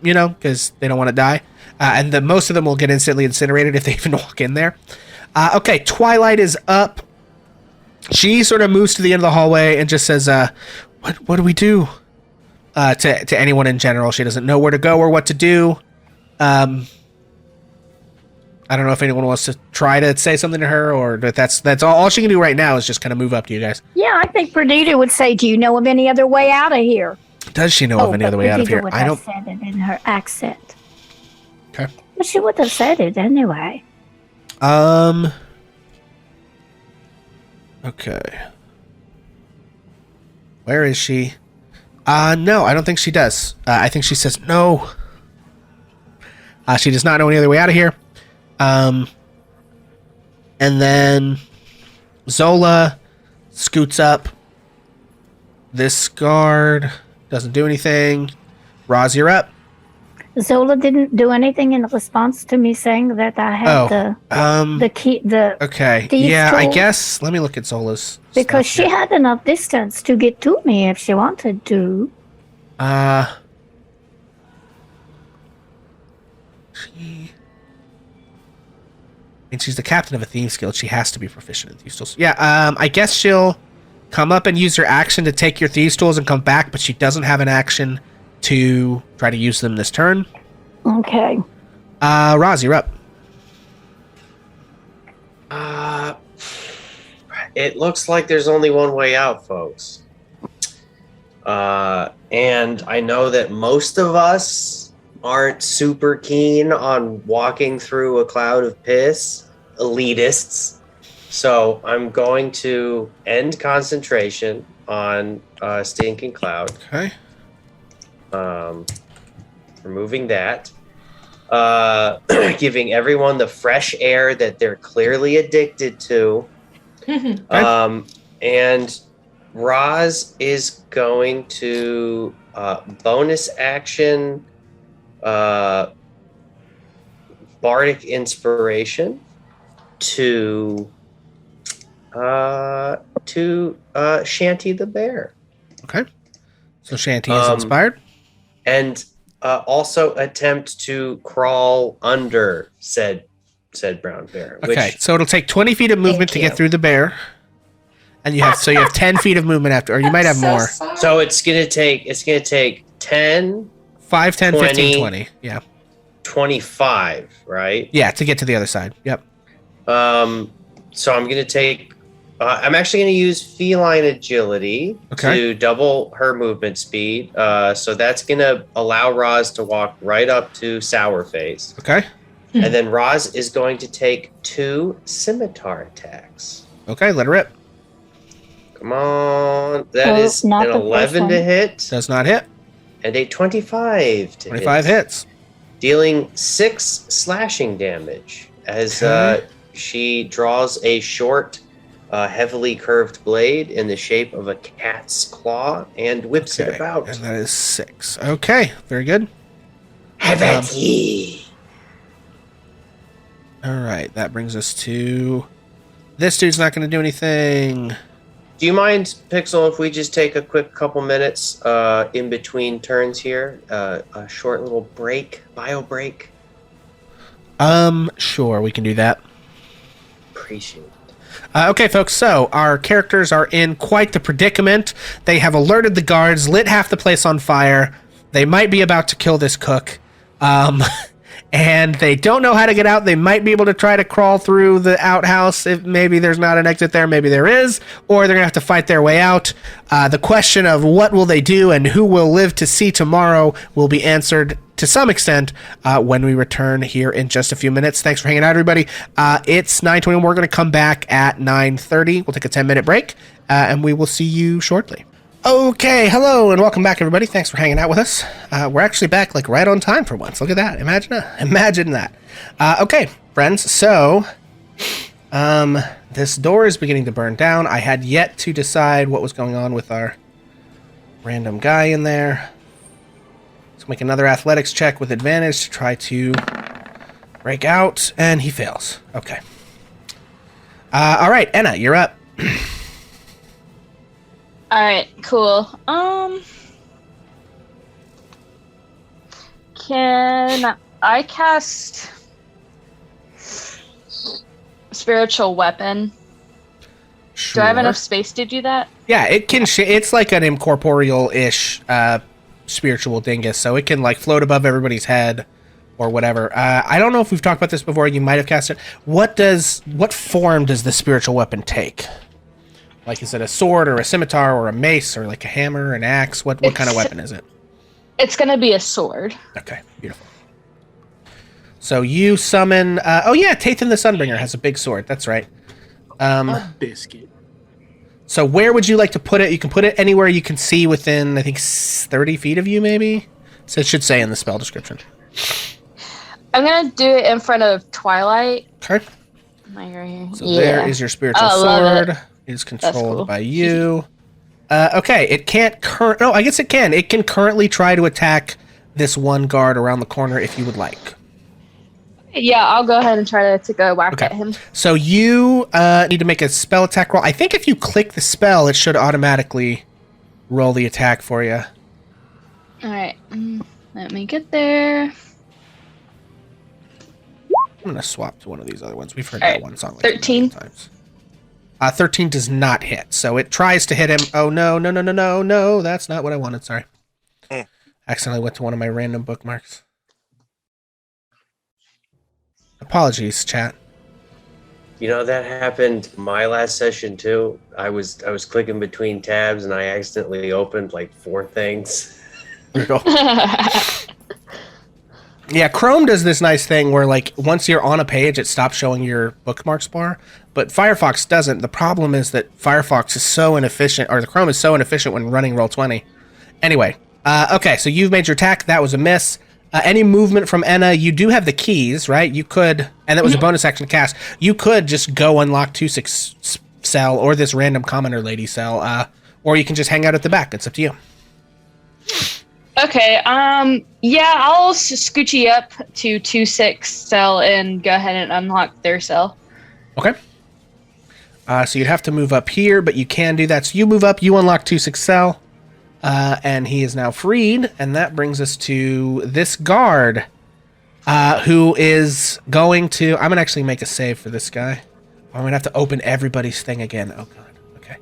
because they don't want to die. And most of them will get instantly incinerated if they even walk in there. Okay, Twilight is up. She sort of moves to the end of the hallway and just says, what do we do? To anyone in general. She doesn't know where to go or what to do. I don't know if anyone wants to try to say something to her, or that's all she can do right now is just kind of move up to you guys. Yeah, I think Perdita would say, do you know of any other way out of here? Does she know of any other way out of here? I don't said it in her accent. Okay. But she would have said it anyway. Okay. Where is she? No, I don't think she does. I think she says no. She does not know any other way out of here. And then Zola scoots up. This guard doesn't do anything. Roz, you're up. Zola didn't do anything in response to me saying that I had the key. Okay. Yeah, I guess. Let me look at Zola's. Because she had enough distance to get to me if she wanted to. She's the captain of a Thieves Guild. She has to be proficient in Thieves Tools. Yeah, I guess she'll come up and use her action to take your Thieves Tools and come back, but she doesn't have an action to try to use them this turn. Okay. Roz, you're up. It looks like there's only one way out, folks. And I know that most of us aren't super keen on walking through a cloud of piss, elitists. So I'm going to end concentration on Stinking Cloud. Okay. Removing that. Giving everyone the fresh air that they're clearly addicted to. And Roz is going to bonus action Bardic Inspiration to Shanty the Bear. Okay. So Shanty is inspired. And also attempt to crawl under said brown bear. Okay, so it'll take 20 feet of movement to get through the bear. And you have 10 feet of movement after, or you might have more. So it's gonna take 10, 5, 10, 20, 15, 20. Yeah. 25, right? Yeah, to get to the other side. Yep. So I'm gonna take. I'm actually gonna use feline agility to double her movement speed. So that's gonna allow Roz to walk right up to Sourface. Okay. And then Roz is going to take 2 scimitar attacks. Okay, let her rip. Come on. That is an 11 to hit. Does not hit. And a 25 to 25 hit. hits. Dealing 6 slashing damage as she draws a short, heavily curved blade in the shape of a cat's claw and whips it about. And that is 6. Okay, very good. Have at ye. All right, that brings us to... This dude's not going to do anything. Do you mind, Pixel, if we just take a quick couple minutes in between turns here? A short little break, bio break? Sure, we can do that. Appreciate it. Okay, folks, so our characters are in quite the predicament. They have alerted the guards, lit half the place on fire. They might be about to kill this cook. And they don't know how to get out. They might be able to try to crawl through the outhouse if maybe there's not an exit there, maybe there is, or they're going to have to fight their way out. The question of what will they do and who will live to see tomorrow will be answered to some extent when we return here in just a few minutes. Thanks for hanging out, everybody. It's 9:20. We're going to come back at 9:30. We'll take a 10-minute break, and we will see you shortly. Okay, hello and welcome back, everybody. Thanks for hanging out with us. We're actually back like right on time for once. Look at that. Imagine that. Okay, friends. So, this door is beginning to burn down. I had yet to decide what was going on with our random guy in there. Let's make another athletics check with advantage to try to break out, and he fails. Okay. All right, Enna, you're up. All right, cool. Can I cast spiritual weapon? Sure. Do I have enough space to do that? Yeah, it can. It's like an incorporeal-ish spiritual dingus, so it can like float above everybody's head or whatever. I don't know if we've talked about this before. You might have cast it. What form does the spiritual weapon take? Like, is it a sword or a scimitar or a mace or like a hammer, an axe? What kind of weapon is it? It's gonna be a sword. Okay, beautiful. So you summon. Oh yeah, Tathan the Sunbringer has a big sword. That's right. A biscuit. So where would you like to put it? You can put it anywhere you can see within, I think, 30 feet of you, maybe. So it should say in the spell description. I'm gonna do it in front of Twilight. Okay. Am I right here? So there is your spiritual sword. It is controlled by you. Okay, it can't no, I guess it can. It can currently try to attack this one guard around the corner if you would like. Yeah, I'll go ahead and try to take a whack at him. So you need to make a spell attack roll. I think if you click the spell, it should automatically roll the attack for you. All right, let me get there. I'm going to swap to one of these other ones. We've heard that one song like 13 times. 13 does not hit, so it tries to hit him. Oh, no, that's not what I wanted, sorry. Accidentally went to one of my random bookmarks. Apologies, chat. That happened my last session too. I was clicking between tabs and I accidentally opened like 4 things. There you go. Yeah, Chrome does this nice thing where, like, once you're on a page, it stops showing your bookmarks bar, but Firefox doesn't. The problem is that Firefox is so inefficient, or the Chrome is so inefficient when running Roll20. Anyway, okay, so you've made your attack. That was a miss. Any movement from Enna, you do have the keys, right? You could, and that was a bonus action to cast, you could just go unlock 2/6 cell or this random commoner lady cell, or you can just hang out at the back. It's up to you. Okay, yeah, I'll scoochie up to 2/6 cell and go ahead and unlock their cell. Okay. So you'd have to move up here, but you can do that. So you move up, you unlock 2/6 cell, and he is now freed, and that brings us to this guard, who is going to... I'm going to actually make a save for this guy. I'm going to have to open everybody's thing again. Oh, God. Okay.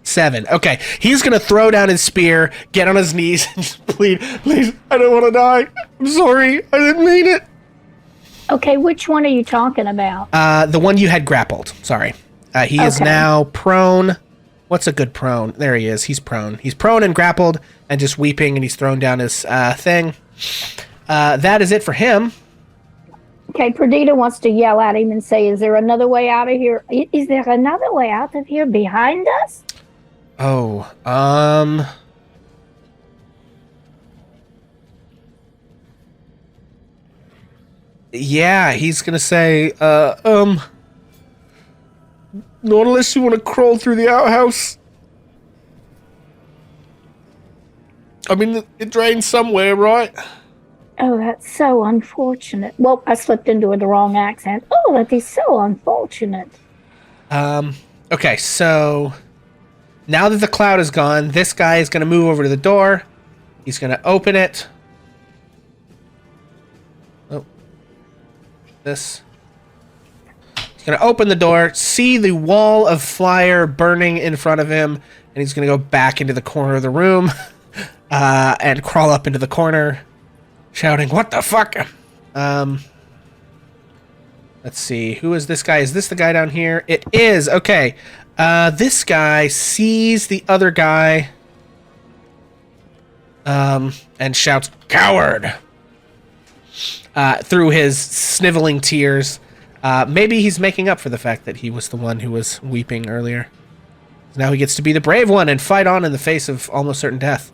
7. Okay, he's gonna throw down his spear, get on his knees, and just plead, please, I don't want to die. I'm sorry, I didn't mean it. Okay, which one are you talking about? The one you had grappled. Sorry. He is now prone. What's a good prone? There he is. He's prone. He's prone and grappled and just weeping, and he's thrown down his thing. That is it for him. Okay, Perdita wants to yell at him and say, is there another way out of here? Is there another way out of here behind us? Oh, yeah, he's gonna say, not unless you want to crawl through the outhouse. I mean, it drains somewhere, right? Oh, that's so unfortunate. Well, I slipped into the wrong accent. Oh, that is so unfortunate. Okay, so... Now that the cloud is gone, this guy is going to move over to the door. He's going to open it. Oh. This. He's going to open the door, see the wall of fire burning in front of him, and he's going to go back into the corner of the room and crawl up into the corner, shouting, "What the fuck?" Let's see. Who is this guy? Is this the guy down here? It is. Okay. This guy sees the other guy and shouts, "Coward!" Through his sniveling tears. Maybe he's making up for the fact that he was the one who was weeping earlier. Now he gets to be the brave one and fight on in the face of almost certain death.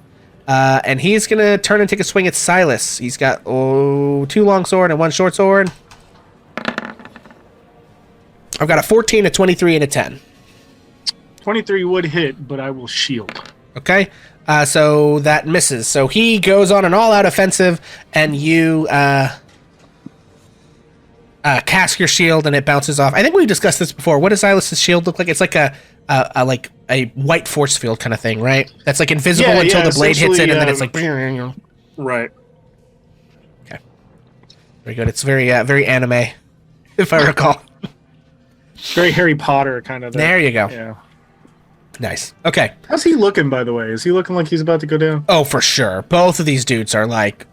And he's going to turn and take a swing at Silas. He's got 2 long sword and 1 short sword. I've got a 14, a 23, and a 10. 23 would hit, but I will shield. Okay, so that misses. So he goes on an all-out offensive, and you cast your shield, and it bounces off. I think we discussed this before. What does Silas's shield look like? It's like a white force field kind of thing, right? That's like invisible until the blade hits it, and then it's like... Right. Okay. Very good. It's very anime, if I recall. Very Harry Potter kind of. There you go. Yeah. Nice. Okay. How's he looking, by the way? Is he looking like he's about to go down? Oh, for sure. Both of these dudes are, like,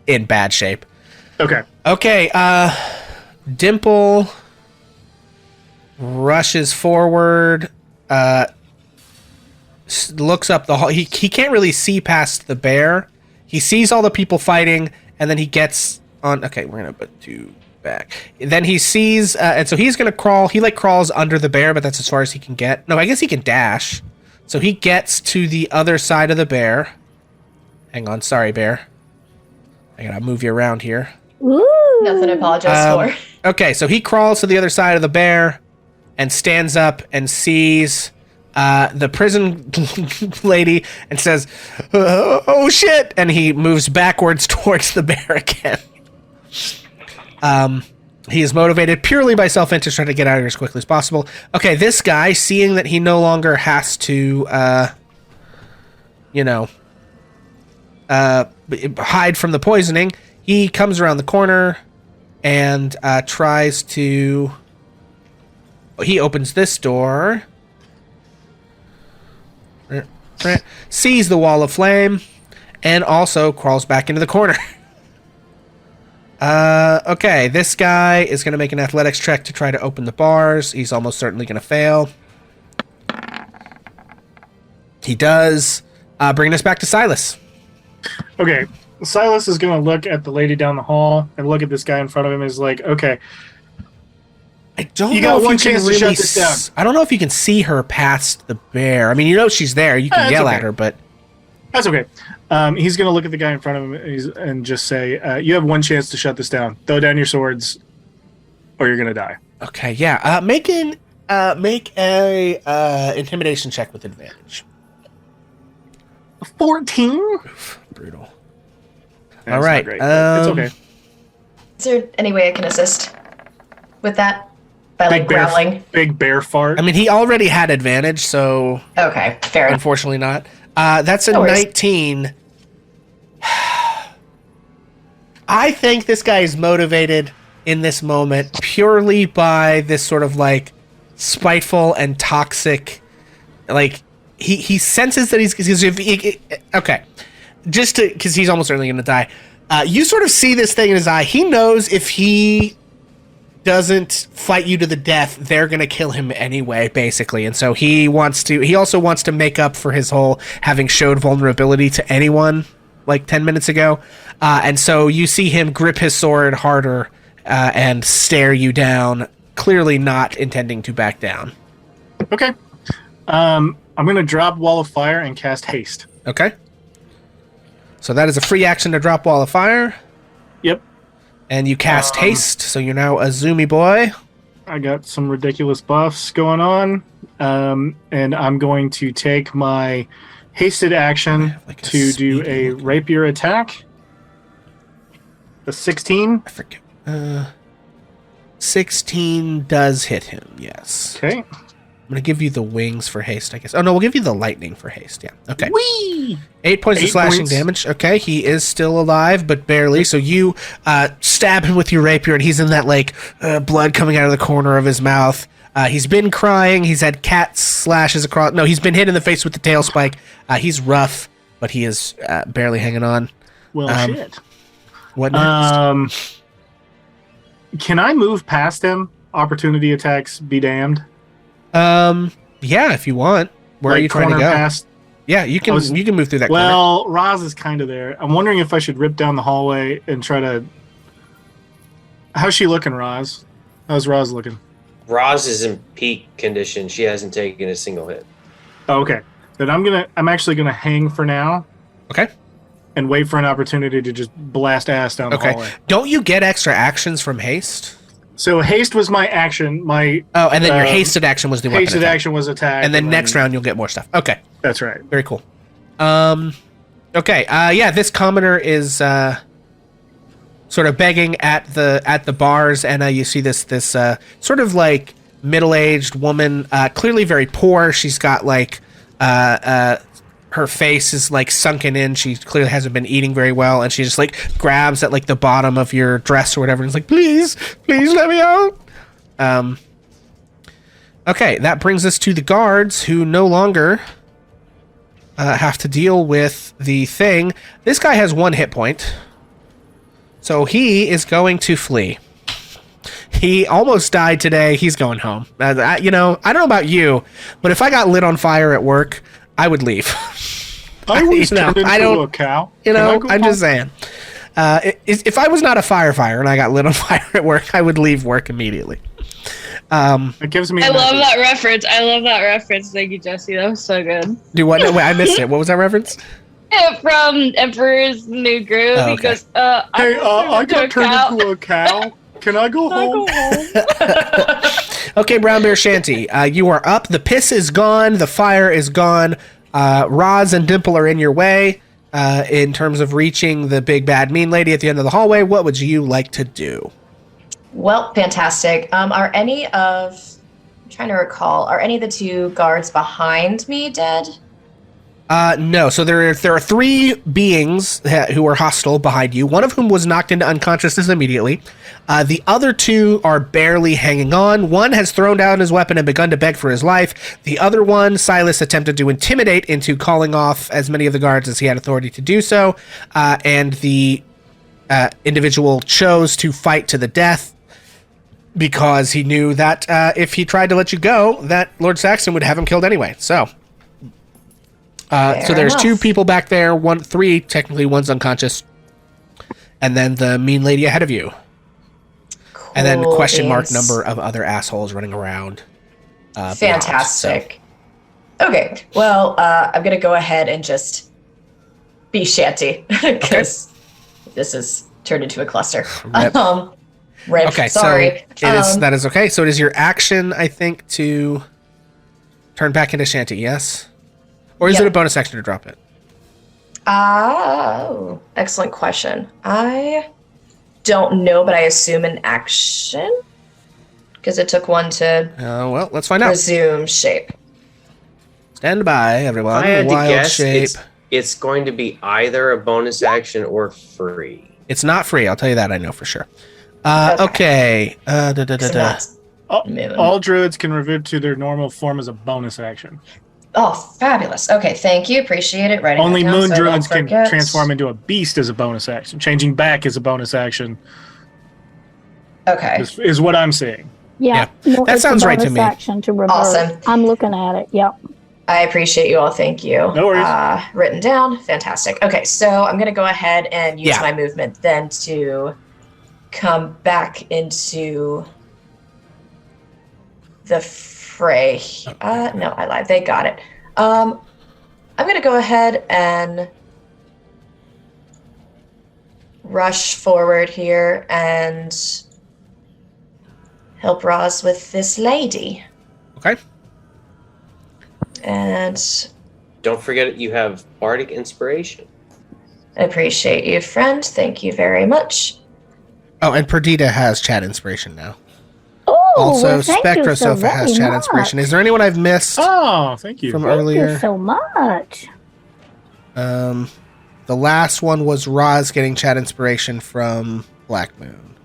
in bad shape. Okay. Okay, Dimple rushes forward, looks up the hall. He can't really see past the bear. He sees all the people fighting, and then he gets on... Okay, we're going to put 2 back. Then he sees... and so he's going to crawl. He, like, crawls under the bear, but that's as far as he can get. No, I guess he can dash. So he gets to the other side of the bear. Hang on. Sorry, bear. I got to move you around here. Ooh. Nothing to apologize for. Okay, so he crawls to the other side of the bear and stands up and sees the prison lady and says, "Oh shit!" And he moves backwards towards the bear again. He is motivated purely by self-interest, trying to get out of here as quickly as possible. Okay, this guy, seeing that he no longer has to, hide from the poisoning, he comes around the corner and tries to... He opens this door, sees the wall of flame, and also crawls back into the corner. Okay, this guy is going to make an athletics check to try to open the bars. He's almost certainly going to fail. He does. Bringing us back to Silas. Okay, Silas is going to look at the lady down the hall and look at this guy in front of him. And is like, okay, I don't You know got if one you can chance to really shut this down. I don't know if you can see her past the bear. I mean, you know she's there. You can That's yell okay. at her, but that's okay. He's going to look at the guy in front of him and just say, you have one chance to shut this down. Throw down your swords, or you're going to die. okay, yeah. Make a intimidation check with advantage. 14? Oof, brutal. That's All not right. great, but it's okay. Is there any way I can assist with that? By like growling? Big bear fart. I mean, he already had advantage, so Okay, fair enough. unfortunately not. That's a No worries. 19. I think this guy is motivated in this moment purely by this sort of like spiteful and toxic, like he senses that he's okay, just to because he's almost certainly going to die. You sort of see this thing in his eye. He knows if he doesn't fight you to the death, they're going to kill him anyway, basically. And so he also wants to make up for his whole having showed vulnerability to anyone like 10 minutes ago. And so you see him grip his sword harder and stare you down, clearly not intending to back down. Okay. I'm going to drop Wall of Fire and cast Haste. Okay. So that is a free action to drop Wall of Fire. Yep. And you cast Haste, so you're now a zoomy boy. I got some ridiculous buffs going on. And I'm going to take my hasted action Like a to do a speedy looking- rapier attack. The 16. I forget. 16 does hit him, yes. Okay. I'm going to give you the wings for haste, I guess. Oh, no, we'll give you the lightning for haste, yeah. Okay. Whee! 8 points of 8 slashing points. damage. Okay, he is still alive, but barely. So you stab him with your rapier, and he's in that, like, blood coming out of the corner of his mouth. He's been crying. He's had cat slashes across. No, he's been hit in the face with the tail spike. He's rough, but he is barely hanging on. Well, Um, shit. What next? Can I move past him? Opportunity attacks be damned. Yeah, if you want. Where are you trying to corner go? Past? Yeah, you can move through that corner. Well, Roz is kind of there. I'm wondering if I should rip down the hallway and try to. How's she looking, Roz? How's Roz looking? Roz is in peak condition. She hasn't taken a single hit. Oh, okay. Then I'm actually gonna hang for now Okay. and wait for an opportunity to just blast ass down the Okay. hallway. Don't you get extra actions from haste? So haste was my action. My Oh, and then your hasted action was the weapon hasted attack. action was attack. And then next round you'll get more stuff. Okay. That's right. Very cool. Okay. Yeah, this commoner is sort of begging at the bars, and you see this sort of like middle-aged woman, clearly very poor. She's got like her face is like sunken in. She clearly hasn't been eating very well, and she just like grabs at like the bottom of your dress or whatever, and is like, please let me out. Okay, that brings us to the guards, who no longer have to deal with the thing. This guy has 1 hit point, so he is going to flee. He almost died today. He's going home. I don't know about you, but if I got lit on fire at work, I would leave. I was turned into I don't- a cow. I'm just saying. If I was not a firefighter and I got lit on fire at work, I would leave work immediately. It gives me. I a love message. that reference. I love that reference. Thank you, Jesse. That was so good. Do what? No, wait, I missed it. What was that reference? From Emperor's New Groove, Oh, he okay. goes, Hey, I got turned cow. into a cow. Can I go home? Okay, Brown Bear Shanty, you are up. The piss is gone. The fire is gone. Roz and Dimple are in your way. In terms of reaching the big bad mean lady at the end of the hallway, what would you like to do? Well, fantastic. Are any of, I'm trying to recall, are any of the 2 guards behind me dead? No. So there are 3 beings who are hostile behind you. One of whom was knocked into unconsciousness immediately. The other 2 are barely hanging on. One has thrown down his weapon and begun to beg for his life. The other one, Silas attempted to intimidate into calling off as many of the guards as he had authority to do so. And the individual chose to fight to the death because he knew that if he tried to let you go, that Lord Saxton would have him killed anyway. So there's enough. 2 people back there, 3 technically, one's unconscious, and then the mean lady ahead of you. And then Cool question mark beans. number of other assholes running around. beyond, Fantastic. Okay, well, I'm going to go ahead and just be Shanty because this has turned into a cluster. Rip. Rip, Okay, sorry. so that is okay. So it is your action, I think, to turn back into Shanty, yes? Or is Yep. it a bonus action to drop it? Oh, excellent question. I don't know, but I assume an action because it took one to Well, let's find out. resume shape. Stand by, everyone. If I had to Wild guess, shape. it's going to be either a bonus action or free. It's not free. I'll tell you that. I know for sure. Okay. Okay. Da, da, da, So da. that's All, moon. all druids can revert to their normal form as a bonus action. Oh, fabulous. Okay, thank you. Appreciate it. Writing Only that down moon so I don't druids can forget. transform into a beast as a bonus action. Changing back is a bonus action, Okay. is what I'm seeing. Yeah, That it's a sounds right to bonus me. Action to revert. Awesome. I'm looking at it. Yep. I appreciate you all. Thank you. No worries. Written down. Fantastic. Okay, so I'm going to go ahead and use Yeah. my movement then to come back into the fray. No, I lied. They got it. I'm going to go ahead and rush forward here and help Roz with this lady. Okay. And Don't forget you have bardic inspiration. I appreciate you, friend. Thank you very much. Oh, and Perdita has chat inspiration now. Oh, Also, well, thank you so Spectrosofa has very chat much. inspiration. Is there anyone I've missed Oh, thank you. from Thank earlier? you so much. The last one was Roz getting chat inspiration from Black Moon.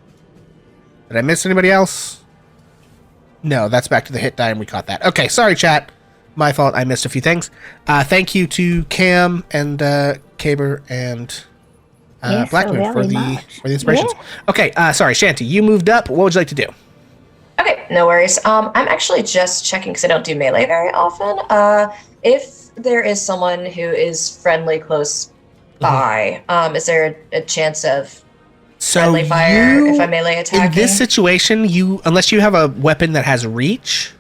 Did I miss anybody else? No, that's back to the hit die and we caught that. Okay, sorry, chat. My fault. I missed a few things. Thank you to Cam and Caber and Yes, Black so Moon for very the much. inspirations. Yeah. Okay, sorry, Shanty, you moved up. What would you like to do? Okay, no worries. I'm actually just checking because I don't do melee very often. If there is someone who is friendly close by, is there a chance of So friendly fire you, if I'm melee attacking? in this situation, unless you have a weapon that has reach,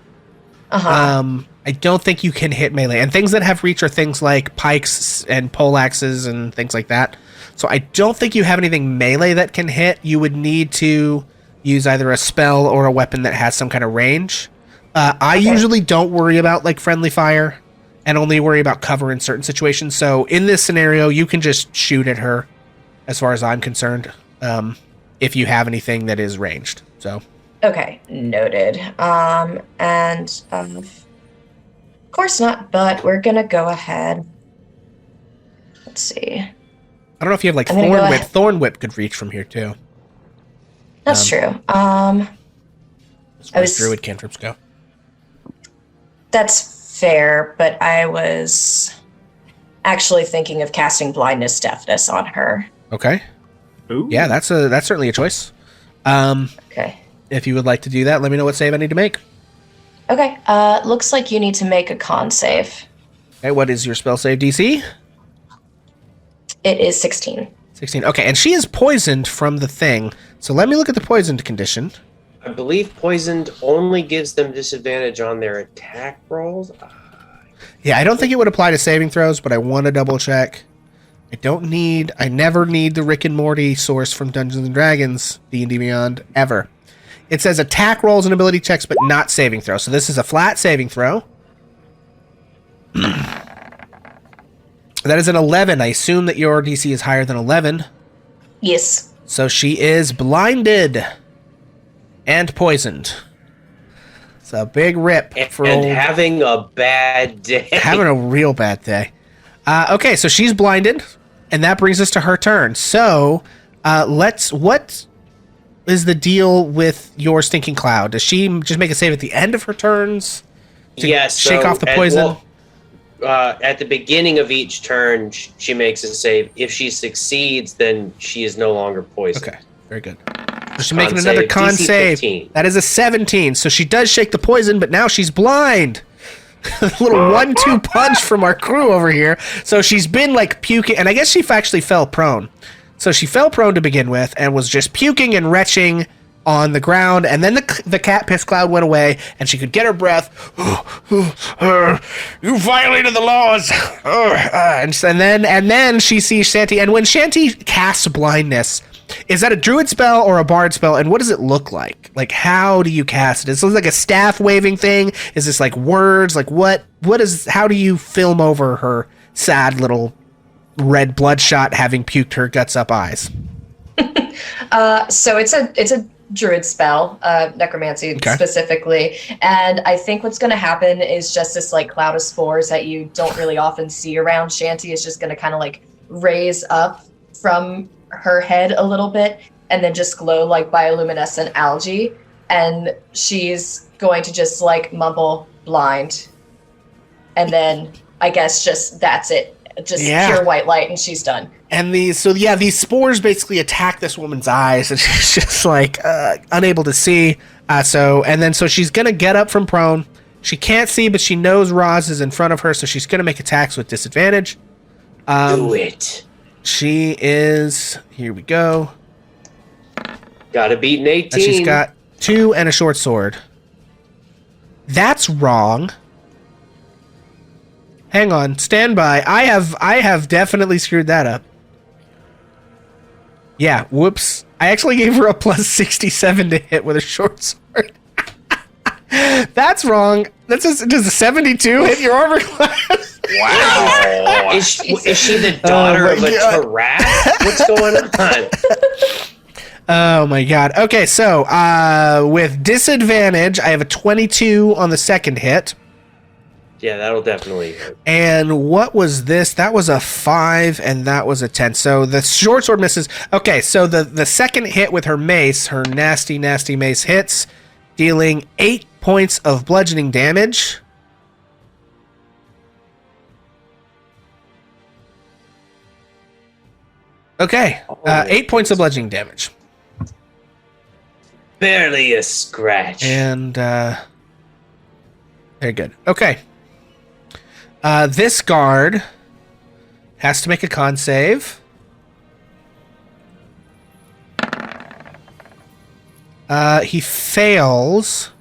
I don't think you can hit melee. And things that have reach are things like pikes and poleaxes and things like that. So I don't think you have anything melee that can hit. You would need to use either a spell or a weapon that has some kind of range. I usually don't worry about like friendly fire and only worry about cover in certain situations. So in this scenario, you can just shoot at her as far as I'm concerned, if you have anything that is ranged. So Okay, noted. And of course not, but we're gonna go ahead. Let's see. I don't know if you have like I'm gonna Thorn go Whip. ahead. Thorn Whip could reach from here too. That's true. As far as was- Druid cantrips go. That's fair, but I was actually thinking of casting blindness deafness on her. Okay. Ooh. Yeah, that's certainly a choice. Okay. If you would like to do that, let me know what save I need to make. Okay. Looks like you need to make a con save. Okay, what is your spell save DC? It is 16. 16. Okay, and she is poisoned from the thing. So let me look at the poisoned condition. I believe poisoned only gives them disadvantage on their attack rolls. Yeah, I don't think it would apply to saving throws, but I want to double check. I never need the Rick and Morty source from Dungeons and Dragons, D&D Beyond, ever. It says attack rolls and ability checks, but not saving throws. So this is a flat saving throw. That is an 11. I assume that your DC is higher than 11. Yes. So she is blinded and poisoned. It's a big rip for And old, having a bad day. having a real bad day. Okay, so she's blinded, and that brings us to her turn. So what is the deal with your stinking cloud? Does she just make a save at the end of her turns to Yes, shake so- off the and, poison? well, at the beginning of each turn, she makes a save. If she succeeds, then she is no longer poisoned. Okay, very good. So she's making another con DC save. 15. That is a 17. So she does shake the poison, but now she's blind. A little 1-2 punch from our crew over here. So she's been like puking, and I guess she actually fell prone. So she fell prone to begin with and was just puking and retching on the ground, and then the cat piss cloud went away, and she could get her breath. You violated the laws. And then she sees Shanty, and when Shanty casts blindness, is that a druid spell or a bard spell, and what does it look like? Like, how do you cast it? Is this like a staff waving thing? Is this like words? Like, how do you film over her sad little red bloodshot having puked her guts up eyes? So it's a druid spell, necromancy specifically, and I think what's going to happen is just this like cloud of spores that you don't really often see around Shanty is just going to kind of like raise up from her head a little bit and then just glow like bioluminescent algae, and she's going to just like mumble blind, and then I guess just that's it, just pure white light, and she's done. And these spores basically attack this woman's eyes, and she's just like unable to see. So she's gonna get up from prone. She can't see, but she knows Roz is in front of her, so she's gonna make attacks with disadvantage. Do it. She is. Here we go. Gotta beat an 18. And she's got 2 and a short sword. That's wrong. Hang on, stand by. I have definitely screwed that up. Yeah, whoops. I actually gave her a plus 67 to hit with a short sword. That's wrong. Does a 72 hit your armor class? Wow. Is she the daughter of a Tarat? What's going on? Oh my god. Okay, so with disadvantage, I have a 22 on the second hit. Yeah, that'll definitely hurt. And what was this? That was a 5, and that was a 10. So the short sword misses. Okay, so the second hit with her mace, her nasty, nasty mace hits, dealing 8 points of bludgeoning damage. Okay, 8 points of bludgeoning damage. Barely a scratch. And, very good. Okay. This guard has to make a con save. He fails.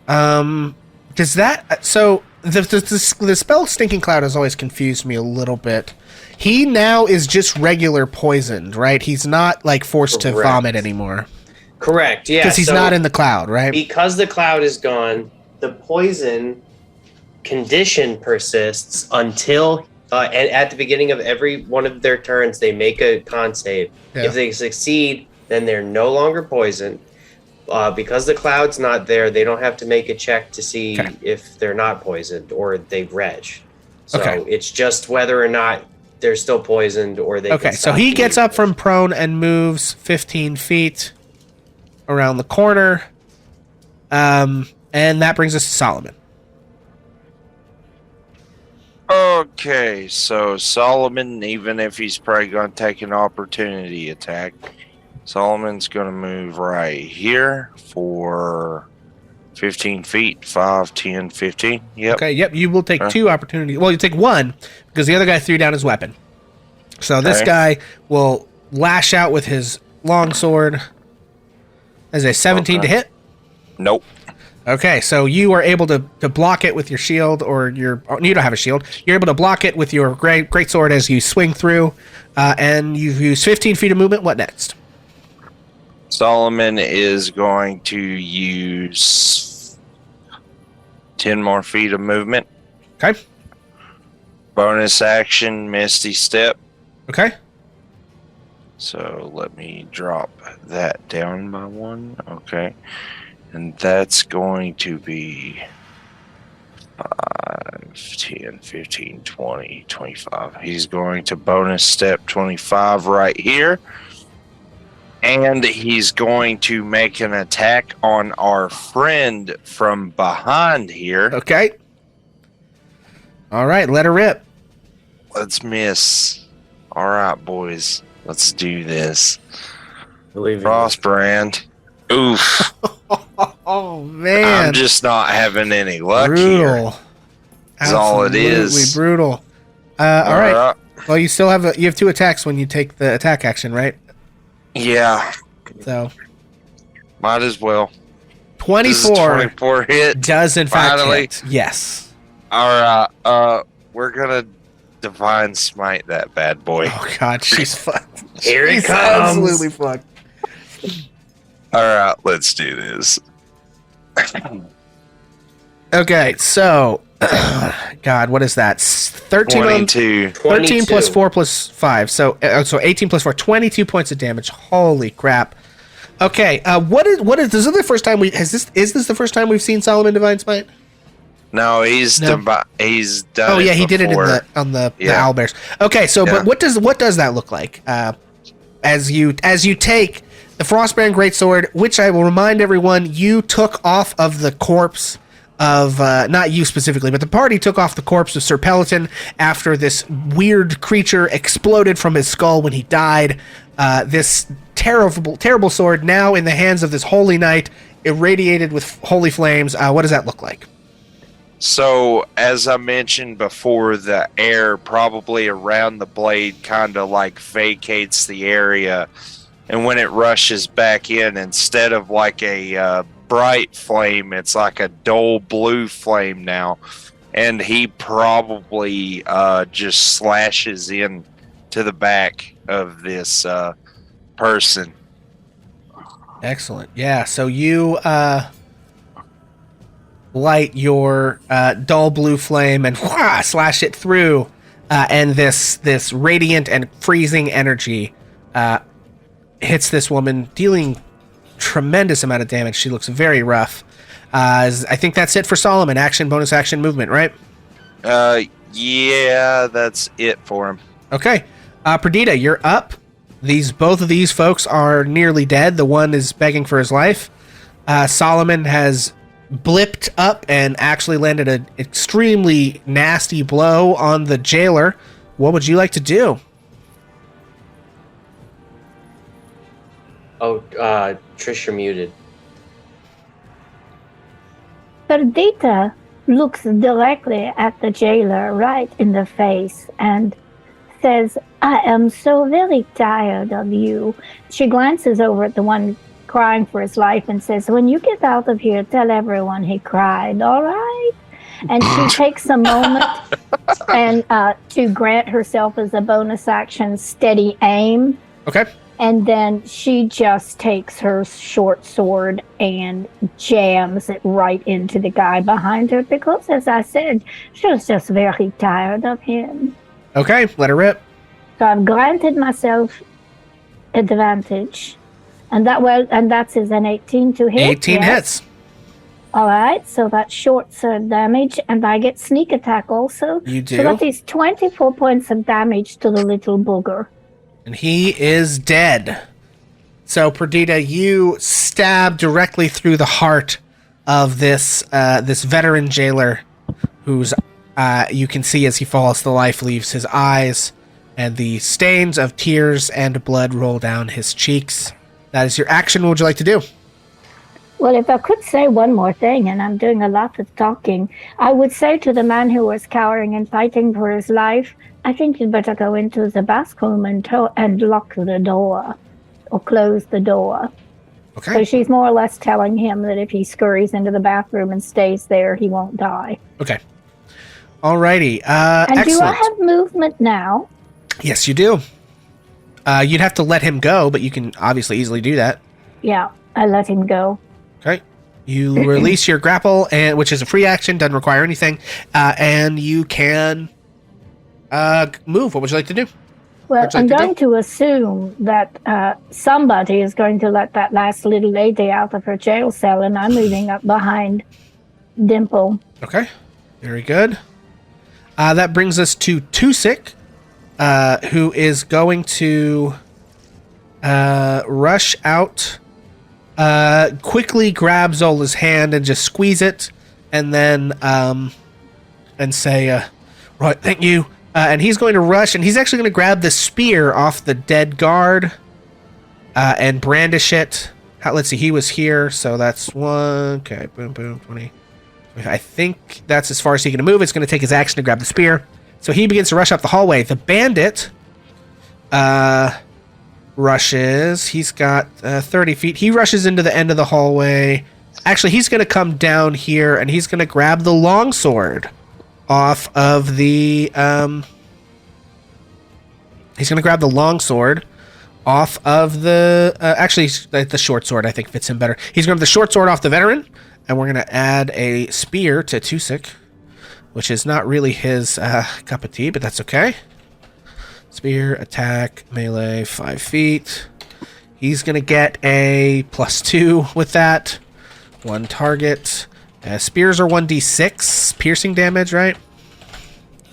Does that... So, the spell Stinking Cloud has always confused me a little bit. He now is just regular poisoned, right? He's not, like, forced to vomit anymore. Correct, yeah. Because he's not in the cloud, right? Because the cloud is gone, the poison condition persists until... and at the beginning of every one of their turns, they make a con save. Yeah. If they succeed, then they're no longer poisoned. Because the cloud's not there, they don't have to make a check to see if they're not poisoned or they reg. So it's just whether or not they're still poisoned or they can so he gets up from prone and moves 15 feet around the corner. And that brings us to Solomon. Okay, so Solomon, even if he's probably going to take an opportunity attack, Solomon's going to move right here for 15 feet, 5, 10, 15. Yep. Okay, yep, you will take 2 opportunities. Well, you take 1 because the other guy threw down his weapon. So this guy will lash out with his longsword. As a 17 to hit? Nope. Okay, so you are able to block it with your shield, or you don't have a shield. You're able to block it with your great sword as you swing through, and you've used 15 feet of movement. What next? Solomon is going to use 10 more feet of movement. Okay. Bonus action, Misty Step. Okay. So let me drop that down by 1. Okay. And that's going to be 5, 10, 15, 20, 25. He's going to bonus step 25 right here. And he's going to make an attack on our friend from behind here. Okay. All right, let her rip. Let's miss. All right, boys. Let's do this. Believe in Frostbrand. Oof. Oh man, I'm just not having any luck brutal. here. That's all it is. Absolutely brutal. All right. Well, you still have you have 2 attacks when you take the attack action, right? Yeah. So Might as well. 24 24 hit. does in fact Finally. hit. Yes. All right. We're gonna divine smite that bad boy. Oh god, she's fucked. Here it She's comes. absolutely fucked. All right, let's do this. Okay, so God, what is that? 13 22. 13 plus 4 plus 5. So 18 plus 4, 22 points of damage. Holy crap. Okay, what is this is the first time is this the first time we've seen Solomon Divine Smite? No, he's done. Oh yeah, he did it before. on the Yeah. owlbears. Okay, so Yeah. but what does that look like? As you take the Frostbrand Greatsword, which I will remind everyone, you took off of the corpse of not you specifically, but the party took off the corpse of Sir Peloton after this weird creature exploded from his skull when he died. This terrible sword now in the hands of this holy knight, irradiated with holy flames. What does that look like? So, as I mentioned before, the air probably around the blade kind of like vacates the area. And when it rushes back in, instead of like a bright flame, it's like a dull blue flame now. And he probably just slashes in to the back of this person. Excellent. Yeah, so you light your dull blue flame and slash it through, and this radiant and freezing energy hits this woman, dealing tremendous amount of damage. She looks very rough. I think that's it for Solomon. Action, bonus action, movement, right? Yeah, that's it for him. Okay. Perdita, you're up. Both of these folks are nearly dead. The one is begging for his life. Solomon has blipped up and actually landed an extremely nasty blow on the jailer. What would you like to do? Oh, Trish, you're muted. Perdita looks directly at the jailer right in the face and says, I am so very tired of you. She glances over at the one crying for his life and says, when you get out of here, tell everyone he cried, all right? And she takes a moment and to grant herself as a bonus action steady aim. Okay. And then she just takes her short sword and jams it right into the guy behind her because, as I said, she was just very tired of him. Okay, let her rip. So I've granted myself advantage. And that's an 18 to hit. 18 yes. hits. All right, so that's short sword damage, and I get sneak attack also. You do. So that is 24 points of damage to the little booger. And he is dead. So, Perdita, you stab directly through the heart of this veteran jailer, who's you can see as he falls, the life leaves his eyes, and the stains of tears and blood roll down his cheeks. That is your action. What would you like to do? Well, if I could say one more thing, and I'm doing a lot of talking, I would say to the man who was cowering and fighting for his life, I think you'd better go into the bathroom and lock the door, or close the door. Okay. So she's more or less telling him that if he scurries into the bathroom and stays there, he won't die. Okay. Alrighty. And excellent. do I have movement now? Yes, you do. You'd have to let him go, but you can obviously easily do that. Yeah, I let him go. Okay. You release your grapple, which is a free action, doesn't require anything, and you can move. What would you like to do? Well, Would you I'm like to going to assume that somebody is going to let that last little lady out of her jail cell, and I'm moving up behind Dimple. Okay. Very good. That brings us to Tusik, who is going to rush out, quickly grab Zola's hand and just squeeze it, and then and say, Right, thank you. And he's going to rush, and he's actually going to grab the spear off the dead guard and brandish it. Let's see, he was here, so that's 1. Okay, boom, boom, 20. I think that's as far as he can move. It's going to take his action to grab the spear. So he begins to rush up the hallway. The bandit rushes. He's got 30 feet. He rushes into the end of the hallway. Actually, he's going to come down here, and he's going to grab the longsword off of the... he's going to grab the longsword off of the... actually, the short sword, I think, fits him better. He's going to grab the short sword off the veteran, and we're going to add a spear to Tusik, which is not really his cup of tea, but that's okay. Spear, attack, melee, 5 feet. He's going to get a +2 with that. 1 target. Spears are 1d6 piercing damage, right?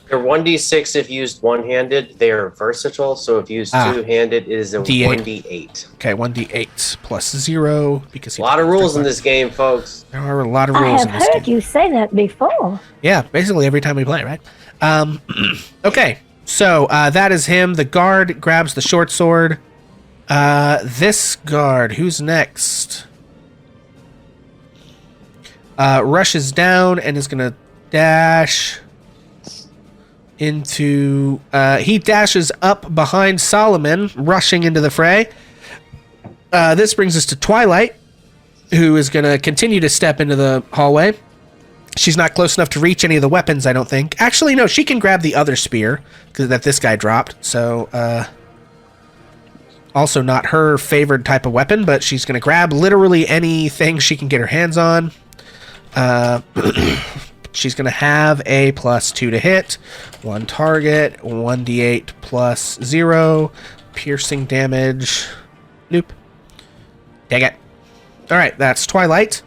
They're 1d6 if used one-handed. They are versatile, so if used two-handed, it is a D8. 1d8. Okay, 1d8 +0 because A lot of rules in this game, folks. There are a lot of I rules have in this heard game. you say that before. Yeah, basically every time we play, right? Okay, so that is him. The guard grabs the short sword. This guard, who's next? Rushes down and is going to dash into... he dashes up behind Solomon, rushing into the fray. This brings us to Twilight, who is going to continue to step into the hallway. She's not close enough to reach any of the weapons, I don't think. Actually, no, she can grab the other spear that this guy dropped. So, also not her favored type of weapon, but she's going to grab literally anything she can get her hands on. She's going to have a +2 to hit. 1 target, 1d8 +0. Piercing damage. Nope. Dang it. Alright, that's Twilight.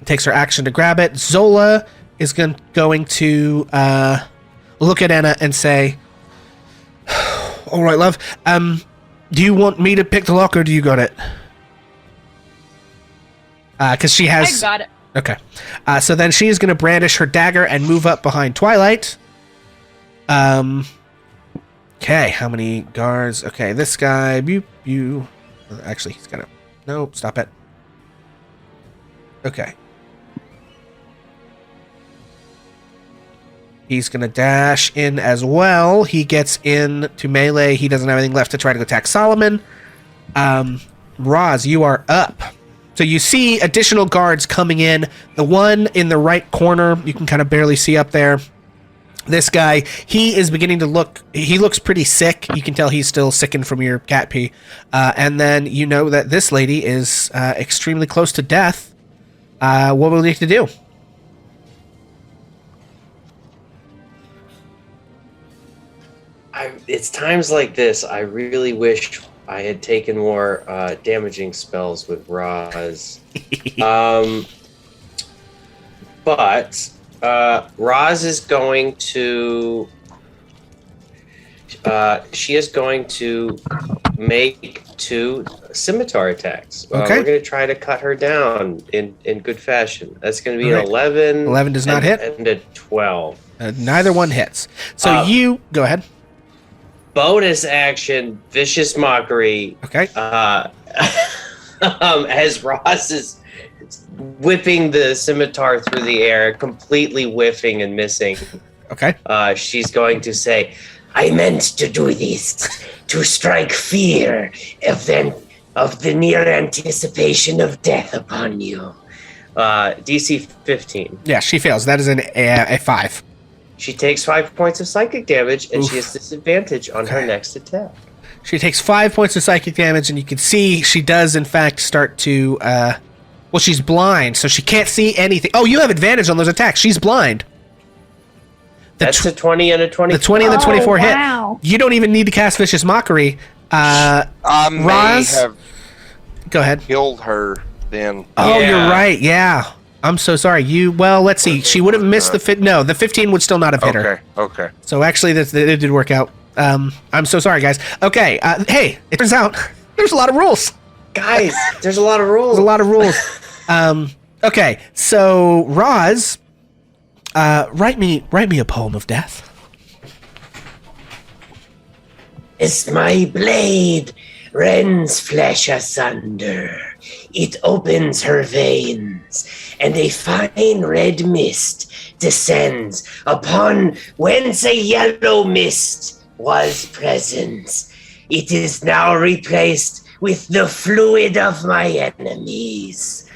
Takes her action to grab it. Zola is going to look at Anna and say, "Alright, love. Do you want me to pick the lock or do you got it?" Because she has... I got it. Okay. So then she is going to brandish her dagger and move up behind Twilight. Okay, how many guards? Okay, this guy... You... Actually, he's got to... No, stop it. Okay. He's going to dash in as well. He gets in to melee. He doesn't have anything left to try to attack Solomon. Roz, you are up. So you see additional guards coming in. The one in the right corner, you can kind of barely see up there. This guy, he is beginning to look... He looks pretty sick. You can tell he's still sickened from your cat pee. And then you know that this lady is extremely close to death. What will we need to do? It's times like this, I really wish I had taken more damaging spells with Roz. But Roz is going to... she is going to make 2 scimitar attacks. Okay. We're going to try to cut her down in good fashion. That's going to be an 11. 11 does not hit. And a 12. Neither one hits. So you... Go ahead. Bonus action, Vicious Mockery. Okay. As Ross is whipping the scimitar through the air, completely whiffing and missing. Okay. She's going to say, I meant to do this to strike fear of the near anticipation of death upon you. DC 15. Yeah, she fails. That is a 5. She takes 5 points of psychic damage, and Oof. she has disadvantage on her next attack. She takes 5 points of psychic damage, and you can see she does, in fact, start to... well, she's blind, so she can't see anything. Oh, you have advantage on those attacks. She's blind. That's a 20 and a 24. The 20 and the 24 wow. hit. You don't even need to cast Vicious Mockery. I may Roz? have Go ahead. killed her then. Oh, Yeah. you're right. Yeah. I'm so sorry. Well, let's see. She would have missed No, the 15 would still not have hit her. Okay. So actually, it did work out. I'm so sorry, guys. Okay. Hey, it turns out there's a lot of rules. Guys, there's a lot of rules. There's a lot of rules. Okay. So Roz Write me a poem of death. As my blade rends flesh asunder, it opens her veins, and a fine red mist descends upon whence a yellow mist was present. It is now replaced with the fluid of my enemies.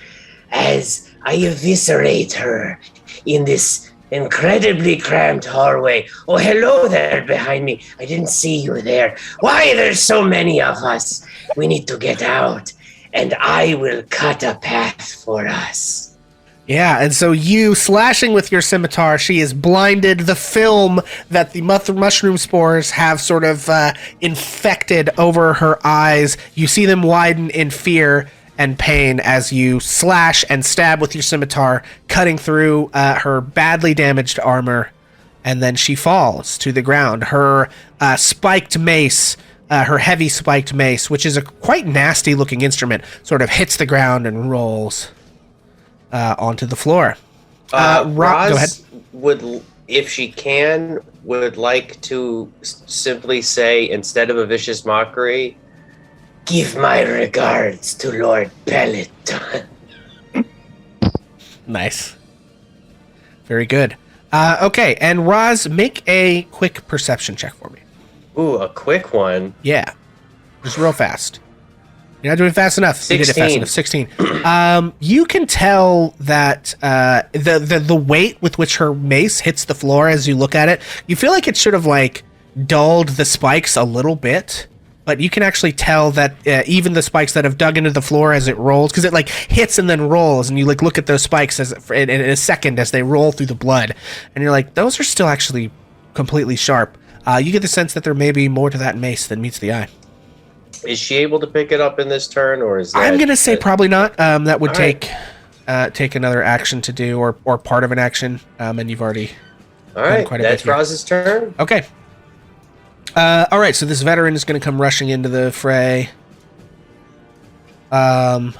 As I eviscerate her in this incredibly cramped hallway. Oh, hello there behind me. I didn't see you there. Why, there's so many of us. We need to get out, and I will cut a path for us. Yeah, and so you slashing with your scimitar, she is blinded. The film that the mushroom spores have sort of infected over her eyes. You see them widen in fear and pain as you slash and stab with your scimitar, cutting through her badly damaged armor, and then she falls to the ground. Her spiked mace, her heavy spiked mace, which is a quite nasty looking instrument, sort of hits the ground and rolls onto the floor. Roz go ahead. would, if she can, would like to simply say, instead of a vicious mockery, Give my regards to Lord Peloton. Nice. Very good. Okay, and Roz, make a quick perception check for me. ooh, a quick one. Yeah. Just real fast. You're not doing it fast enough. You did it fast enough. 16. You can tell that the weight with which her mace hits the floor as you look at it, you feel like it should have like dulled the spikes a little bit. But you can actually tell that even the spikes that have dug into the floor as it rolls, because it like hits and then rolls, and you like look at those spikes in a second as they roll through the blood, and you're like, those are still actually completely sharp. You get the sense that there may be more to that mace than meets the eye. Is she able to pick it up in this turn, or is that... I'm gonna say probably not. That would All take another action to do, or part of an action, and you've already All right, quite a bit that's here. Roz's turn. Okay. All right, so this veteran is going to come rushing into the fray. Can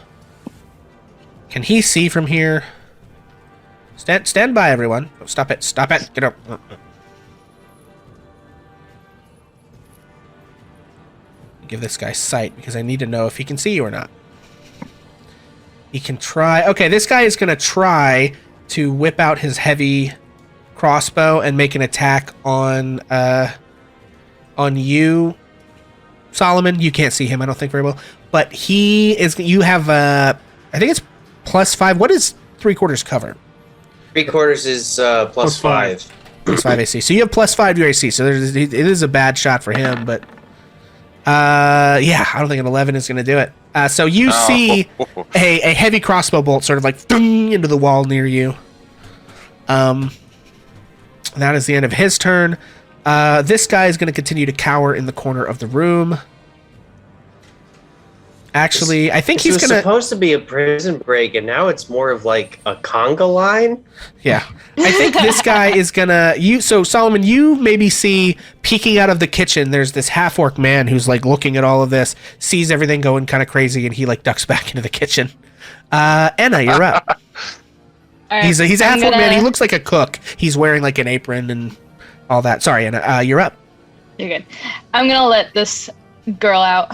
he see from here? Stand by, everyone. Oh, stop it. Stop it. Get up. Give this guy sight, because I need to know if he can see you or not. He can try. Okay, this guy is going to try to whip out his heavy crossbow and make an attack on you, Solomon. You can't see him, I don't think, very well. But he is. You have, I think it's +5. What is 3/4 cover? 3/4 is +5. +5 AC. So you have +5 to your AC. So it is a bad shot for him, but yeah, I don't think an 11 is going to do it. So you see a heavy crossbow bolt sort of like dung into the wall near you. That is the end of his turn. This guy is going to continue to cower in the corner of the room. Actually, I think he's going to... supposed to be a prison break, and now it's more of like a conga line? Yeah. I think this guy is going to... So, Solomon, you maybe see peeking out of the kitchen, there's this half-orc man who's like looking at all of this, sees everything going kind of crazy, and he like ducks back into the kitchen. Anna, you're up. All right, He's a half-orc man. He gonna- looks like a cook. He's wearing like an apron and all that. Sorry, Anna. You're up. You're good. I'm gonna let this girl out.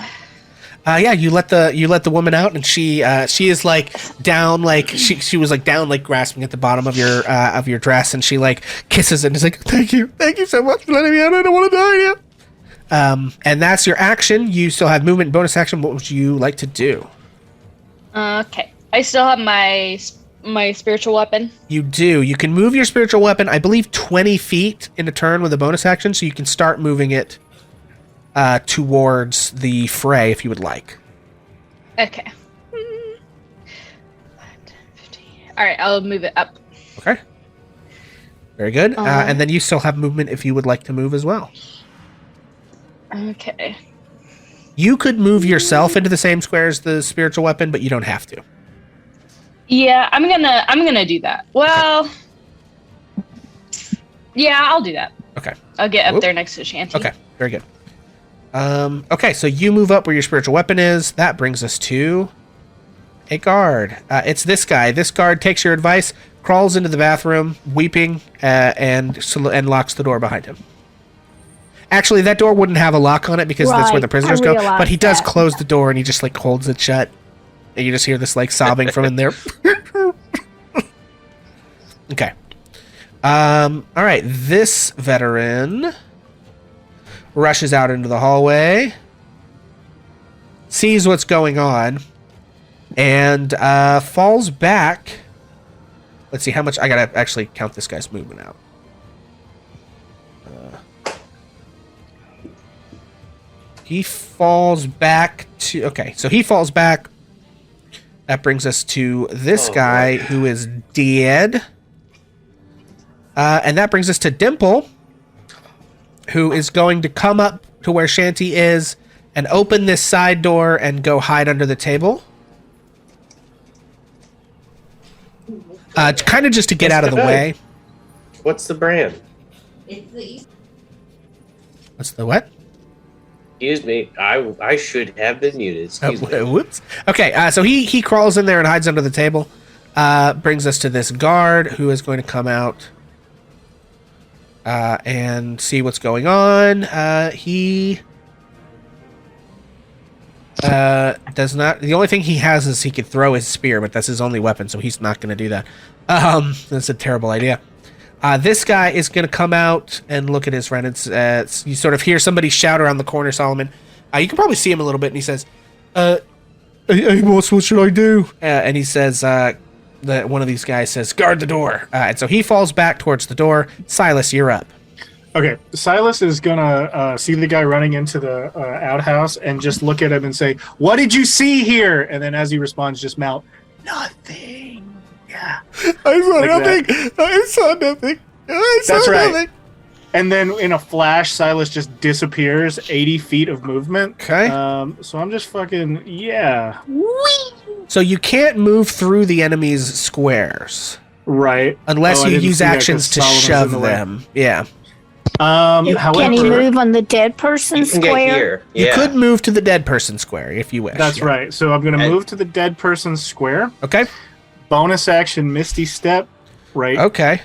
Yeah, you let the woman out, and she is like down, like she was like down, like grasping at the bottom of your dress, and she like kisses it and is like, thank you so much for letting me out. I don't want to die now. And that's your action. You still have movement and bonus action. What would you like to do? Okay. I still have my spiritual weapon. You do. You can move your spiritual weapon, I believe, 20 feet in a turn with a bonus action, so you can start moving it towards the fray if you would like. Okay. 5, 10, 15. All right, I'll move it up. Okay. Very good. And then you still have movement if you would like to move as well. Okay. You could move yourself into the same square as the spiritual weapon, but you don't have to. Yeah, I'm gonna do that. Well, yeah, I'll do that. Okay. I'll get up Whoop. there next to Shanty. Okay. Very good. Okay, so you move up where your spiritual weapon is. That brings us to a guard. It's this guy. This guard takes your advice, crawls into the bathroom, weeping, and locks the door behind him. Actually, that door wouldn't have a lock on it because that's where the prisoners go. But he does close the door and he just like holds it shut, and you just hear this like sobbing from in there. Okay. All right. This veteran rushes out into the hallway, sees what's going on, and falls back. Let's see how much. I gotta actually count this guy's movement out. He falls back to... Okay, so he falls back. That brings us to this guy who is dead. And that brings us to Dimple, who is going to come up to where Shanty is and open this side door and go hide under the table. Kind of just to get out of the way. What's the brand? What's the what? Excuse me. I should have been muted. Excuse me. Whoops. Okay, so he crawls in there and hides under the table. Brings us to this guard who is going to come out and see what's going on. He does not... The only thing he has is he could throw his spear, but that's his only weapon, so he's not going to do that. That's a terrible idea. This guy is going to come out and look at his friend. It's you sort of hear somebody shout around the corner, Solomon. You can probably see him a little bit, and he says, hey boss, what should I do? And he says, that one of these guys says, guard the door. And so he falls back towards the door. Silas, you're up. Okay, Silas is gonna see the guy running into the outhouse and just look at him and say, "What did you see here?" And then as he responds, just mouth, "Nothing." Yeah, I saw like nothing. That. I saw nothing. That's right. And then in a flash, Silas just disappears 80 feet of movement. Okay. So I'm just fucking yeah. So you can't move through the enemy's squares, right? Unless you use actions to shove them. Yeah. However, can he move on the dead person square? You could move to the dead person square if you wish. That's right. So I'm going to move to the dead person square. Okay. Bonus action Misty Step. Right. Okay.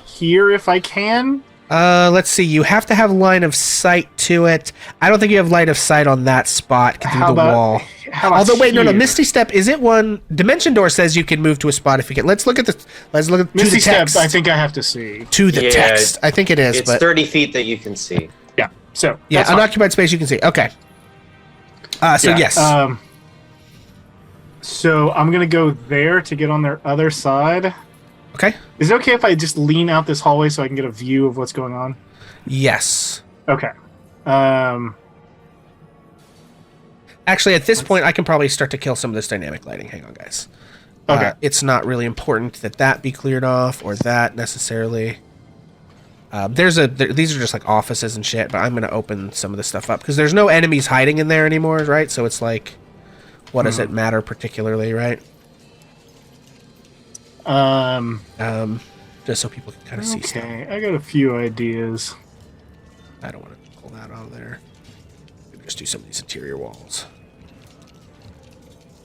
Here if I can. Let's see. You have to have line of sight to it. I don't think you have line of sight on that spot through the wall. Although, wait, no. Misty Step, is it one? Dimension Door says you can move to a spot if you get. Let's look at the. Let's look at Misty the text. Step. I think I have to see to the text. I think it is. It's 30 feet that you can see. Yeah. So yeah, unoccupied space you can see. Okay. So yes. So I'm gonna go there to get on their other side. Okay. Is it okay if I just lean out this hallway so I can get a view of what's going on? Yes. Okay. Actually, at this point, I can probably start to kill some of this dynamic lighting. Hang on, guys. Okay. It's not really important that be cleared off or that necessarily. These are just like offices and shit, but I'm going to open some of this stuff up because there's no enemies hiding in there anymore, right? So it's like, what does it matter particularly, right? Just so people can kind of see stuff. Okay, I got a few ideas. I don't want to pull that out of there. Maybe just do some of these interior walls.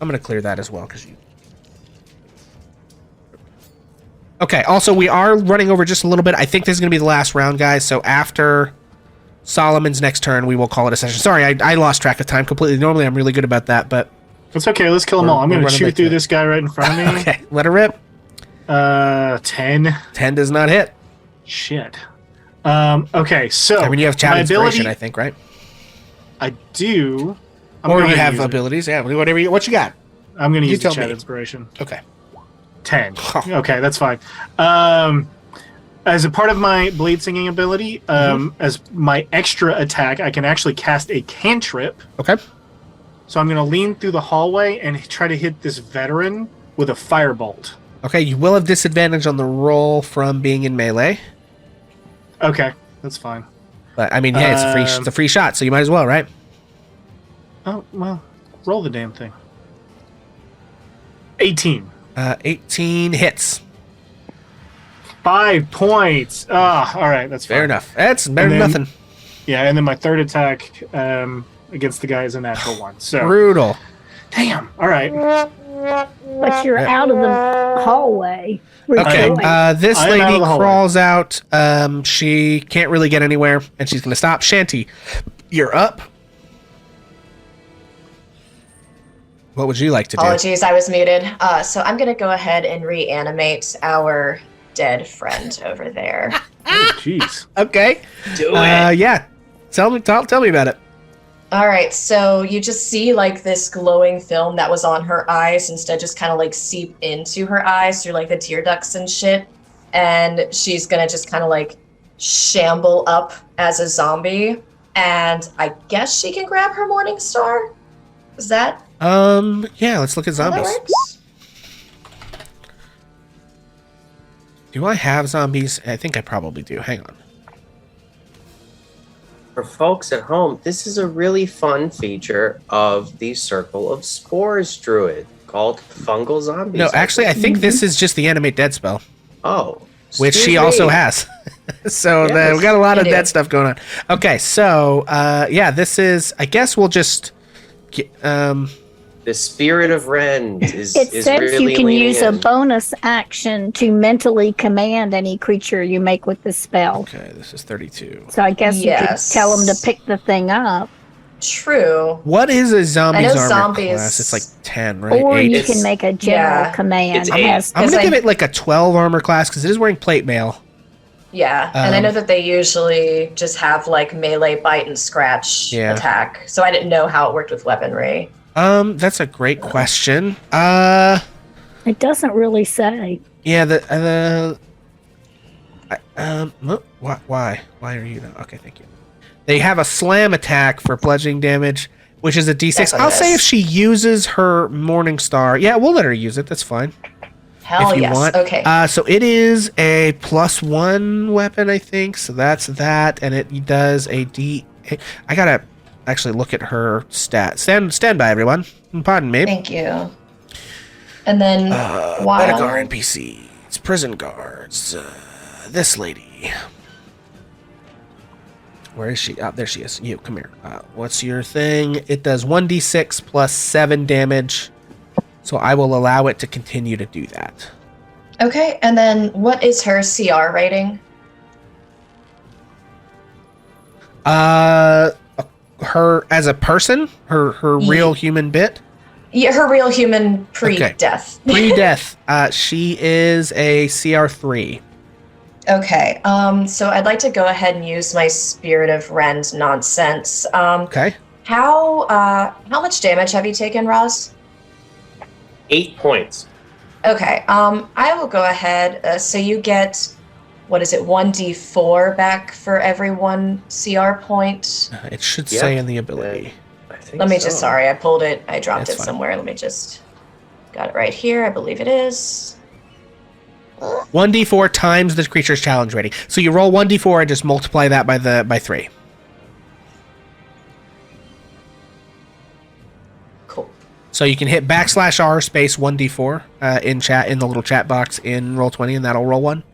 I'm going to clear that as well because you. Okay, also, we are running over just a little bit. I think this is going to be the last round, guys. So after Solomon's next turn, we will call it a session. Sorry, I lost track of time completely. Normally, I'm really good about that, but... It's okay. Let's kill them all. I'm going to shoot through this guy right in front of me. Okay, let her rip. 10. 10 does not hit. Shit. Okay, so... I mean, you have chat inspiration, I think, right? I do. Or you have abilities, yeah. Whatever what you got? I'm going to use the chat inspiration. Okay. 10. Okay, that's fine. As a part of my blade singing ability, as my extra attack, I can actually cast a cantrip. Okay. So I'm going to lean through the hallway and try to hit this veteran with a firebolt. Okay, you will have disadvantage on the roll from being in melee. Okay, that's fine. But I mean, yeah, it's a free shot, so you might as well, right? Oh well, roll the damn thing. 18. 18 hits. 5 points. All right, that's fine. Fair enough. That's better than nothing. Yeah, and then my third attack against the guy is a natural 1. So brutal. Damn. All right. But you're out of the hallway. Okay, Rejoice. this I am out lady of the hallway. crawls out. She can't really get anywhere, and she's going to stop. Shanty, you're up. What would you like to do? Apologies, I was muted. So I'm going to go ahead and reanimate our dead friend over there. Oh, jeez. Okay. Do it. Yeah. Tell me about it. All right, so you just see like this glowing film that was on her eyes instead just kind of like seep into her eyes through like the tear ducts and shit. And she's going to just kind of like shamble up as a zombie. And I guess she can grab her Morning Star? Is that? Yeah, let's look at how that zombies. works? Do I have zombies? I think I probably do. Hang on. For folks at home, this is a really fun feature of the Circle of Spores druid called Fungal Zombies. No, actually, I think this is just the animate dead spell, Oh. which excuse she me. also has. So Yes, we got a lot of you do. dead stuff going on. Okay, so yeah, this is. I guess we'll just. The Spirit of Rend is It is says really you can leaning use a in. bonus action to mentally command any creature you make with the spell. Okay, this is 32. So I guess you Yes. could tell them to pick the thing up, True. What is a zombie's I know armor zombies- class? It's like 10, right? or 8. you It's- can make a general yeah, command. it's that 8. has- I'm Because gonna I- give it like a 12 armor class because it is wearing plate mail. Yeah, and I Um, know that they usually just have like melee, bite, and scratch Yeah. attack. So I didn't know how it worked with weaponry. That's a great question. It doesn't really say. Yeah, why are you not? Okay, thank you. They have a slam attack for bludgeoning damage, which is a D6. That's what I'll it say is. if she uses her Morning Star, yeah, we'll let her use it. That's fine. Hell if you yes. want. Okay. So it is a +1 weapon, I think. So that's that, and it does a D. I gotta actually look at her stats. Stand by, everyone. Pardon me. Thank you. And then Bedegar NPCs, prison guards. This lady. Where is she? There she is. You, come here. What's your thing? It does 1d6 plus 7 damage. So I will allow it to continue to do that. Okay, and then what is her CR rating? Her as a person, her real human bit, Yeah, her real human pre-death. pre-death. She is a CR3. Okay, so I'd like to go ahead and use my Spirit of Rend nonsense. Okay. How much damage have you taken, Roz? 8 points. Okay, I will go ahead. So you get, what is it, 1d4 back for every 1 CR point. It should Yep. say in the ability. I think Let me so. just, sorry, I pulled it. I dropped That's it fine. somewhere. Let me just, got it right here. I believe it is. 1d4 times the creature's challenge rating. So you roll 1d4 and just multiply that by 3. Cool. So you can hit \r space 1d4 in chat in the little chat box in Roll20, and that'll roll 1.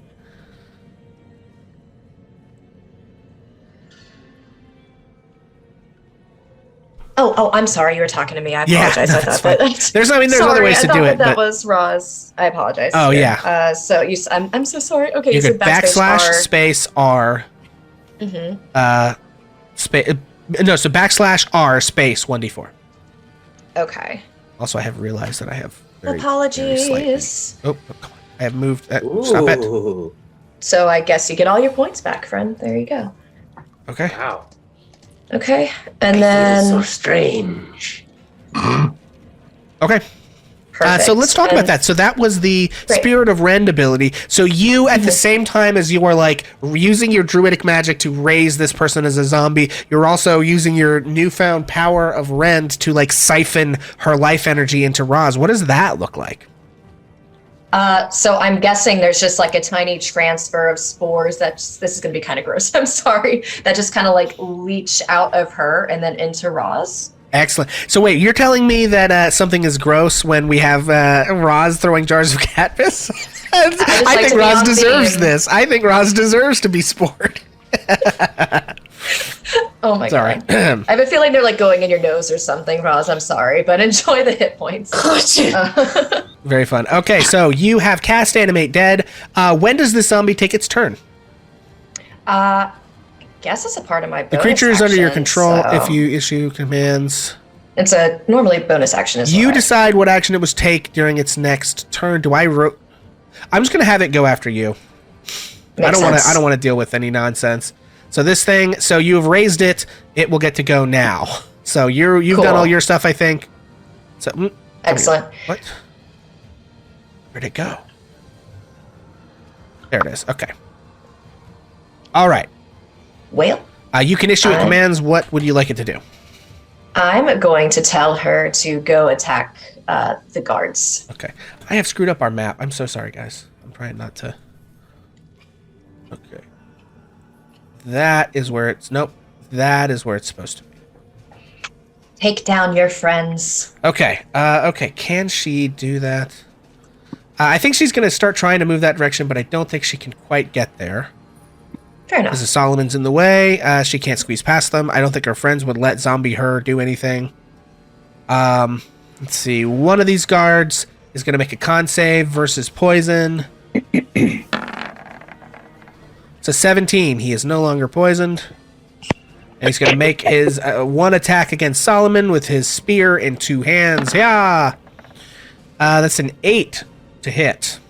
Oh, I'm sorry. You were talking to me. I Yeah, apologize. no, I that's thought fine. that. There's other Sorry, ways I to thought do it, that but was Roz. I apologize. Oh, Here. yeah. So I'm so sorry. Okay, you so could backslash space R. Mm-hmm. No, so \r space 1d4. Okay. Also, I have realized that I have very Apologies. slightly- Oh, come on. I have moved. Stop it. Ooh, So I guess you get all your points back, friend. There you go. Okay. wow. Okay, and Feels then so strange. Okay. perfect. So let's talk about And- that. So that was the Great. Spirit of Rend ability. So you, at the same time as you were like using your druidic magic to raise this person as a zombie, you're also using your newfound power of Rend to like siphon her life energy into Roz. What does that look like? So I'm guessing there's just like a tiny transfer of spores this is going to be kind of gross. I'm sorry. That just kind of like leach out of her and then into Roz. Excellent. So wait, you're telling me that something is gross when we have Roz throwing jars of cat piss? I like think to be Roz on deserves theme. this. I think Roz deserves to be spored. Oh my god. Sorry. I have a feeling they're like going in your nose or something, Roz. I'm sorry, but enjoy the hit points. Very fun. Okay, so you have cast animate dead. When does the zombie take its turn? Guess it's a part of my bonus The creature is under your action, control so- if you issue commands. It's a normally bonus action as well. You decide what action it was take during its next turn. I'm just gonna have it go after you. I don't want to deal with any nonsense. So this thing, so you've raised it. It will get to go now. So you've Cool. done all your stuff, I think. So Excellent. What? Where'd it go? There it is. Okay. All right. Well, You can issue it commands. What would you like it to do? I'm going to tell her to go attack the guards. Okay. I have screwed up our map. I'm so sorry, guys. I'm trying not to. Okay. That is where it's... Nope. That is where it's supposed to be. Take down your friends. Okay. Okay. Can she do that? I think she's going to start trying to move that direction, but I don't think she can quite get there. Fair enough. Because Solomon's in the way. She can't squeeze past them. I don't think her friends would let zombie her do anything. Let's see. One of these guards is going to make a con save versus poison. It's a 17. He is no longer poisoned. And he's going to make his one attack against Solomon with his spear in two hands. Yeah! That's an 8 to hit.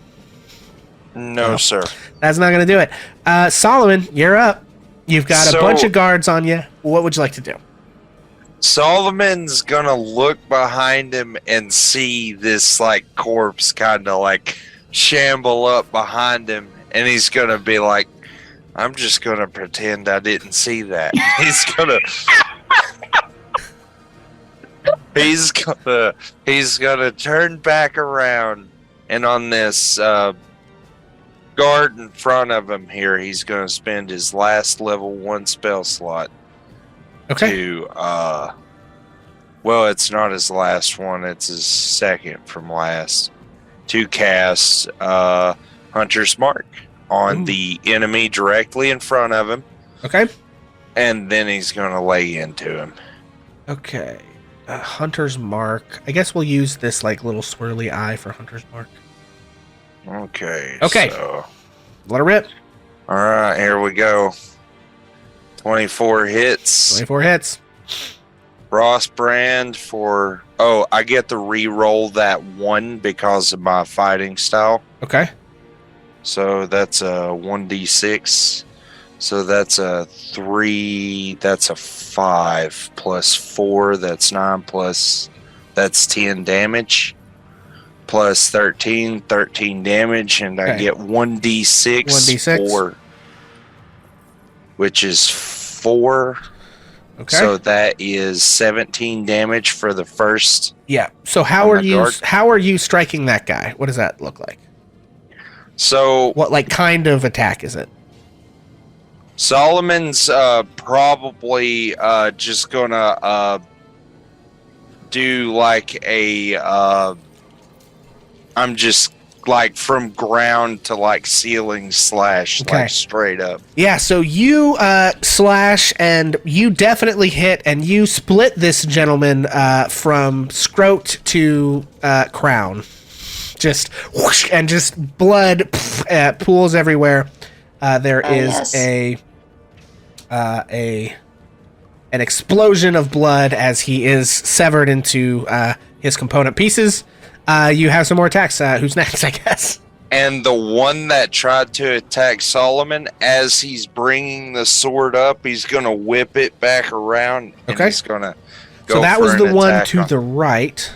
No, sir. That's not going to do it. Solomon, you're up. You've got a bunch of guards on you. What would you like to do? Solomon's gonna look behind him and see this like corpse kind of like shamble up behind him, and he's gonna be like, I'm just gonna pretend I didn't see that. He's gonna turn back around, and on this guard in front of him here, he's gonna spend his last level 1 spell slot to well, it's not his last one, it's his second from last, to cast Hunter's Mark on the enemy directly in front of him. Okay. And then he's gonna lay into him. Okay. Hunter's Mark. I guess we'll use this like little swirly eye for Hunter's Mark. Okay. So, let her rip. All right, here we go. 24 hits. 24 hits. Frost Brand for... Oh, I get to re-roll that 1 because of my fighting style. Okay. So that's a 1d6. So that's a 3. That's a 5 plus 4. That's 9 plus... That's 10 damage. Plus 13 damage. And I get 1d6. 1d6. For, which is 4. Okay. So that is 17 damage for the first. Yeah. So how are you striking that guy? What does that look like? So what like kind of attack is it? Solomon's probably just gonna do like a I'm just like from ground to like ceiling slash, like straight up. Yeah, so you slash and you definitely hit and you split this gentleman from scrot to crown. Just whoosh, and just blood pools everywhere. There is an explosion of blood as he is severed into his component pieces. You have some more attacks. Who's next, I guess? And the one that tried to attack Solomon, as he's bringing the sword up, he's going to whip it back around. And he's going to go So that for was an the one attack to the right.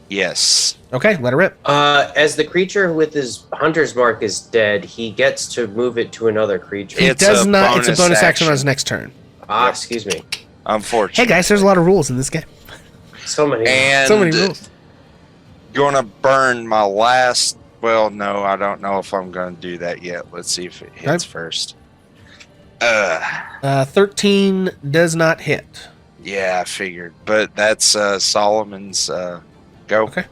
Yes. Okay, let it rip. As the creature with his Hunter's Mark is dead, he gets to move it to another creature. It does not. It's a bonus action on his next turn. Excuse me. Unfortunately. Hey guys, there's a lot of rules in this game. So many rules. Gonna burn my last. Well, no, I don't know if I'm gonna do that yet. Let's see if it hits first. 13 does not hit. Yeah, I figured, but that's Solomon's go. Okay.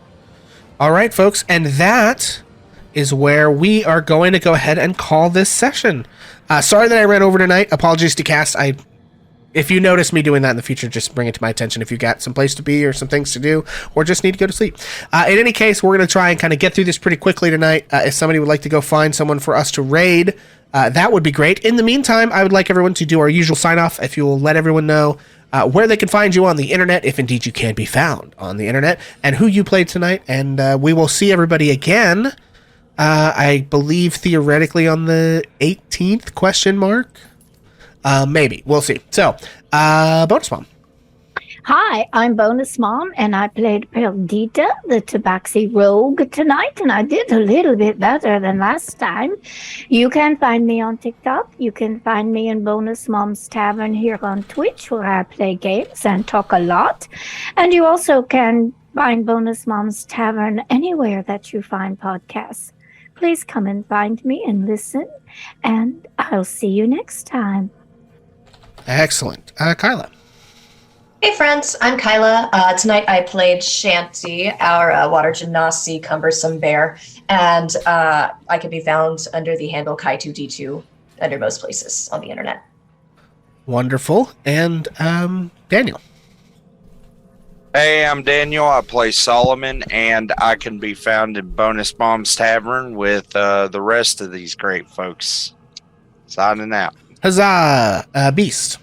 All right, folks, and that is where we are going to go ahead and call this session. Sorry that I ran over tonight. Apologies to cast. if you notice me doing that in the future, just bring it to my attention if you got some place to be or some things to do or just need to go to sleep. In any case, we're going to try and kind of get through this pretty quickly tonight. If somebody would like to go find someone for us to raid, that would be great. In the meantime, I would like everyone to do our usual sign-off. If you will let everyone know where they can find you on the internet, if indeed you can be found on the internet, and who you played tonight. And we will see everybody again, I believe, theoretically on the 18th, question mark? Maybe. We'll see. So, Bonus Mom. Hi, I'm Bonus Mom, and I played Perdita, the Tabaxi Rogue, tonight, and I did a little bit better than last time. You can find me on TikTok. You can find me in Bonus Mom's Tavern here on Twitch, where I play games and talk a lot. And you also can find Bonus Mom's Tavern anywhere that you find podcasts. Please come and find me and listen, and I'll see you next time. Excellent. Kyla. Hey friends, I'm Kyla. Tonight I played Shanty, our Water Genasi cumbersome bear, and I can be found under the handle Kai2D2 under most places on the internet. Wonderful. And Daniel. Hey, I'm Daniel. I play Solomon, and I can be found in Bonus Mom's Tavern with the rest of these great folks. Signing out. Huzzah! Beast.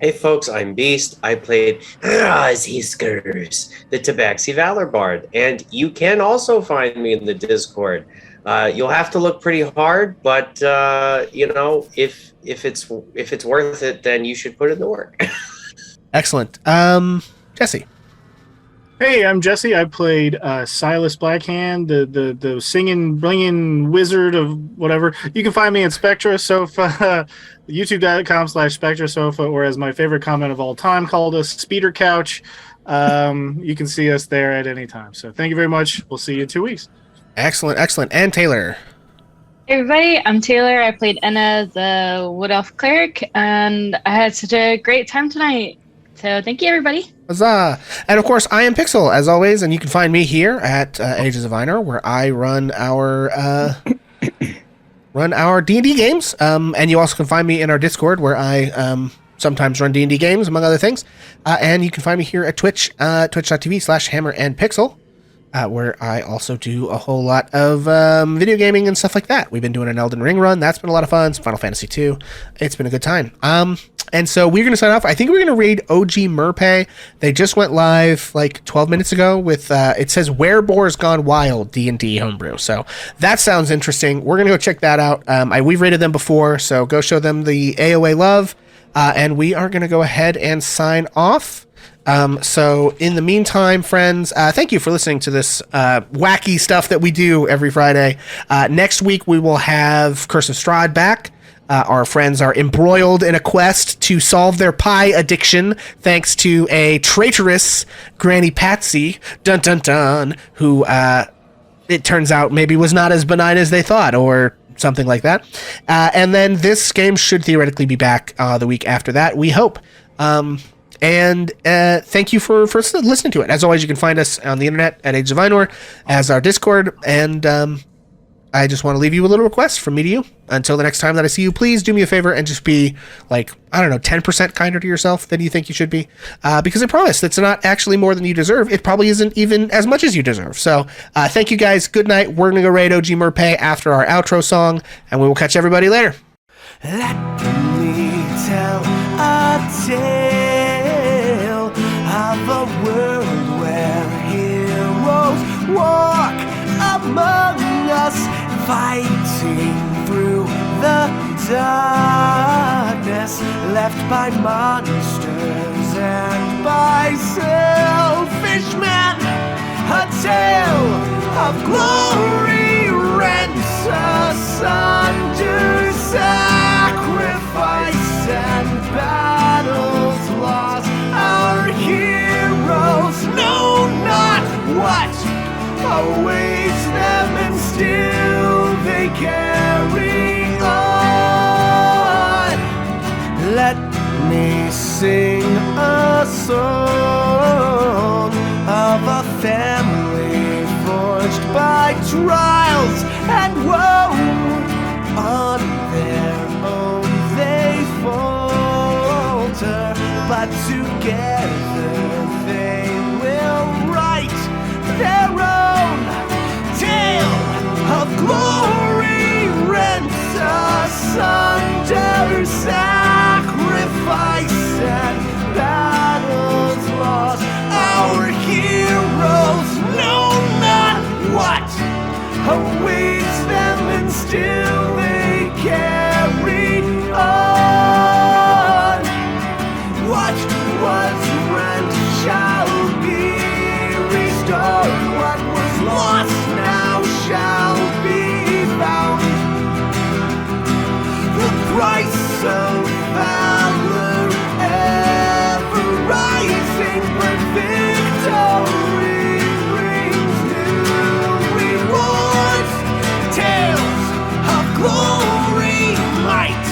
Hey folks, I'm Beast. I played Razhiskers, the Tabaxi Valor Bard, and you can also find me in the Discord. You'll have to look pretty hard, but if it's worth it, then you should put in the work. Excellent. Jesse. Hey, I'm Jesse. I played Silas Blackhand, the singing, blinging wizard of whatever. You can find me at Spectra Sofa, youtube.com/Spectra Sofa, or as my favorite comment of all time called us, Speeder Couch. You can see us there at any time. So thank you very much. We'll see you in 2 weeks. Excellent, excellent. And Taylor. Hey everybody, I'm Taylor. I played Enna, the Wood Elf Cleric, and I had such a great time tonight. So thank you, everybody. Huzzah! And of course, I am Pixel, as always, and you can find me here at Ages of Einor, where I run our D&D games. And you also can find me in our Discord, where I sometimes run D&D games, among other things. And you can find me here at Twitch, twitch.tv/hammerandpixel, where I also do a whole lot of video gaming and stuff like that. We've been doing an Elden Ring run. That's been a lot of fun. Some Final Fantasy 2. It's been a good time. And so we're going to sign off. I think we're going to raid OG Merpay. They just went live like 12 minutes ago with, it says Where Boars Gone Wild D&D homebrew. So that sounds interesting. We're going to go check that out. We've raided them before, so go show them the AOA love. And we are going to go ahead and sign off. So in the meantime, friends, thank you for listening to this wacky stuff that we do every Friday. Next week, we will have Curse of Strahd back. Our friends are embroiled in a quest to solve their pie addiction thanks to a traitorous Granny Patsy, dun dun dun, who it turns out maybe was not as benign as they thought, or something like that. And then this game should theoretically be back the week after that, we hope. And thank you for listening to it. As always, you can find us on the internet at Age of Einor as our Discord. And I just want to leave you a little request from me to you. Until the next time that I see you, please do me a favor and just be, 10% kinder to yourself than you think you should be. Because I promise that's not actually more than you deserve. It probably isn't even as much as you deserve. So thank you guys. Good night. We're going to go raid OG Merpay after our outro song. And we will catch everybody later. Let me tell a tale of a world where heroes walk among us, fighting through the darkness, left by monsters and by selfish men. A tale of glory rents asunder, sacrifice and battles lost. Our heroes know not what awaits them, and still they carry on. Let me sing a song of a family forged by trials and woe. On their own they falter, together they will write their own tale of glory, rent asunder, sacrifice and battles lost. Our heroes know not what awaits them, and still they carried on. What was rent shall be restored. What was lost now shall be found. The price of valor ever rising, but victory brings new rewards. Tales of glory, might,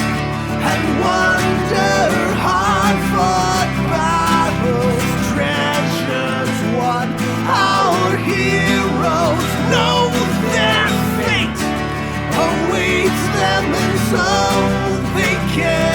and wonder, hard-fought battles, treasures won. Our heroes know their fate awaits them, and so they can